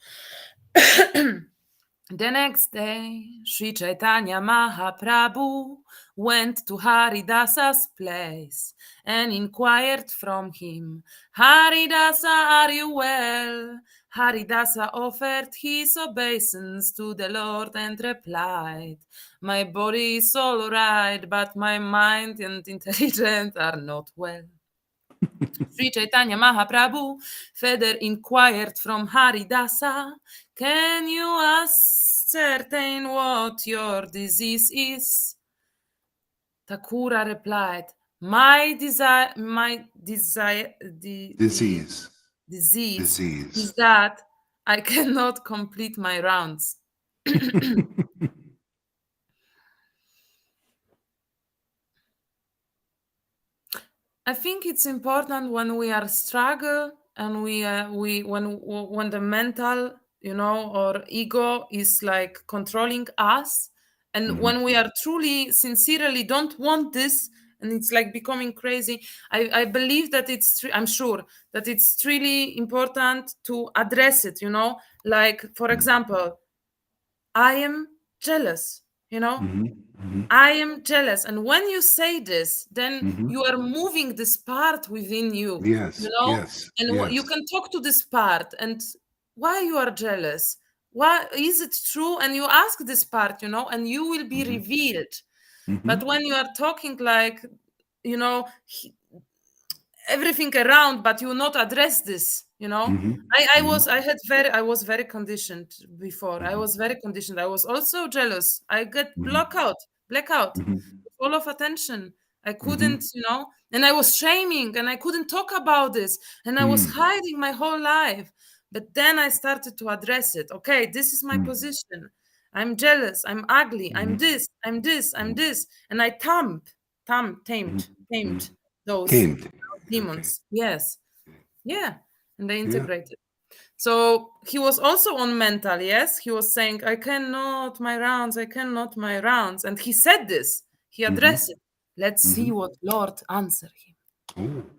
The next day, Sri Chaitanya Mahaprabhu went to Haridasa's place and inquired from him, Haridasa, are you well? Haridasa offered his obeisance to the Lord and replied, my body is all right, but my mind and intelligence are not well. Sri Chaitanya Mahaprabhu further inquired from Haridasa, can you ascertain what your disease is? Thakura replied, my disease is that I cannot complete my rounds. I think it's important when we are struggle and when the mental or ego is like controlling us. And when we are truly, sincerely don't want this, and it's like becoming crazy, I believe that I'm sure that it's really important to address it, like, for example, I am jealous, I am jealous. And when you say this, then you are moving this part within you, Yes. Yes. and Yes. you can talk to this part and why you are jealous, why is it true, and you ask this part, and you will be revealed. But when you are talking like, everything around, but you not address this, I was very conditioned before. I was very conditioned. I was also jealous. I get blackout, full of attention. I couldn't, and I was shaming and I couldn't talk about this, and I was hiding my whole life. But then I started to address it. Okay, this is my position. I'm jealous. I'm ugly. I'm this. I'm this. I'm this. And I tamed those demons. Okay. Yes. Yeah. And they integrated. So he was also on mental. Yes. He was saying, I cannot my rounds. And he said this. He addressed it. Let's see what Lord answered him.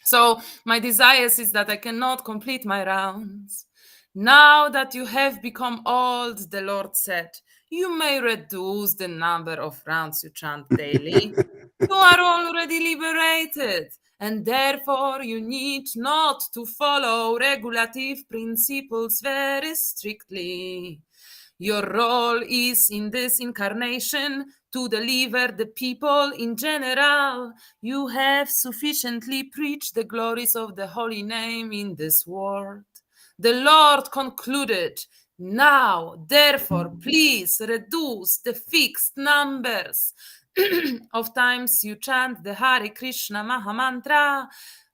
So my desires is that I cannot complete my rounds. Now that you have become old, the Lord said, you may reduce the number of rounds you chant daily. You are already liberated, and therefore you need not to follow regulative principles very strictly. Your role is in this incarnation to deliver the people in general. You have sufficiently preached the glories of the holy name in this world. The Lord concluded, now, therefore, please reduce the fixed numbers of times you chant the Hare Krishna Maha Mantra.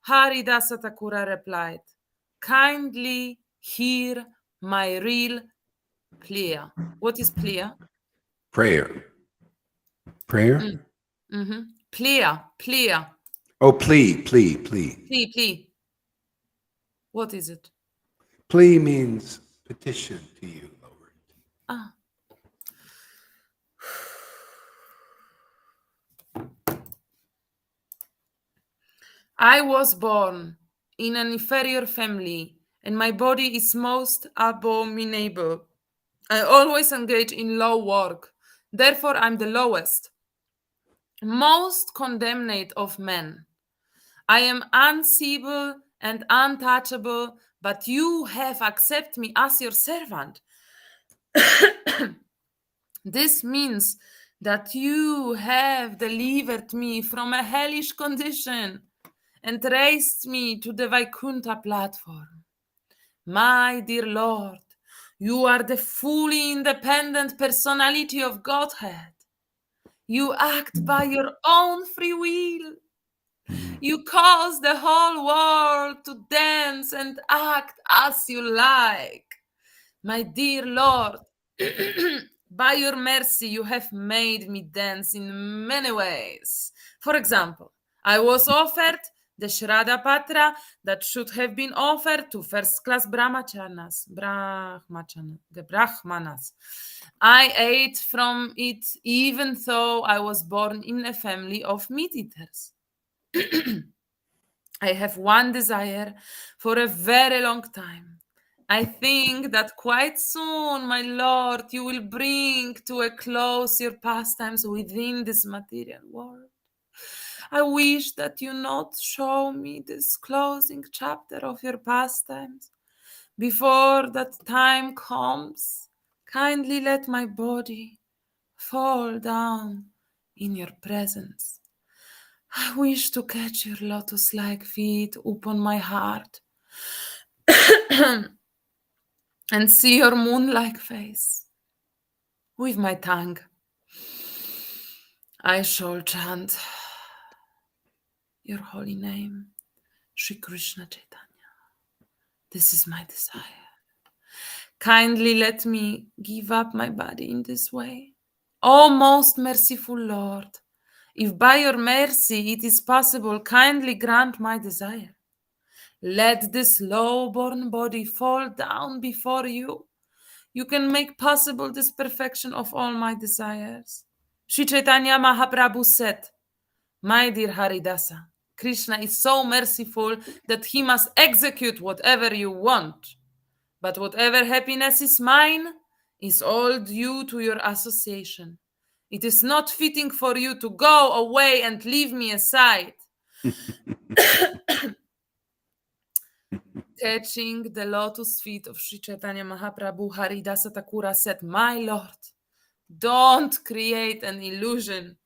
Haridasa Thakura replied, kindly hear my real plea. What is plea? Prayer. Plea. Oh, plea. Plea. What is it? Plea means petition to you, Lord. I was born in an inferior family, and my body is most abominable. I always engage in low work. Therefore, I'm the lowest, most condemned of men. I am unseeable and untouchable, but you have accepted me as your servant. This means that you have delivered me from a hellish condition and raised me to the Vaikuntha platform. My dear Lord, you are the fully independent personality of Godhead. You act by your own free will. You cause the whole world to dance and act as you like. My dear Lord, by your mercy, you have made me dance in many ways. For example, I was offered the Shraddha Patra that should have been offered to first-class Brahmachanas. I ate from it even though I was born in a family of meat-eaters. I have one desire for a very long time. I think that quite soon, my Lord, you will bring to a close your pastimes within this material world. I wish that you not show me this closing chapter of your pastimes. Before that time comes, kindly let my body fall down in your presence. I wish to catch your lotus-like feet upon my heart and see your moon-like face. With my tongue, I shall chant your holy name, Sri Krishna Caitanya. This is my desire. Kindly let me give up my body in this way. O most merciful Lord, if by your mercy it is possible, kindly grant my desire. Let this low-born body fall down before you. You can make possible this perfection of all my desires. Sri Caitanya Mahaprabhu said, my dear Haridasa, Krishna is so merciful that he must execute whatever you want. But whatever happiness is mine is all due to your association. It is not fitting for you to go away and leave me aside. Catching the lotus feet of Sri Chaitanya Mahaprabhu, Haridasa Thakura said, my Lord, don't create an illusion.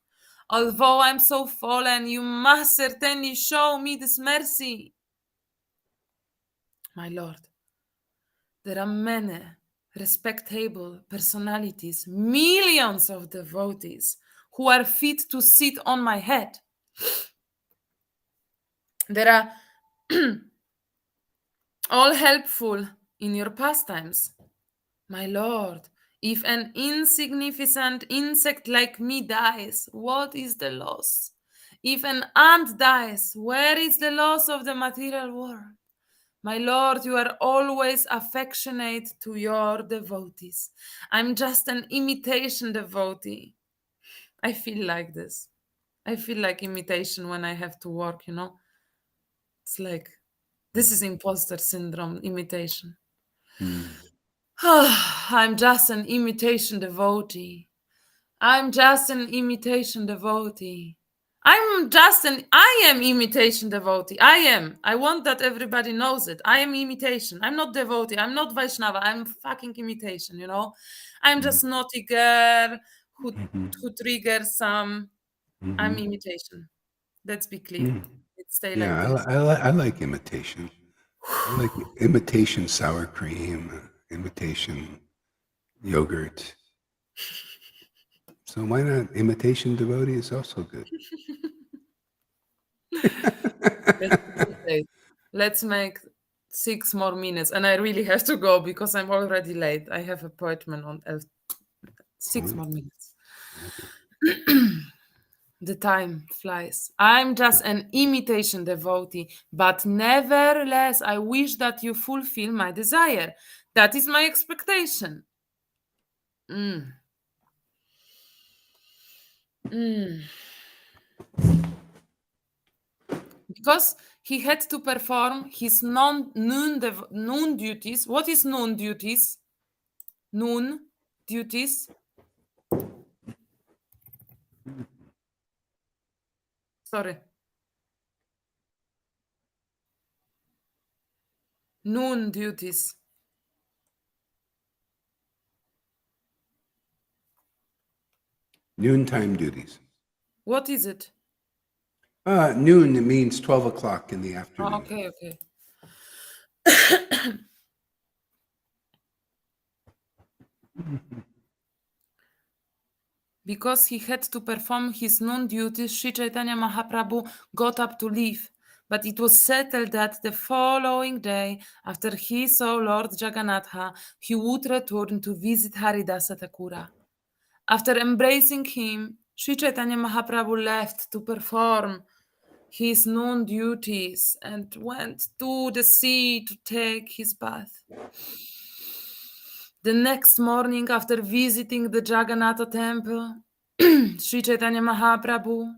Although I'm so fallen, you must certainly show me this mercy. My Lord, there are many respectable personalities, millions of devotees who are fit to sit on my head. There are all helpful in your pastimes. My Lord, if an insignificant insect like me dies, what is the loss? If an ant dies, where is the loss of the material world? My Lord, you are always affectionate to your devotees. I'm just an imitation devotee. I feel like this. I feel like imitation when I have to work, you know. It's like, this is imposter syndrome, imitation. I'm just an imitation devotee. I'm just an imitation devotee. I am imitation devotee. I am. I want that everybody knows it. I am imitation. I'm not devotee. I'm not Vaishnava. I'm fucking imitation, you know. I'm just naughty girl who triggers some. I'm imitation. Let's be clear. Let's stay like this. I like imitation. I like imitation sour cream, imitation yogurt. So why not imitation devotee is also good. Let's make 6 more minutes. And I really have to go because I'm already late. I have an appointment on 6 more minutes. The time flies. I'm just an imitation devotee, but nevertheless, I wish that you fulfill my desire. That is my expectation. Because he had to perform his noon duties. What is noon duties? Noon duties. Sorry. Noon duties. Noontime duties. What is it? Noon, it means 12 o'clock in the afternoon. Oh, okay. Because he had to perform his noon duties, Sri Caitanya Mahaprabhu got up to leave. But it was settled that the following day, after he saw Lord Jagannatha, he would return to visit Haridasa Thakura. After embracing him, Sri Caitanya Mahaprabhu left to perform his noon duties and went to the sea to take his bath. The next morning, after visiting the Jagannatha temple, Sri Caitanya Mahaprabhu,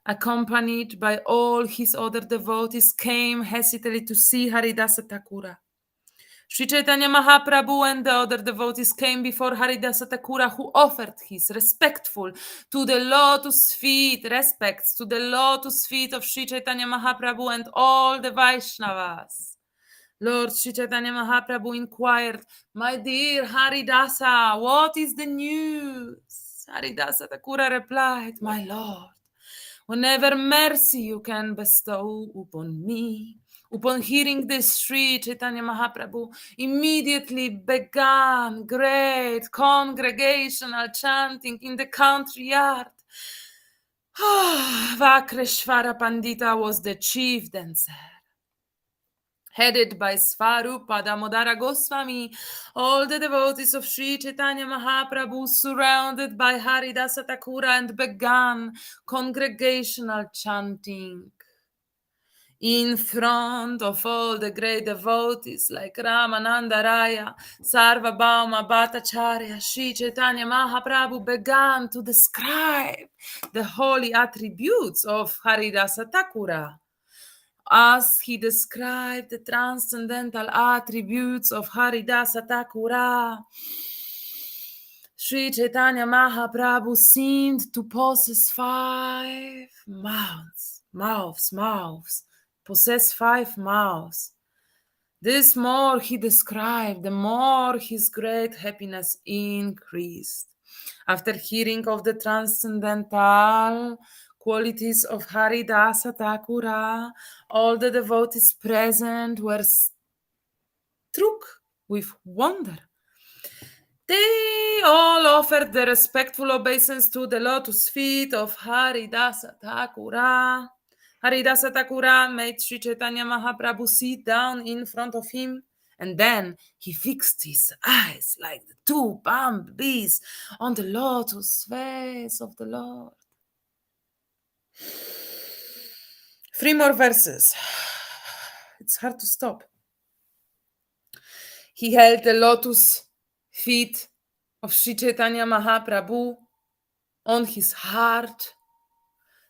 accompanied by all his other devotees, came hastily to see Haridasa Thakura. Sri Caitanya Mahaprabhu and the other devotees came before Haridasa Thakura, who offered his respects to the lotus feet of Sri Caitanya Mahaprabhu and all the Vaishnavas. Lord Sri Caitanya Mahaprabhu inquired, my dear Haridasa, what is the news? Haridasa Thakura replied, my Lord, whenever mercy you can bestow upon me. Upon hearing this, Sri Caitanya Mahaprabhu immediately began great congregational chanting in the country yard. Vakreshvara Pandita was the chief dancer. Headed by Svarupa Damodara Goswami, all the devotees of Sri Caitanya Mahaprabhu surrounded by Haridasa Thakura and began congregational chanting. in front of all the great devotees like Ramananda Raya, Sarvabhauma Bhattacharya, Sri Chaitanya Mahaprabhu began to describe the holy attributes of Haridasa Thakura. As he described the transcendental attributes of Haridasa Thakura, Sri Chaitanya Mahaprabhu seemed to possess 5 mouths. Possess 5 mouths. This more he described, the more his great happiness increased. After hearing of the transcendental qualities of Haridasa Thakura, all the devotees present were struck with wonder. They all offered their respectful obeisance to the lotus feet of Haridasa Thakura. Haridasa Thakura made Sri Chaitanya Mahaprabhu sit down in front of him, and then he fixed his eyes like the 2 bumblebees on the lotus face of the Lord. 3 more verses. It's hard to stop. He held the lotus feet of Sri Chaitanya Mahaprabhu on his heart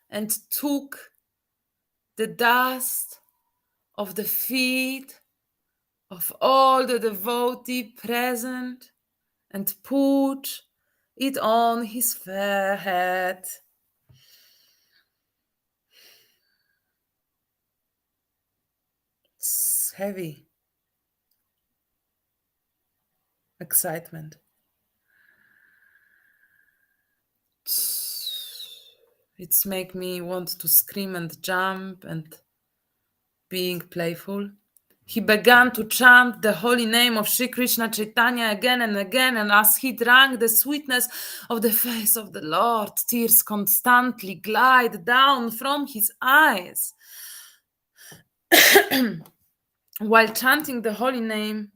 and took the dust of the feet of all the devotee present and put it on his head. It's heavy. Excitement. It's make me want to scream and jump and being playful. He began to chant the holy name of Sri Krishna Chaitanya again and again, and as he drank the sweetness of the face of the Lord, tears constantly glide down from his eyes. While chanting the holy name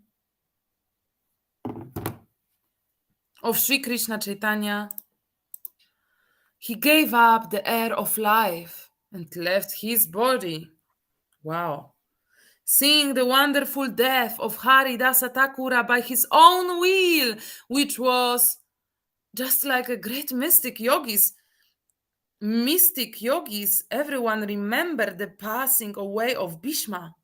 of Sri Krishna Chaitanya, he gave up the air of life and left his body. Wow. Seeing the wonderful death of Haridasa Thakura by his own will, which was just like a great mystic yogis, everyone remembered the passing away of Bhishma.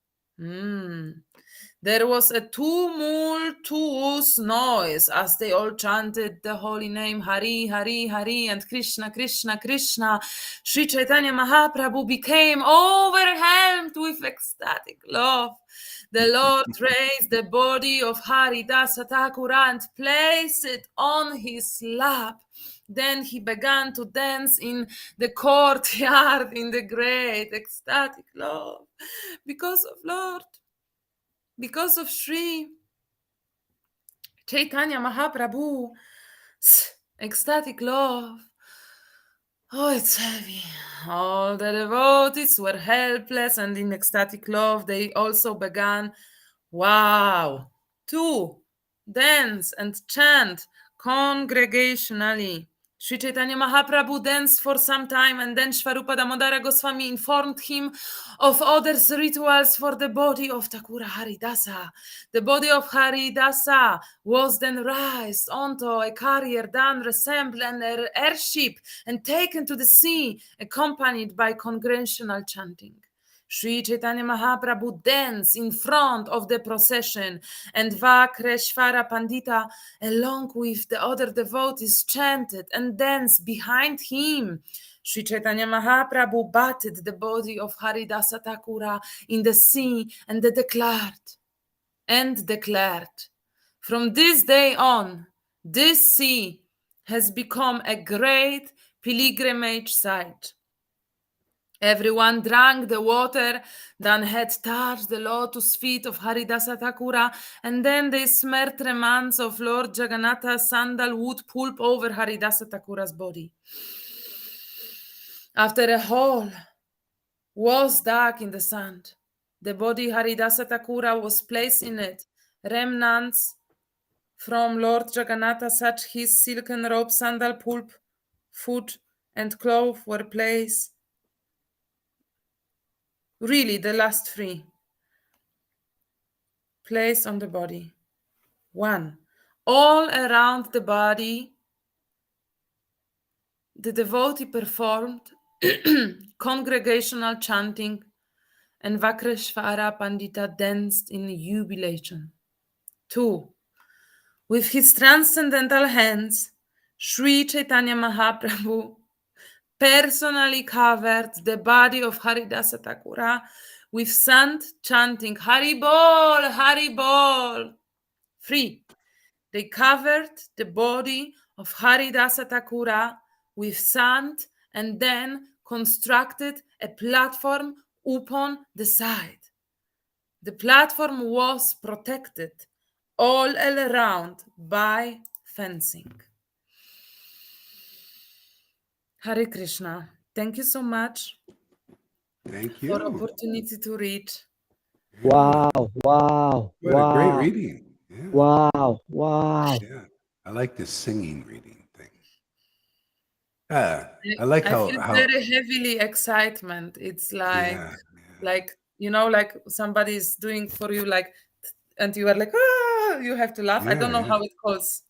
There was a tumultuous noise as they all chanted the holy name Hari, Hari, Hari, and Krishna, Krishna, Krishna. Sri Chaitanya Mahaprabhu became overwhelmed with ecstatic love. The Lord raised the body of Haridasa Thakura and placed it on his lap. Then he began to dance in the courtyard in the great ecstatic love because of Lord. Because of Sri Chaitanya Mahaprabhu's ecstatic love. Oh, it's heavy. All the devotees were helpless and in ecstatic love. They also began, to dance and chant congregationally. Sri Chaitanya Mahaprabhu danced for some time, and then Shvarupa Damodara Goswami informed him of others' rituals for the body of Thakura Haridasa. The body of Haridasa was then raised onto a carrier done resembling an airship and taken to the sea, accompanied by congregational chanting. Sri Chaitanya Mahaprabhu danced in front of the procession, and Vakreshvara Pandita, along with the other devotees, chanted and danced behind him. Sri Chaitanya Mahaprabhu bathed the body of Haridasa Thakura in the sea and declared, from this day on, this sea has become a great pilgrimage site. Everyone drank the water that had touched the lotus feet of Haridasa Thakura, and then they smeared remnants of Lord Jagannatha's sandalwood pulp over Haridasa Thakura's body. After a hole was dug in the sand, the body Haridasa Thakura was placed in it. Remnants from Lord Jagannatha, such his silken robe, sandal pulp, foot, and cloth were placed Really, the last 3. Place on the body. 1. All around the body, the devotee performed congregational chanting, and Vakreshvara Pandita danced in jubilation. 2. With his transcendental hands, Sri Chaitanya Mahaprabhu personally covered the body of Haridasa Thakura with sand, chanting Haribol, Haribol. 3. They covered the body of Haridasa Thakura with sand and then constructed a platform upon the side. The platform was protected all around by fencing. Hare Krishna. Thank you so much. Thank you. For opportunity to read. Wow, wow, What wow. a great reading. Yeah. Wow, wow. Yeah. I like this singing reading thing. I like I how feel very heavily excitement. It's like, like, you know, like somebody is doing for you, like, and you are like, ah, you have to laugh. I don't know how it calls.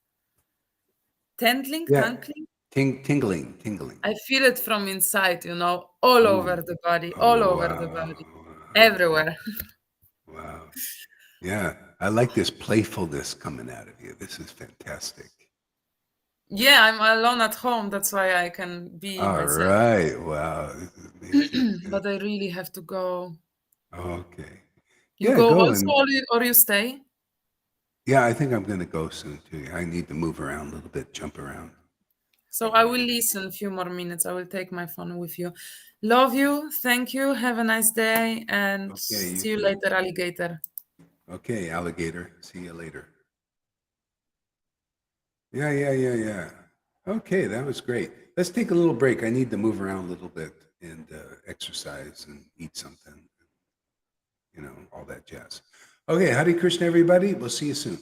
Tingling, tingling. I feel it from inside, you know, all over the body, all over the body, everywhere. Wow. Yeah. I like this playfulness coming out of you. This is fantastic. Yeah, I'm alone at home. That's why I can be myself. All right. Wow. This is amazing. But I really have to go. Okay. You go also, or you stay? Yeah, I think I'm going to go soon too. I need to move around a little bit, jump around. So I will listen a few more minutes. I will take my phone with you. Love you. Thank you. Have a nice day. And see you later, alligator. Okay, alligator. See you later. Yeah. Okay, that was great. Let's take a little break. I need to move around a little bit and exercise and eat something. You know, all that jazz. Okay, Hare Krishna, everybody. We'll see you soon.